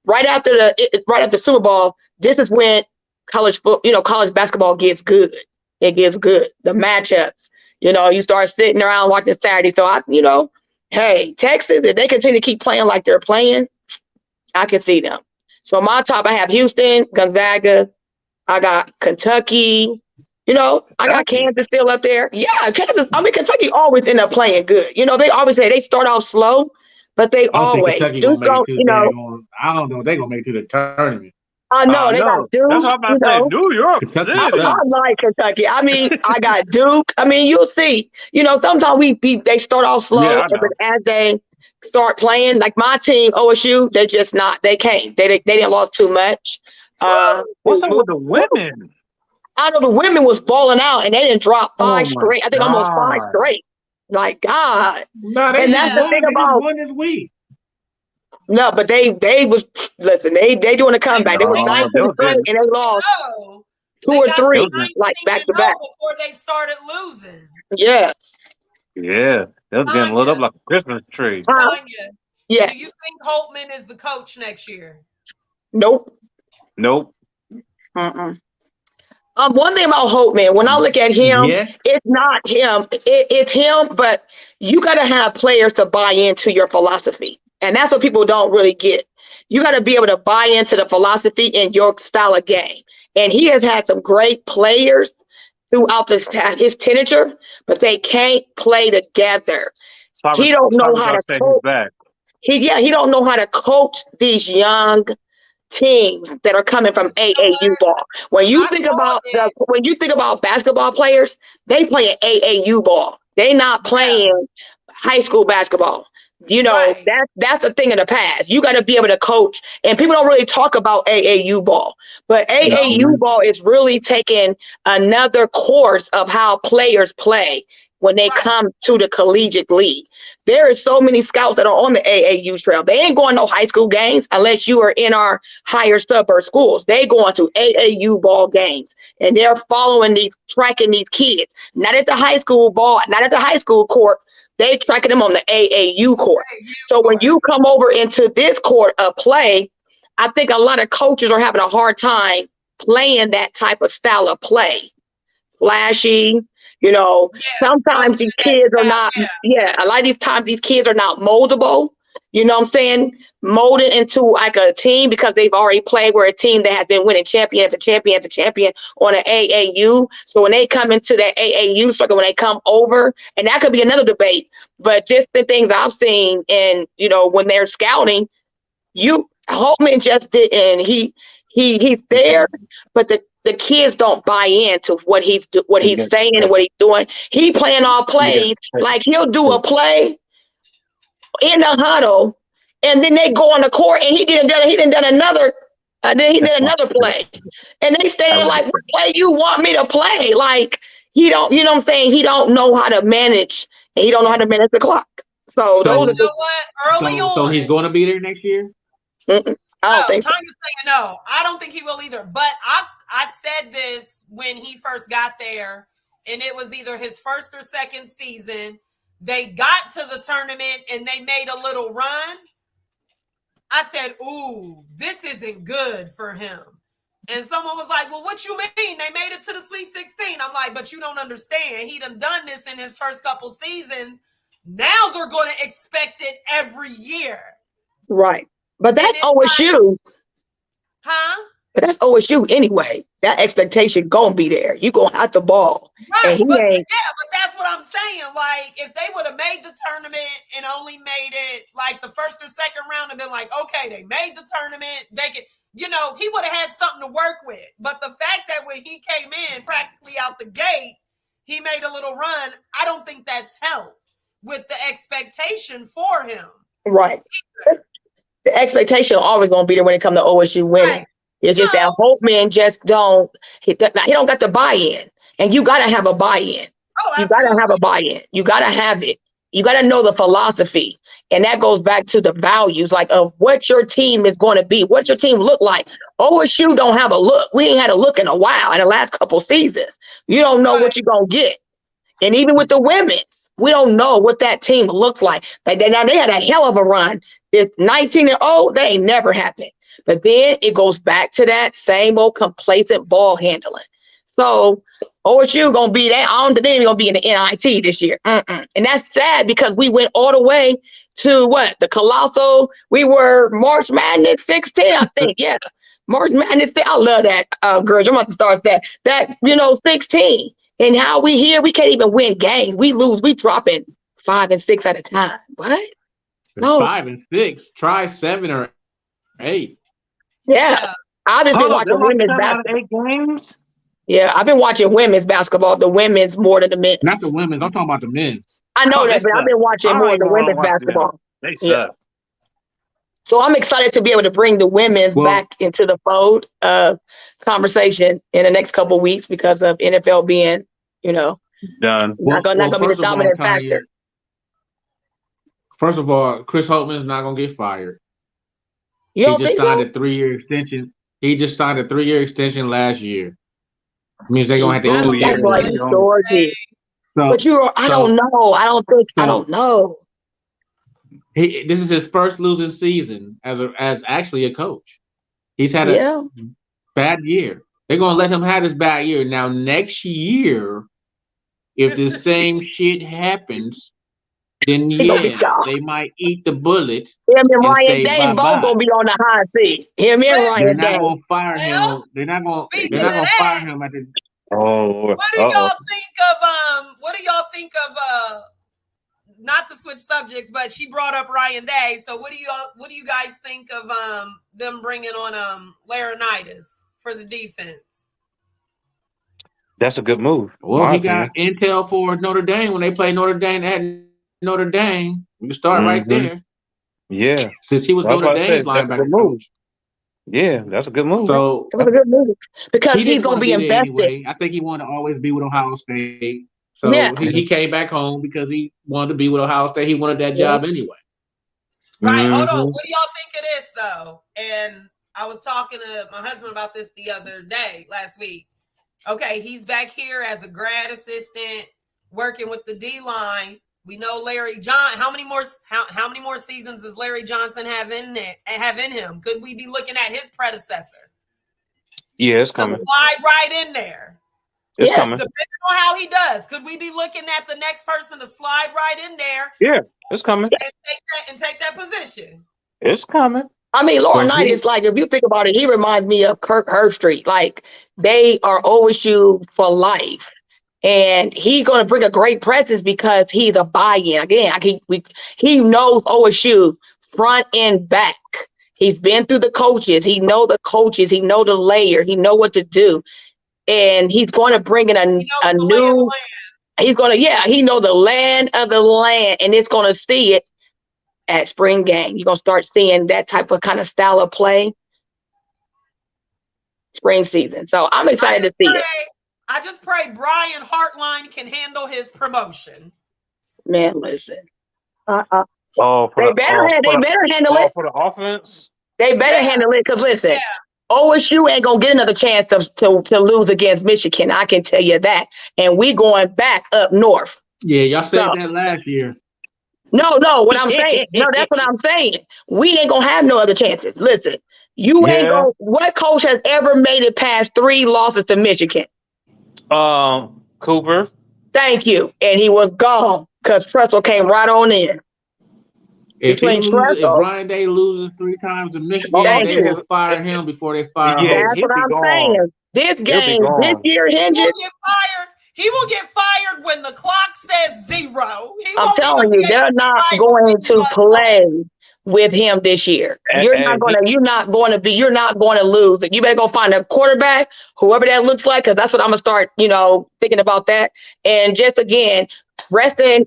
Right after Super Bowl, this is when college basketball gets good. It gets good. The matchups, you start sitting around watching Saturday. So hey, Texas, if they continue to keep playing like they're playing, I can see them. So my top, I have Houston, Gonzaga. I got Kentucky. I got Kansas still up there. Yeah, Kansas. I mean, Kentucky always end up playing good. They always say they start off slow, but they I don't think always Kentucky Duke gonna make it go. to the daggone. I don't know if they gonna make it to the tournament. I know they got No, that's Duke. what I'm about to say. New York Kentucky I City. sucks. like Kentucky. I mean, I got Duke. I mean, you'll see. Sometimes they start off Yeah, slow, I but know. as they start playing, like my team, OSU, they just not. They can't. They didn't lost too much. What's up with the women? I know the women was balling out, and they didn't drop Oh five my straight. I think almost five God. straight. Like God. No, they And just that's the thing won. They just about won this week. no, but they was listen. They doing a comeback. They was No, 19 straight, and they lost No, two they or got to three, 19 like back to 19-0 back. before they started losing. Yeah. Yeah, they was getting lit up like a Christmas tree. Huh? Tanya, Yes. do you think Holtman is the coach next year? Nope. Nope. Mm-mm. One thing about Holtman, when I look at him, Yes. it's not him. It's him, but you got to have players to buy into your philosophy. And that's what people don't really get. You got to be able to buy into the philosophy and your style of game. And he has had some great players throughout his tenure, but they can't play together. He don't know how to Said he's coach. back. He don't know how to coach these young teams that are coming from You know AAU what? ball. When you I think called about basketball players, they play an AAU ball. They not Yeah, playing high school basketball. right. That's a thing in the past. You got to be able to coach, and people don't really talk about AAU ball, but No, AAU ball is really taking another course of how players play when they right. come to the collegiate league. There are so many scouts that are on the AAU trail. They ain't going no high school games unless you are in our higher suburb schools. They going to AAU ball games, and they're tracking these kids, not at the high school ball, not at the high school court. They tracking them on the AAU court. Hey, So when you come over into this court of play, I think a lot of coaches are having a hard time playing that type of style of play. Flashy, sometimes coaching these that kids are style. not, Yeah, a lot of these times these kids are not moldable. You know what I'm saying? Molded into like a team because they've already played where a team that has been winning champion after champion after champion on an AAU. So when they come into that AAU circle, when they come over, and that could be another debate, but just the things I've seen and, when they're scouting, Holtman just didn't, he's there, but the kids don't buy into what he's saying and what he's doing. He playing all plays, like he'll do a play in the huddle, and then they go on the court, and he did another play, and they stand like, what play you want me to play? Like he don't, you know what I'm saying? He don't know how to manage, and he don't know how to manage the clock. So those you are know what? Early on, So he's going to be there next year. I don't think so. Tanya's saying no. I don't think he will either. But I said this when he first got there, and it was either his first or second season. They got to the tournament and they made a little run. I said, ooh, this isn't good for him. And someone was like, well, what you mean? They made it to the Sweet 16. I'm like, but you don't understand. He done this in his first couple seasons. Now they're going to expect it every year. Right. But that's OSU. Huh? But that's OSU anyway. That expectation gonna be there. You gonna have to ball. Right, but that's what I'm saying. Like, if they would have made the tournament and only made it like the first or second round and been like, okay, they made the tournament, they could, you know, he would have had something to work with. But the fact that when he came in practically out the gate, he made a little run, I don't think that's helped with the expectation for him. Right. The expectation always gonna be there when it comes to OSU winning. Right. It's just that Holtman just don't, he don't got the buy-in. And you got to have a buy-in. Oh, you got to have a buy-in. You got to have it. You got to know the philosophy. And that goes back to the values, like of what your team is going to be, what your team look like. OSU don't have a look. We ain't had a look in a while in the last couple seasons. You don't know what you're going to get. And even with the women's, we don't know what that team looks like. Like they had a hell of a run. This 19-0, they ain't never happened. But then it goes back to that same old complacent ball handling. So OSU gonna be that. I don't think they're gonna be in the NIT this year. And that's sad because we went all the way to what? The Colossal. We were March Madness 16, I think. Yeah. March Madness. I love that, girls. I'm about to start that 16. And how we here, we can't even win games. We lose. We dropping 5 and 6 at a time. What? No. 5 and 6. Try 7 or 8. Yeah. I've just been watching women's basketball. 8 games? Yeah, I've been watching women's basketball, the women's more than the men's. Not the women's. I'm talking about the men's. I know that, but I've been watching more of the women's basketball. They suck. So I'm excited to be able to bring the women's back into the fold of conversation in the next couple of weeks because of NFL being, done. Not going to be the dominant factor. First of all, Chris Holtman is not going to get fired. You don't think signed a 3-year extension. He just signed a 3-year extension last year. Means they're gonna have to end the year. But I don't know. I don't know. This is his first losing season as actually a coach. He's had a bad year. They're gonna let him have this bad year. Now next year, if the same shit happens, then they might eat the bullet. Him and Ryan Day both gonna be on the hot seat. Him and Ryan Day. They're not gonna fire him. They're not gonna fire him at the. Oh, what do y'all think of? Not to switch subjects, but she brought up Ryan Day. So what do you guys think of them bringing on Laurinaitis for the defense? That's a good move. Well, he got intel for Notre Dame when they play Notre Dame at Notre Dame. We can start right there. Yeah. Since he was Notre Dame's linebacker coach. Yeah, that's a good move. So it was a good move because he's going to be invested. Anyway. I think he wanted to always be with Ohio State. So he came back home because he wanted to be with Ohio State. He wanted that job anyway. Right. Hold on. What do y'all think of this though? And I was talking to my husband about this the other day, last week. Okay, he's back here as a grad assistant working with the D-line. We know Larry John. How many more seasons does Larry Johnson have in him? Could we be looking at his predecessor? Yeah, it's coming. Slide right in there. It's coming. Depending on how he does, could we be looking at the next person to slide right in there? Yeah, it's coming. And take that position. It's coming. I mean, Laurinaitis, like, if you think about it, he reminds me of Kirk Herbstreit. Like, they are OSU for life. And he's going to bring a great presence because he's a buy-in. Again, he knows OSU front and back. He's been through the coaches. He know the coaches. He know the layer. He know what to do. And he's going to bring in a new. He's going to, he know the land of the land, and it's going to see it at spring game. You're going to start seeing that type of kind of style of play spring season. So I'm excited to see it. I just pray Brian Hartline can handle his promotion. Man, listen. They better handle it for the offense. They better handle it because listen, OSU ain't gonna get another chance to lose against Michigan. I can tell you that. And we going back up north. Yeah, y'all said that last year. No, what I'm saying. No, that's what I'm saying. We ain't gonna have no other chances. Listen, you ain't gonna. What coach has ever made it past 3 losses to Michigan? Cooper. Thank you. And he was gone because Tressel came right on in. If Ryan Day loses 3 times to Michigan, they will fire him before they fire him. That's what I'm saying. This game, this year hinges. He will get fired when the clock says 0. I'm telling you, they're not going to play with him this year. You're not going to lose. You better go find a quarterback, whoever that looks like, because that's what I'm gonna start, thinking about that. And just again, rest in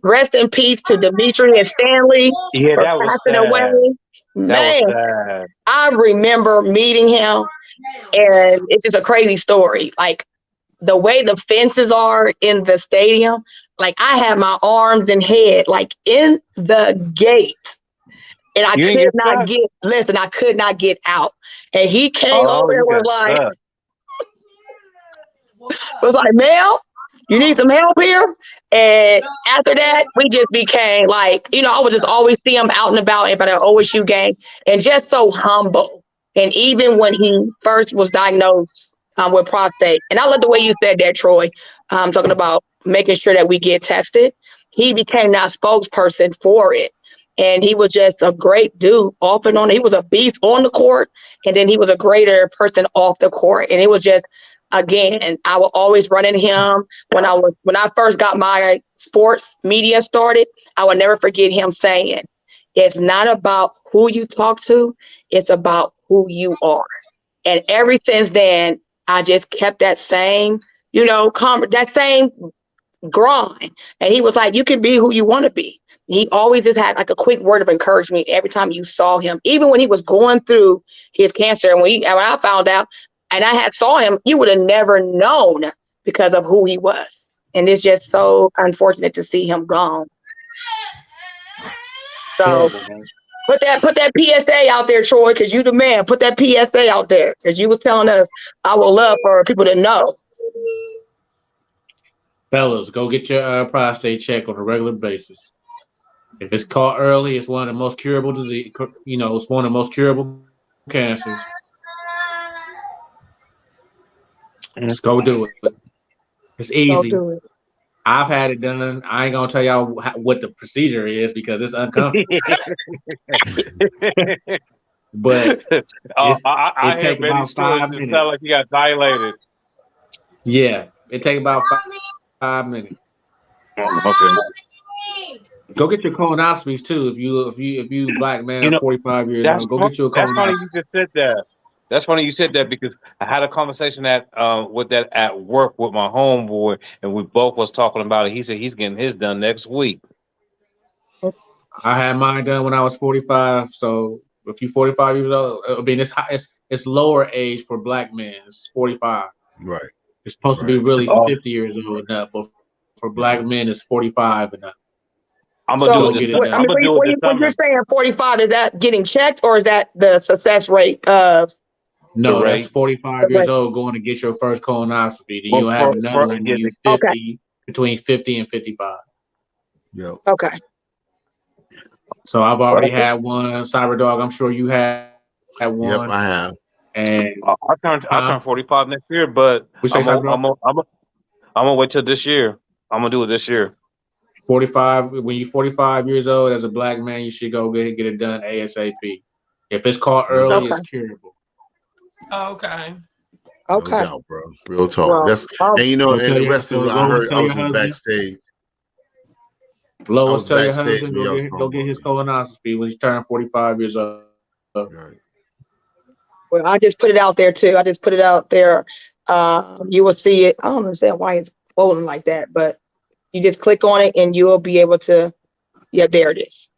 peace to Dimitri and Stanley. Yeah, that was sad. Away. Man, I remember meeting him, and it's just a crazy story. Like the way the fences are in the stadium, like I had my arms and head like in the gate. And I could not get out. And he came over and was like, Mel, you need some help here? And after that, we just became like, I would just always see him out and about at an OSU game and just so humble. And even when he first was diagnosed with prostate, and I love the way you said that, Troy, talking about making sure that we get tested, he became that spokesperson for it. And he was just a great dude off and on. He was a beast on the court, and then he was a greater person off the court. And it was just, again, I would always run into him when I first got my sports media started. I would never forget him saying, "It's not about who you talk to; it's about who you are." And ever since then, I just kept that same, that same grind. And he was like, "You can be who you want to be." He always just had like a quick word of encouragement every time you saw him, even when he was going through his cancer. And when I found out and I had saw him, you would have never known because of who he was. And it's just so unfortunate to see him gone. So put that PSA out there, Troy, because you the man. Put that PSA out there because you was telling us I would love for people to know. Fellas, go get your prostate check on a regular basis. If it's caught early, it's one of the most curable disease. It's one of the most curable cancers. And just go do it. It's easy. I've had it done. I ain't gonna tell y'all what the procedure is because it's uncomfortable. But I hear many stories that sound like you got dilated. Yeah, it take about 5 minutes. Okay. Go get your colonoscopies too. If you black man 45 years old, go get you a colonoscopy. That's funny you just said that. That's funny you said that because I had a conversation at work with my homeboy, and we both was talking about it. He said he's getting his done next week. I had mine done when I was 45. So if you're 45 years old, I mean it's lower age for black men. It's 45. Right. It's supposed to be really 50 years old and up, but for black men it's 45 and up. I'm gonna do it. When you're saying 45, is that getting checked or is that the success rate of? No, that's 45 years old going to get your first colonoscopy. Then you'll have another one when you're 50, between 50 and 55. Yeah. Okay. So I've already had one. Cyberdog, I'm sure you had one. Yep, I have. And I turn 45 next year, but I'm gonna wait till this year. I'm gonna do it this year. 45. When you're 45 years old, as a black man, you should go get it done ASAP. If it's caught early, it's curable. Okay. No doubt, bro. Real talk. That's and and the rest of it, I heard I was backstage. Lois, tell your husband go get his colonoscopy when he's turned 45 years old. Right. Well, I just put it out there too. You will see it. I don't understand why it's folding like that, but you just click on it and you will be able to. Yeah, there it is.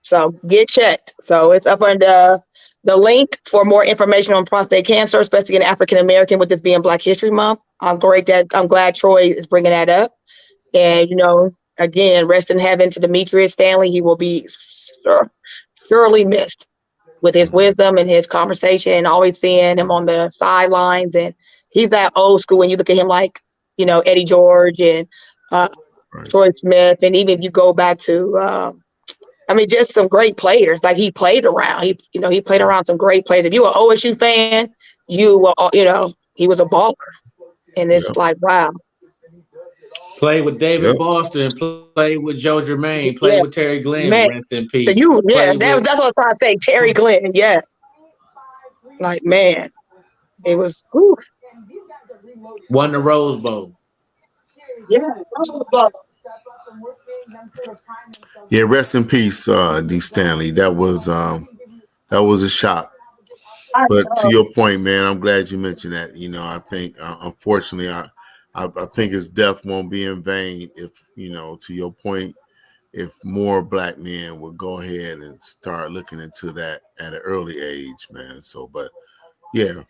So get checked. So it's up under the link for more information on prostate cancer, especially in African American, with this being Black History Month. I'm glad Troy is bringing that up. And again, rest in heaven to Demetrius Stanley. He will be surely missed with his wisdom and his conversation, and always seeing him on the sidelines. And he's that old school when you look at him like Eddie George and Right. Troy Smith, and even if you go back to, just some great players. Like he played around. He played around some great players. If you were an OSU fan, he was a baller, and it's like wow. Played with David Boston, played with Joe Germain, played with Terry Glenn, rest in peace. So that's what I was trying to say. Terry Glenn, like man, it was won the Rose Bowl. Yeah, rest in peace, D. Stanley. That was a shock. But to your point, man, I'm glad you mentioned that. I think unfortunately, I think his death won't be in vain if, to your point, if more black men would go ahead and start looking into that at an early age, man. So, but yeah,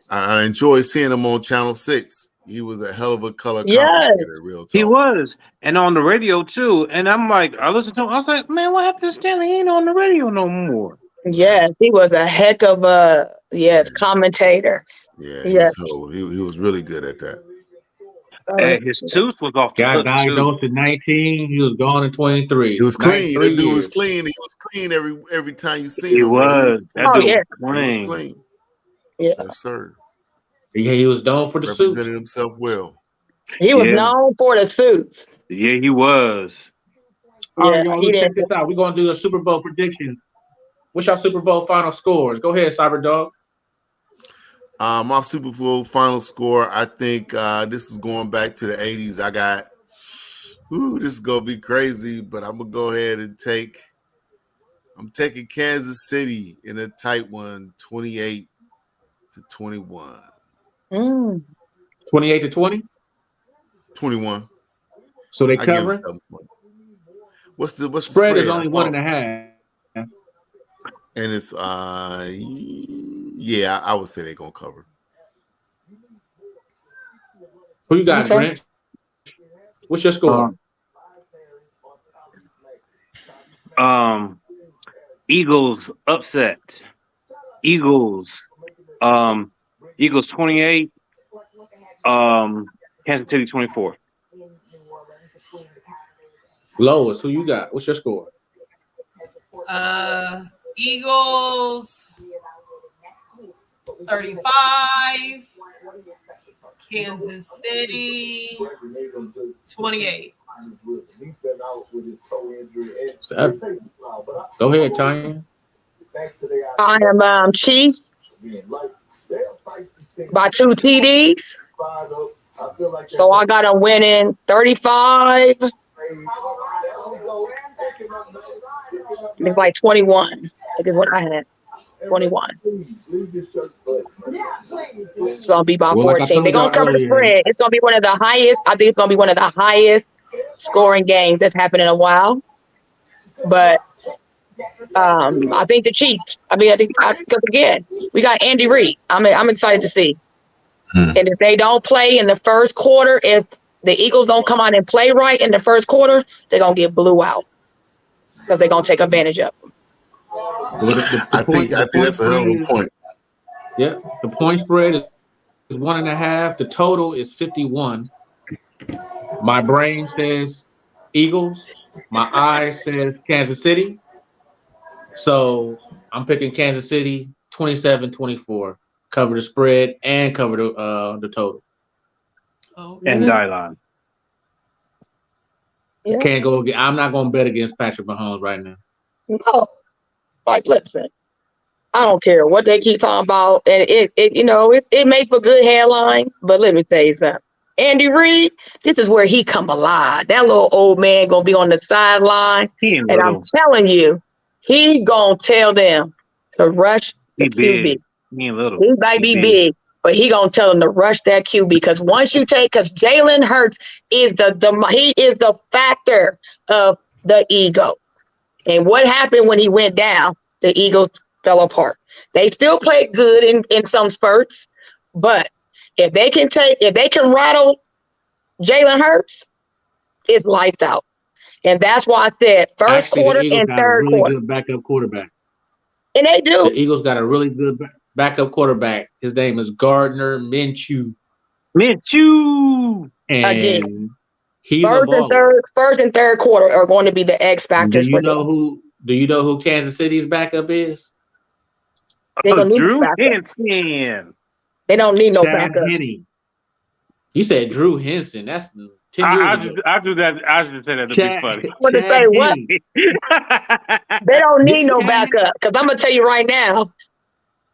I enjoy seeing him on Channel 6. He was a hell of a color commentator, real talk. He was, and on the radio too. And I'm like, I listened to him. I was like, man, what happened to Stanley? He ain't on the radio no more. Yes, he was a heck of a commentator. Yeah, he was really good at that. And his tooth was off. Got diagnosed at 19. He was gone at 23. He was clean. That dude was clean. He was clean every time you see him. He was. That dude was clean. Yeah. Yes, sir. Yeah, he was known for the suits. Represented himself well. He was known for the suits. Yeah, he was. All right, y'all, let's check this out. We're going to do a Super Bowl prediction. What's your Super Bowl final scores? Go ahead, Cyberdog. My Super Bowl final score, I think this is going back to the 80s. I got, this is going to be crazy, but I'm going to go ahead and I'm taking Kansas City in a tight one, 28-21. 28-20? 21. So they cover? What's the spread is only 1.5. And it's I would say they're gonna cover. Who you got, Grant? What's your score? Eagles upset. Eagles 28. Kansas City 24. Lois, who you got? What's your score? Eagles 35, Kansas City 28. Go ahead, Tanya. I am Chiefs by 2 TDs. So I got them winning 35. It's like 21. I think is what I had. 21. It's gonna be about 14. They're gonna cover the spread. It's gonna be one of the highest. I think it's gonna be one of the highest scoring games that's happened in a while. But I think the Chiefs. Because again, we got Andy Reid. I'm excited to see. And if they don't play in the first quarter, if the Eagles don't come out and play right in the first quarter, they're gonna get blew out because they're gonna take advantage of them. I think that's a hell of a point. Yeah, the point spread is 1.5. The total is 51. My brain says Eagles. My eye says Kansas City. So I'm picking Kansas City 27-24. Cover the spread and cover the total. And Dylan. Yeah. Can't go. I'm not going to bet against Patrick Mahomes right now. No, like listen, I don't care what they keep talking about, and it makes for good headlines. But let me tell you something. Andy Reid, this is where he come alive. That little old man gonna be on the sideline, and I'm telling you, he gonna tell them to rush the QB. He might be big, but he gonna tell them to rush that QB because once you because Jalen Hurts is he is the factor of the ego. And what happened when he went down? The Eagles fell apart. They still played good in some spurts, but if they can rattle Jalen Hurts, it's lights out. And that's why I said first quarter and third quarter. Good backup quarterback. And they do. The Eagles got a really good backup quarterback. His name is Gardner Minshew. Minshew. And He's a baller. First and third quarter are going to be the X factors for them. Do you know who Kansas City's backup is? They don't need Drew backup. Henson. They don't need no Chad backup. Henne. You said Drew Henson. That's 10 years ago. I do that. I should say that to be funny. I'm going to say what? They don't need no backup. Because I'm going to tell you right now,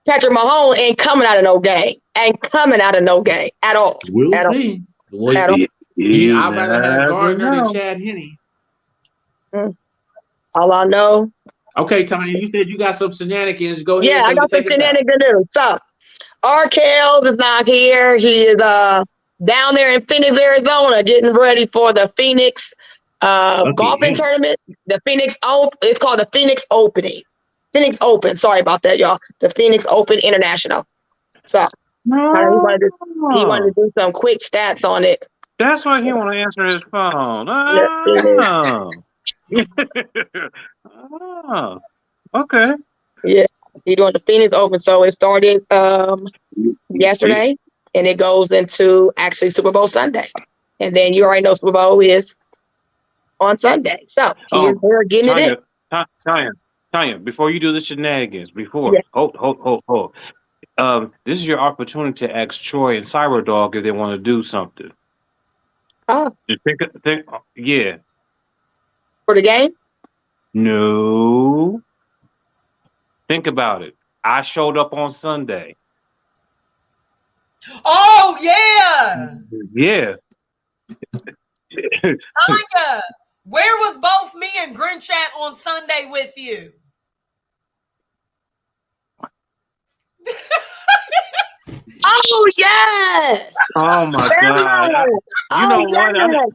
Patrick Mahomes ain't coming out of no game. Ain't coming out of no game at all. We'll see. I'd rather have Gardner than Chad Henne. All I know. Okay, Tony, you said you got some shenanigans. Go ahead. Yeah, I got some shenanigans. So, Kelz is not here. He is down there in Phoenix, Arizona, getting ready for the Phoenix golfing tournament. The Phoenix Open. It's called the Phoenix Opening. Phoenix Open. Sorry about that, y'all. The Phoenix Open International. So, he wanted to do some quick stats on it. That's why he want to answer his phone. Oh, okay. Yeah, he's doing the Phoenix Open. So it started yesterday, and it goes into actually Super Bowl Sunday. And then you already know Super Bowl is on Sunday. So we're getting it in. Tanya, before you do the shenanigans, hold. This is your opportunity to ask Troy and Cyberdog if they want to do something. Oh. Yeah. For the game? No. Think about it. I showed up on Sunday. Oh, yeah. Yeah. Tanya, where was both me and Grinch on Sunday with you? Oh, yes. Oh, my God. You know what?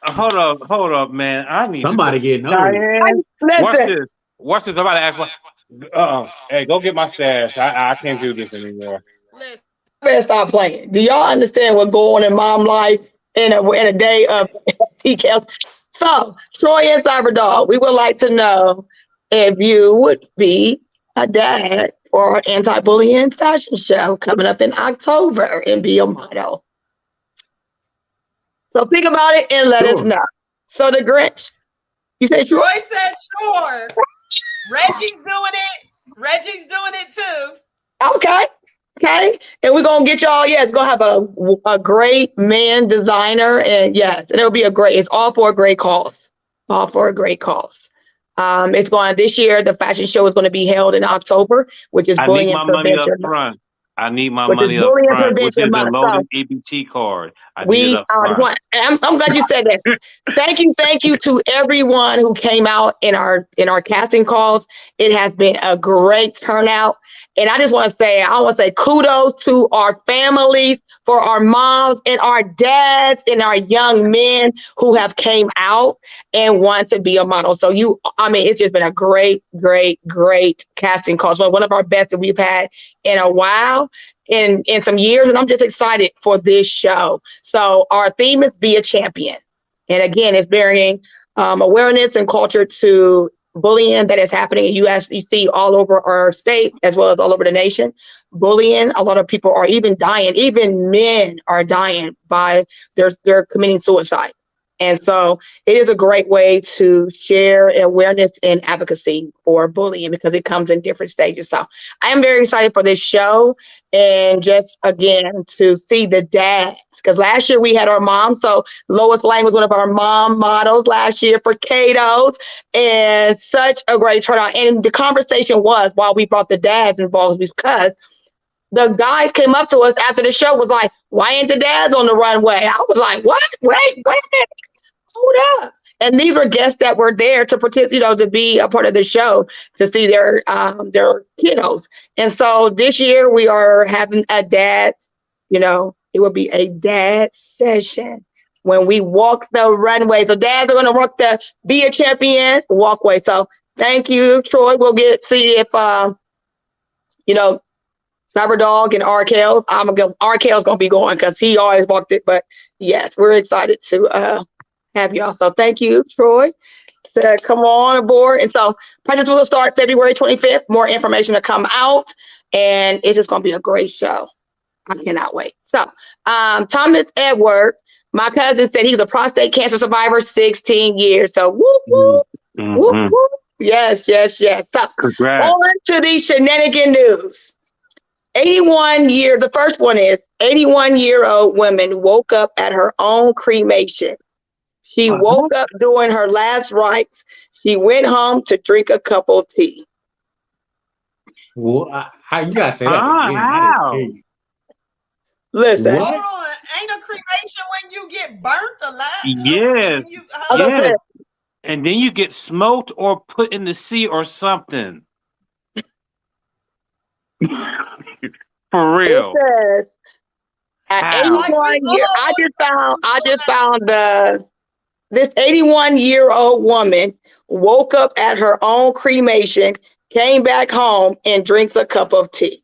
Hold up, man. I need somebody getting hungry. Watch this. I'm about to ask. Hey, go get my stash. I can't do this anymore. Listen, I better stop playing. Do y'all understand what's going on in mom life in a day of TKs? So, Troy and Cyberdog, we would like to know if you would be a dad for our anti-bullying fashion show coming up in October and be a model. So think about it and let us know. So the Grinch, you said Troy said sure. Reggie's doing it too. Okay. And we're gonna get y'all. Yes, we're gonna have a great man designer, and yes, and it'll be it's all for a great cause. All for a great cause. It's going this year. The fashion show is going to be held in October, which is bullying prevention. I need my money up front, which is the loaded EBT card. I need it up front. I'm glad you said that. Thank you to everyone who came out in our casting calls. It has been a great turnout. And I just want to say kudos to our families, for our moms and our dads and our young men who have came out and want to be a model. So it's just been a great casting call. So one of our best that we've had in a while, in some years. And I'm just excited for this show. So our theme is Be a Champion. And again, it's bringing awareness and culture to bullying that is happening in U.S. You see all over our state as well as all over the nation. Bullying, a lot of people are even dying. Even men are dying by they're committing suicide. And so it is a great way to share awareness and advocacy for bullying because it comes in different stages. So I am very excited for this show and just, again, to see the dads. Because last year we had our mom. So Lois Lang was one of our mom models last year for Cato's. And such a great turnout. And the conversation was, while we brought the dads involved, because the guys came up to us after the show was like, why ain't the dads on the runway? I was like, what? Wait. Hold up. And these were guests that were there to participate, to be a part of the show, to see their kiddos. And so this year we are having a dad, it will be a dad session when we walk the runway. So dads are going to walk the Be a Champion walkway. So thank you, Troy. We'll see if, Cyberdog and Kelz. Kelz going to be going because he always walked it. But yes, we're excited to have y'all. So thank you, Troy, to come on aboard. And so practice will start February 25th. More information to come out. And it's just going to be a great show. I cannot wait. So Thomas Edward My cousin said he's a prostate cancer survivor, 16 years. So whoop, whoop, whoop, whoop. Yes. So Congrats. on to the shenanigan news. The first one is 81-year-old woman woke up at her own cremation. She woke up doing her last rites. She went home to drink a cup of tea. Well, how you gotta say that again? How? Listen. Hold on. Ain't a cremation when you get burnt alive? Yes. Yes. And then you get smoked or put in the sea or something. For real. It says, at 81 years, I just found this 81-year-old woman woke up at her own cremation, came back home, and drinks a cup of tea.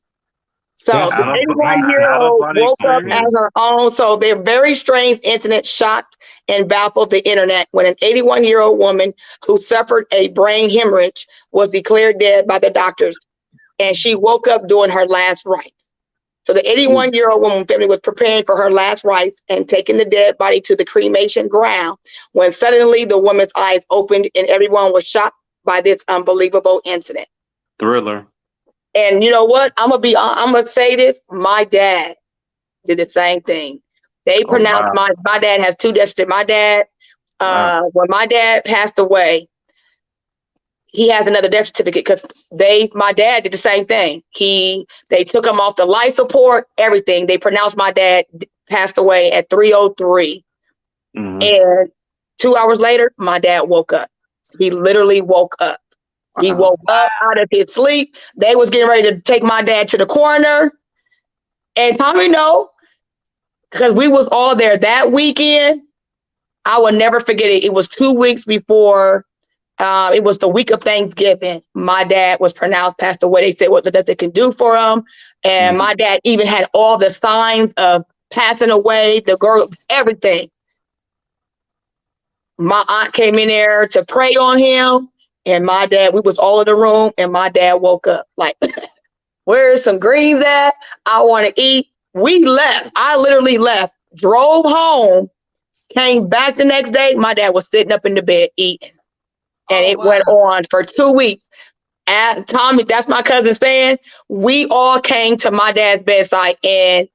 So the 81-year-old woke up at her own. So their very strange incident shocked and baffled the internet when an 81-year-old woman who suffered a brain hemorrhage was declared dead by the doctors, and she woke up doing her last rites. So the 81-year-old woman family was preparing for her last rites and taking the dead body to the cremation ground when suddenly the woman's eyes opened and everyone was shocked by this unbelievable incident. Thriller. And you know what? I'm gonna say this. My dad did the same thing. They pronounced my dad has 2 deaths. My dad, when my dad passed away, he has another death certificate because my dad did the same thing. They took him off the life support, everything. They pronounced my dad passed away at 3:03. And 2 hours later, my dad woke up. He literally woke up. He woke up out of his sleep. They was getting ready to take my dad to the coroner. And Tommy know, because we was all there that weekend, I will never forget it. It was 2 weeks before, it was the week of Thanksgiving. My dad was pronounced passed away. They said what that they can do for him. And my dad even had all the signs of passing away, the girl, everything. My aunt came in there to pray on him. And my dad, we was all in the room, and my dad woke up like, where's some greens at? I want to eat. We left. I literally left, drove home, came back the next day. My dad was sitting up in the bed eating. And it went on for 2 weeks. Tommy, that's my cousin saying, we all came to my dad's bedside and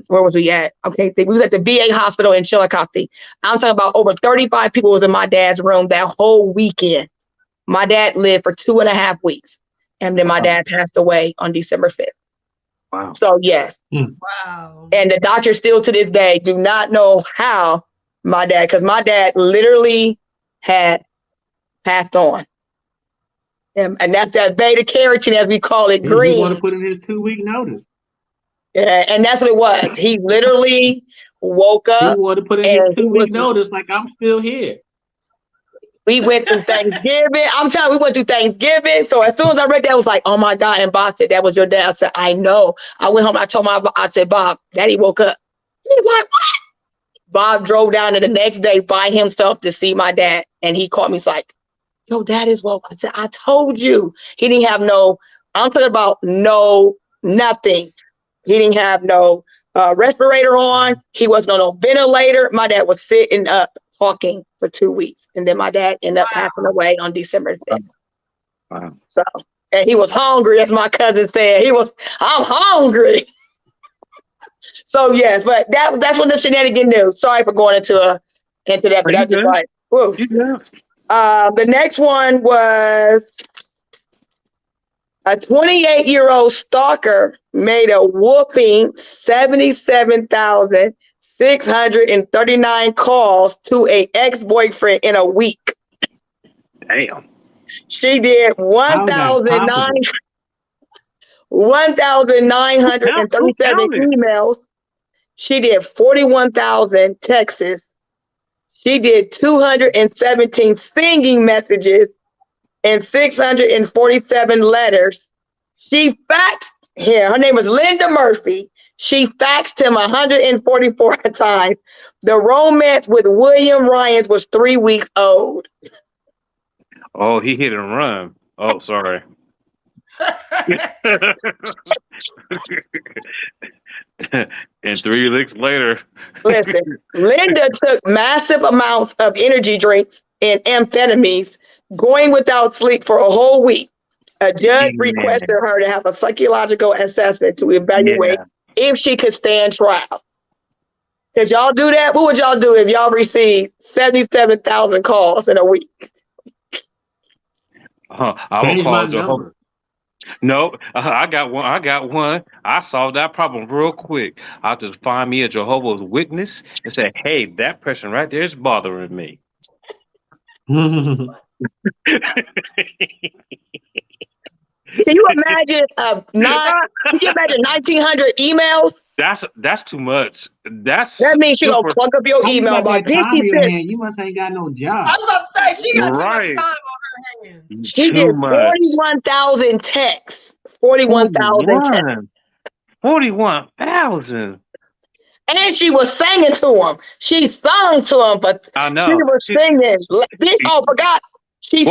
where was we at? Okay, we was at the VA hospital in Chillicothe. I'm talking about over 35 people was in my dad's room that whole weekend. My dad lived for 2.5 weeks, and then my dad passed away on December 5th. Wow. So yes. Wow. And the doctors still to this day do not know how my dad, because my dad literally had passed on. And that's that beta carotene, as we call it, green. He want to put in his 2-week notice. Yeah, and that's what it was. He literally woke up. He wanted to put in his 2-week notice, like I'm still here. We went through Thanksgiving. I'm telling you, we went through Thanksgiving. So as soon as I read that, I was like, oh my God. And Bob said, that was your dad. I said, I know. I went home. I told I said, Bob, Daddy woke up. He's like, what? Bob drove down the next day by himself to see my dad. And he called me. He's like, your dad is woke. I said, I told you. He didn't have I'm talking about nothing. He didn't have no respirator on. He wasn't on no ventilator. My dad was sitting up talking for 2 weeks. And then my dad ended up passing away on December 5th. Wow. So, and he was hungry, as my cousin said. I'm hungry. So, yes, but that's what the shenanigan knew. Sorry for going into that, but that's just like, whoa. The next one was a 28-year-old stalker made a whooping 77,639 calls to an ex-boyfriend in a week. Damn. She did 1,937 emails. She did 41,000 texts. She did 217 singing messages and 647 letters. She faxed him. Her name was Linda Murphy. She faxed him 144 times. The romance with William Ryans was 3 weeks old. Oh, he hit and run. Oh, sorry. And 3 weeks later. Listen, Linda took massive amounts of energy drinks and amphetamines, going without sleep for a whole week. A judge requested her to have a psychological assessment to evaluate if she could stand trial. Could y'all do that? What would y'all do if y'all received 77,000 calls in a week? I will call Jehovah. No, I got one. I solved that problem real quick. I'll just find me a Jehovah's Witness and say, hey, that person right there is bothering me. Can you imagine 1,900 emails? That's too much. That means she gonna plug up your email box. Then she said, you must ain't got no job. I was about to say she got too much time on her hands. She did 41,000 texts. 41,000 texts. 41,000. And she was singing to him. She sung to him, but I know. she was singing. Forgot. She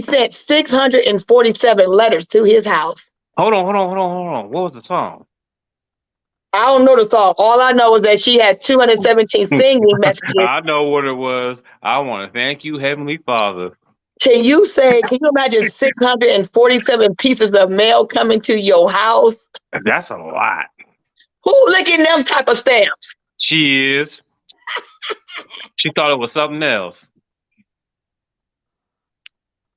sent 647 letters to his house. Hold on. What was the song? I don't know the song. All I know is that she had 217 singing messages. I know what it was. I want to thank you, Heavenly Father. Can you imagine 647 pieces of mail coming to your house? That's a lot. Who licking them type of stamps? She is. She thought it was something else.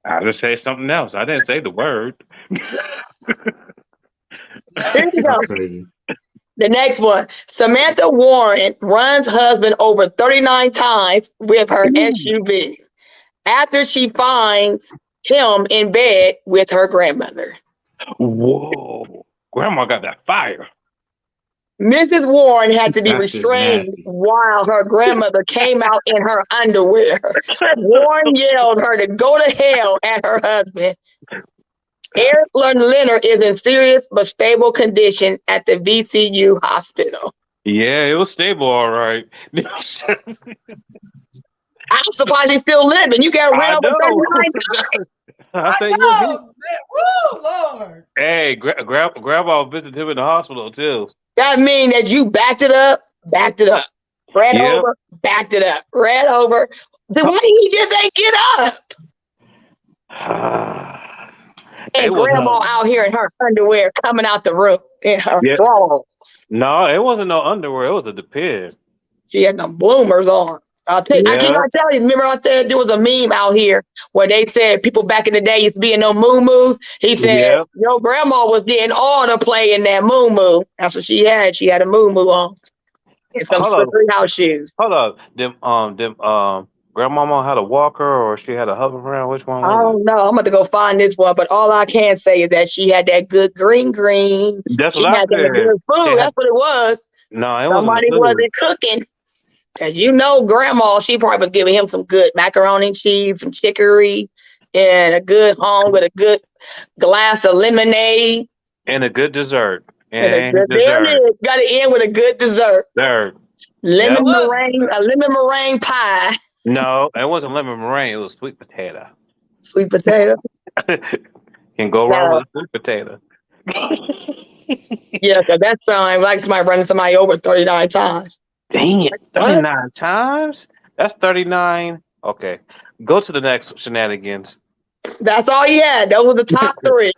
I just say something else. I didn't say the word. Here you go. The next one. Samantha Warren runs husband over 39 times with her SUV after she finds him in bed with her grandmother. Whoa. Grandma got that fire. Mrs. Warren had to be restrained while her grandmother came out in her underwear. Warren yelled her to go to hell at her husband. Eric Leonard is in serious but stable condition at the VCU hospital. Yeah, it was stable, all right. I'm surprised he's still living. You got ran over 39 times. I know. Woo, Lord. Hey, grandma visited him in the hospital too. That means that you backed it up. Ran over, backed it up. Ran over. Then why did he just ain't get up? And grandma out here in her underwear coming out the room in her drawers. No, it wasn't no underwear. It was a depend. She had no bloomers on. I cannot tell you. Remember I said there was a meme out here where they said people back in the day used to be in no moo-moos. He said your grandma was getting all the play in that moo-moo. That's what she had. She had a moo-moo on. And some slippery house shoes. Hold up. Them grandmama had a walker or she had a hoverboard? Which one was I don't know. I'm about to go find this one, but all I can say is that she had that good green. That's she what I had said. that good food. That's what it was. No, it Somebody wasn't cooking. As you know, grandma, she probably was giving him some good macaroni and cheese, some chicory, and a good home with a good glass of lemonade. And a good dessert. And got to end with a good dessert. Lemon meringue pie. No, it wasn't lemon meringue. It was sweet potato. Sweet potato. Can go wrong with a sweet potato. Yeah, because that sounds like somebody running somebody over 39 times. Dang it, 39 times? That's 39. Okay, go to the next shenanigans. That's all he had. Those were the top three.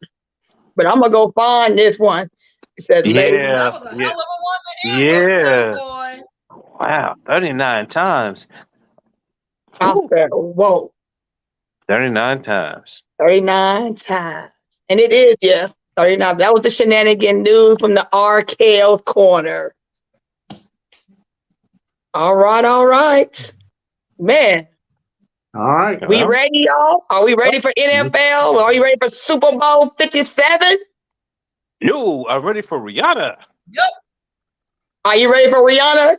But I'm going to go find this one. It says, that was a hell of a one to end too, boy. Wow, 39 times. I said, whoa. 39 times. 39 times. And it is, 39. That was the shenanigan news from the RKL corner. All right. Man. All right. We ready, y'all? Are we ready for NFL? Are you ready for Super Bowl 57? Yo, I'm ready for Rihanna. Yep. Are you ready for Rihanna?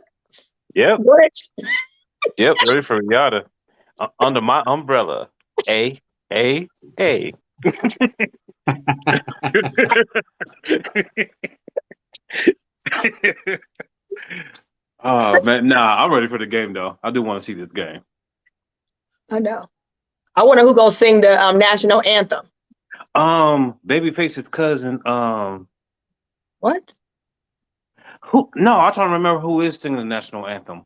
Yep. Rich? Yep, ready for Rihanna. Under my umbrella. A. Oh man, I'm ready for the game though. I do want to see this game. I know. I wonder who gonna sing the national anthem. Babyface's cousin. What? Who? No, I'm trying to remember who is singing the national anthem.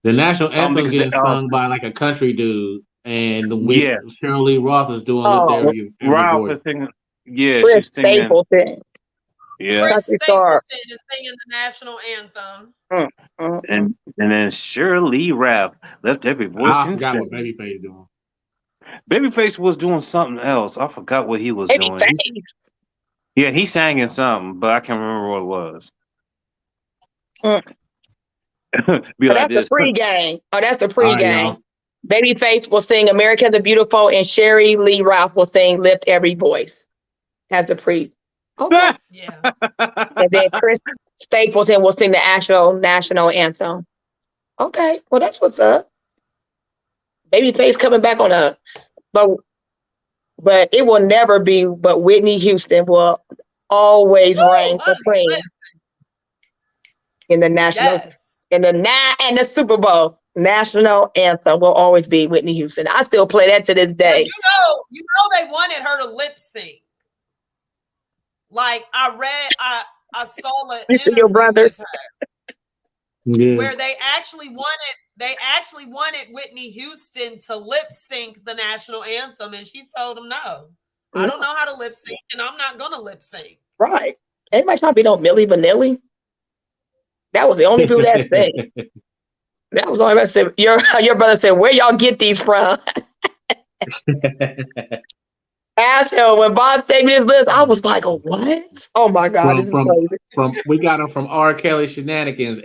The national anthem because gets sung by like a country dude, and the which yes, Cheryl Lee Roth is doing "Lift Oh, Every Ralph Voice." is singing. Yeah, Chris she's singing. Stapleton. Yeah, Chris Country star. Stapleton is singing the national anthem. and then Shirley Ralph left every voice I and forgot what sang. Babyface doing. Babyface was doing something else. I forgot what he was doing. Yeah, he sang in something, but I can't remember what it was. Be Oh, like that's this. the pregame. Oh, that's the All right, pregame. y'all. Babyface will sing "America the Beautiful," and Sherry Lee Ralph will sing "Lift Every Voice" as the pre. Okay. Yeah. And then Chris Stapleton will sing the actual national anthem. Okay. Well, that's what's up. Babyface coming back on a, but it will never be. But Whitney Houston will always reign supreme in the national, in the Super Bowl. National anthem will always be Whitney Houston. I still play that to this day. Well, you know they wanted her to lip sync. Like I saw an interview your brother with her where they actually wanted Whitney Houston to lip sync the national anthem, and she told them no. I don't know how to lip sync, and I'm not gonna lip sync. Right. Everybody trying to be no Milli Vanilli. That was the only people that sang. That was all I said. Your brother said, "Where y'all get these from?" Asshole. When Bob sent me this list, I was like, "Oh, what? Oh my God, this is crazy." We got him from R. Kelly Shenanigans.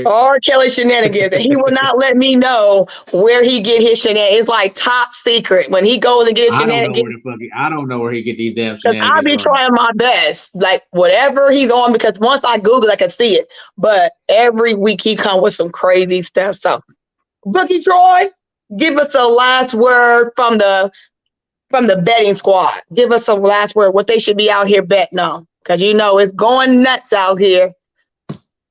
R. Kelly Shenanigans, and he will not let me know where he get his shenanigans. It's like top secret when he goes and get his shenanigans. I don't know where he get these damn Because shenanigans. I be trying my best, like whatever he's on. Because once I Google, I can see it. But every week he come with some crazy stuff. So, Bookie Troy, give us a last word from the betting squad. Give us a last word. What they should be out here betting on, because you know it's going nuts out here.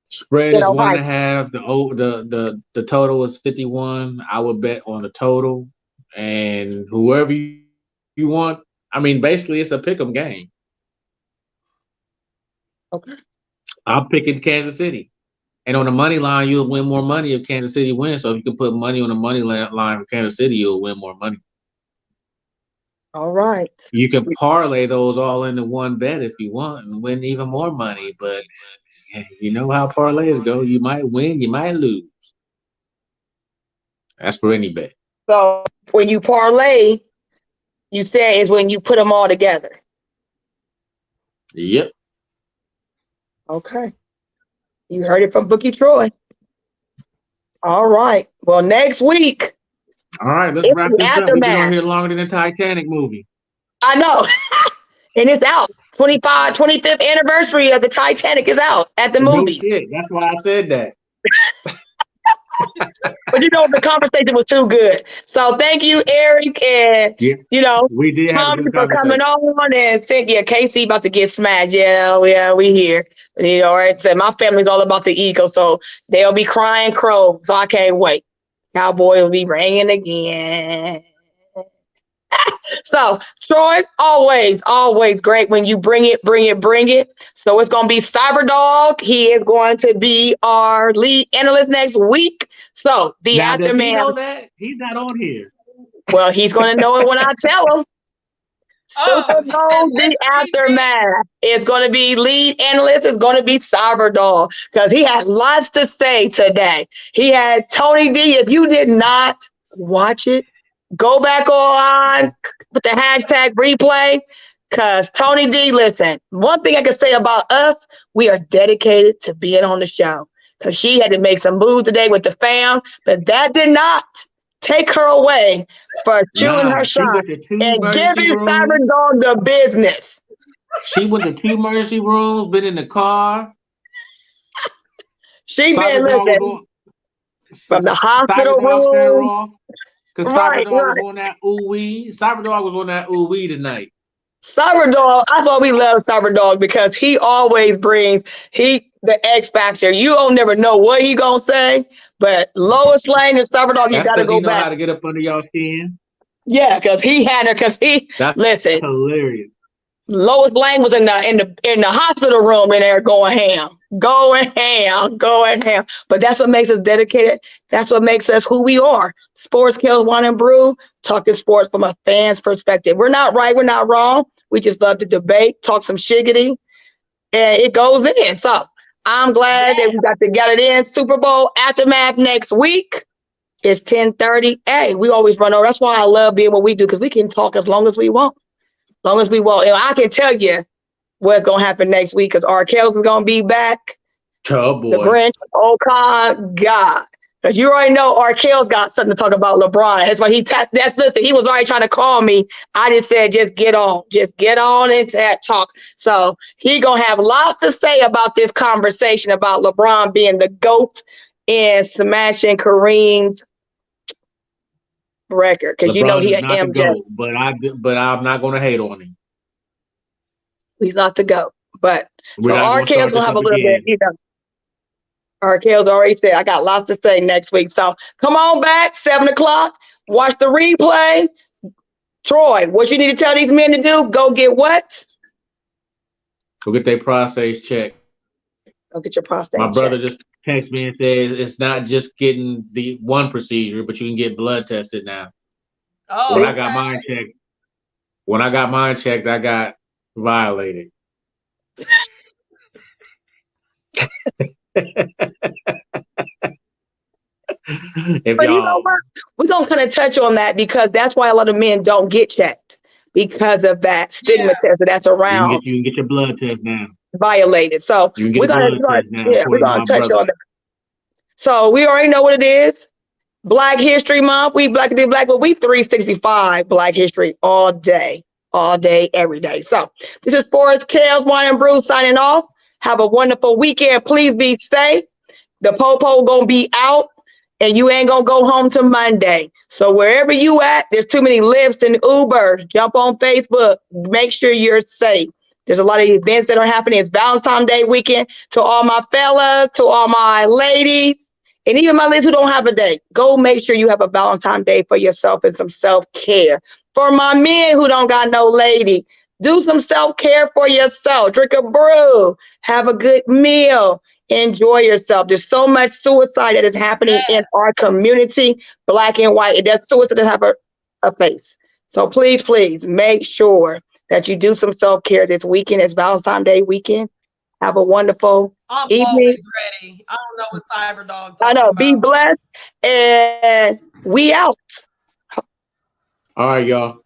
Spread is 1.5. The total is 51. I would bet on the total, and whoever you want. I mean, basically, it's a pick'em game. Okay. I'm picking Kansas City, and on the money line, you'll win more money if Kansas City wins. So if you can put money on the money line for Kansas City, you'll win more money. All right. You can parlay those all into one bet if you want and win even more money, but you know how parlays go. You might win, you might lose. That's for any bet. So when you parlay, you say is when you put them all together. Yep. Okay. You heard it from Bookie Troy. All right. Well, next week. All right, let's wrap this up. We've been on here longer than the Titanic movie. I know. And it's out. 25th anniversary of the Titanic is out at the movie. No shit. That's why I said that. But you know, the conversation was too good. So thank you, Eric, and you know, we did have for coming on. And Cynthia, Casey about to get smashed. Yeah, we here. You know, right? So my family's all about the Eagles, so they'll be crying crow. So I can't wait. Cowboy will be ringing again. So Troy, always great when you bring it. So it's gonna be Cyberdog. He is going to be our lead analyst next week. So the now, aftermath. Does he know that? He's not on here. Well, he's gonna know it when I tell him. Superbowl, the aftermath is gonna be lead analyst is gonna be Cyberdog because he had lots to say today. He had Tony D. If you did not watch it, go back on with the hashtag replay because Tony D, listen, one thing I can say about us, we are dedicated to being on the show because she had to make some moves today with the fam, but that did not take her away for shooting her shot and giving Cyberdog the business. She went to 2 emergency rooms, been in the car. She been listening from the hospital room. Because Cyberdog was on that ooh-wee. Cyberdog was on that ooh-wee tonight. Cyberdog, that's why we love Cyberdog because he always brings the X factor. You don't never know what he gonna say, but Lois Lane and Cyberdog, you gotta go back. Know back. How to get up under y'all skin. Yeah, because he had her. Listen, hilarious. Lois Lane was in the hospital room in there going ham. going ham. But that's what makes us dedicated. That's what makes us who we are. Sportskelz Wine and Brew, talking sports from a fan's perspective. We're not right, we're not wrong. We just love to debate, talk some shiggity, and it goes in. So I'm glad that we got to get it in. Super Bowl aftermath next week. It's 10:30. Hey, we always run over. That's why I love being what we do, because we can talk as long as we want. As long as we want. And I can tell you what's going to happen next week, because Kells is going to be back. Oh, boy. The Grinch, Ocon, God. Because you already know Kells got something to talk about LeBron. That's why listen, he was already trying to call me. I just said, just get on into that talk. So he going to have lots to say about this conversation about LeBron being the GOAT and smashing Kareem's record. Because you know he an MJ. GOAT, but I'm not going to hate on him. He's not the GOAT. But We're so Kells going to have a little bit, you know. Kells already said, I got lots to say next week. So come on back, 7 o'clock. Watch the replay. Troy, what you need to tell these men to do? Go get what? Go get their prostate checked. Go get your prostate My brother checked. just texted me and says it's not just getting the one procedure, but you can get blood tested now. Oh, When I got mine checked, I got violated. But you know what? We're going to kind of touch on that, because that's why a lot of men don't get checked, because of that stigma test that's around. You can get your blood test now. Violated. So we're going to touch on that. So we already know what it is. Black History Month. We black to be black, but we 365 Black History all day, every day. So this is Sportskelz Wine and Brew signing off. Have a wonderful weekend. Please be safe. The popo gonna be out, and you ain't gonna go home till Monday. So wherever you at, there's too many Lyfts and Ubers. Jump on Facebook. Make sure you're safe. There's a lot of events that are happening. It's Valentine's Day weekend. To all my fellas, to all my ladies, and even my ladies who don't have a date, go make sure you have a Valentine's Day for yourself and some self-care. For my men who don't got no lady, do some self-care for yourself. Drink a brew. Have a good meal. Enjoy yourself. There's so much suicide that is happening in our community, black and white. That suicide doesn't have a face. So please make sure that you do some self-care this weekend. It's Valentine's Day weekend. Have a wonderful evening. Always ready. I don't know what Cyber Dog. I know. Be blessed, and we out. All right, y'all.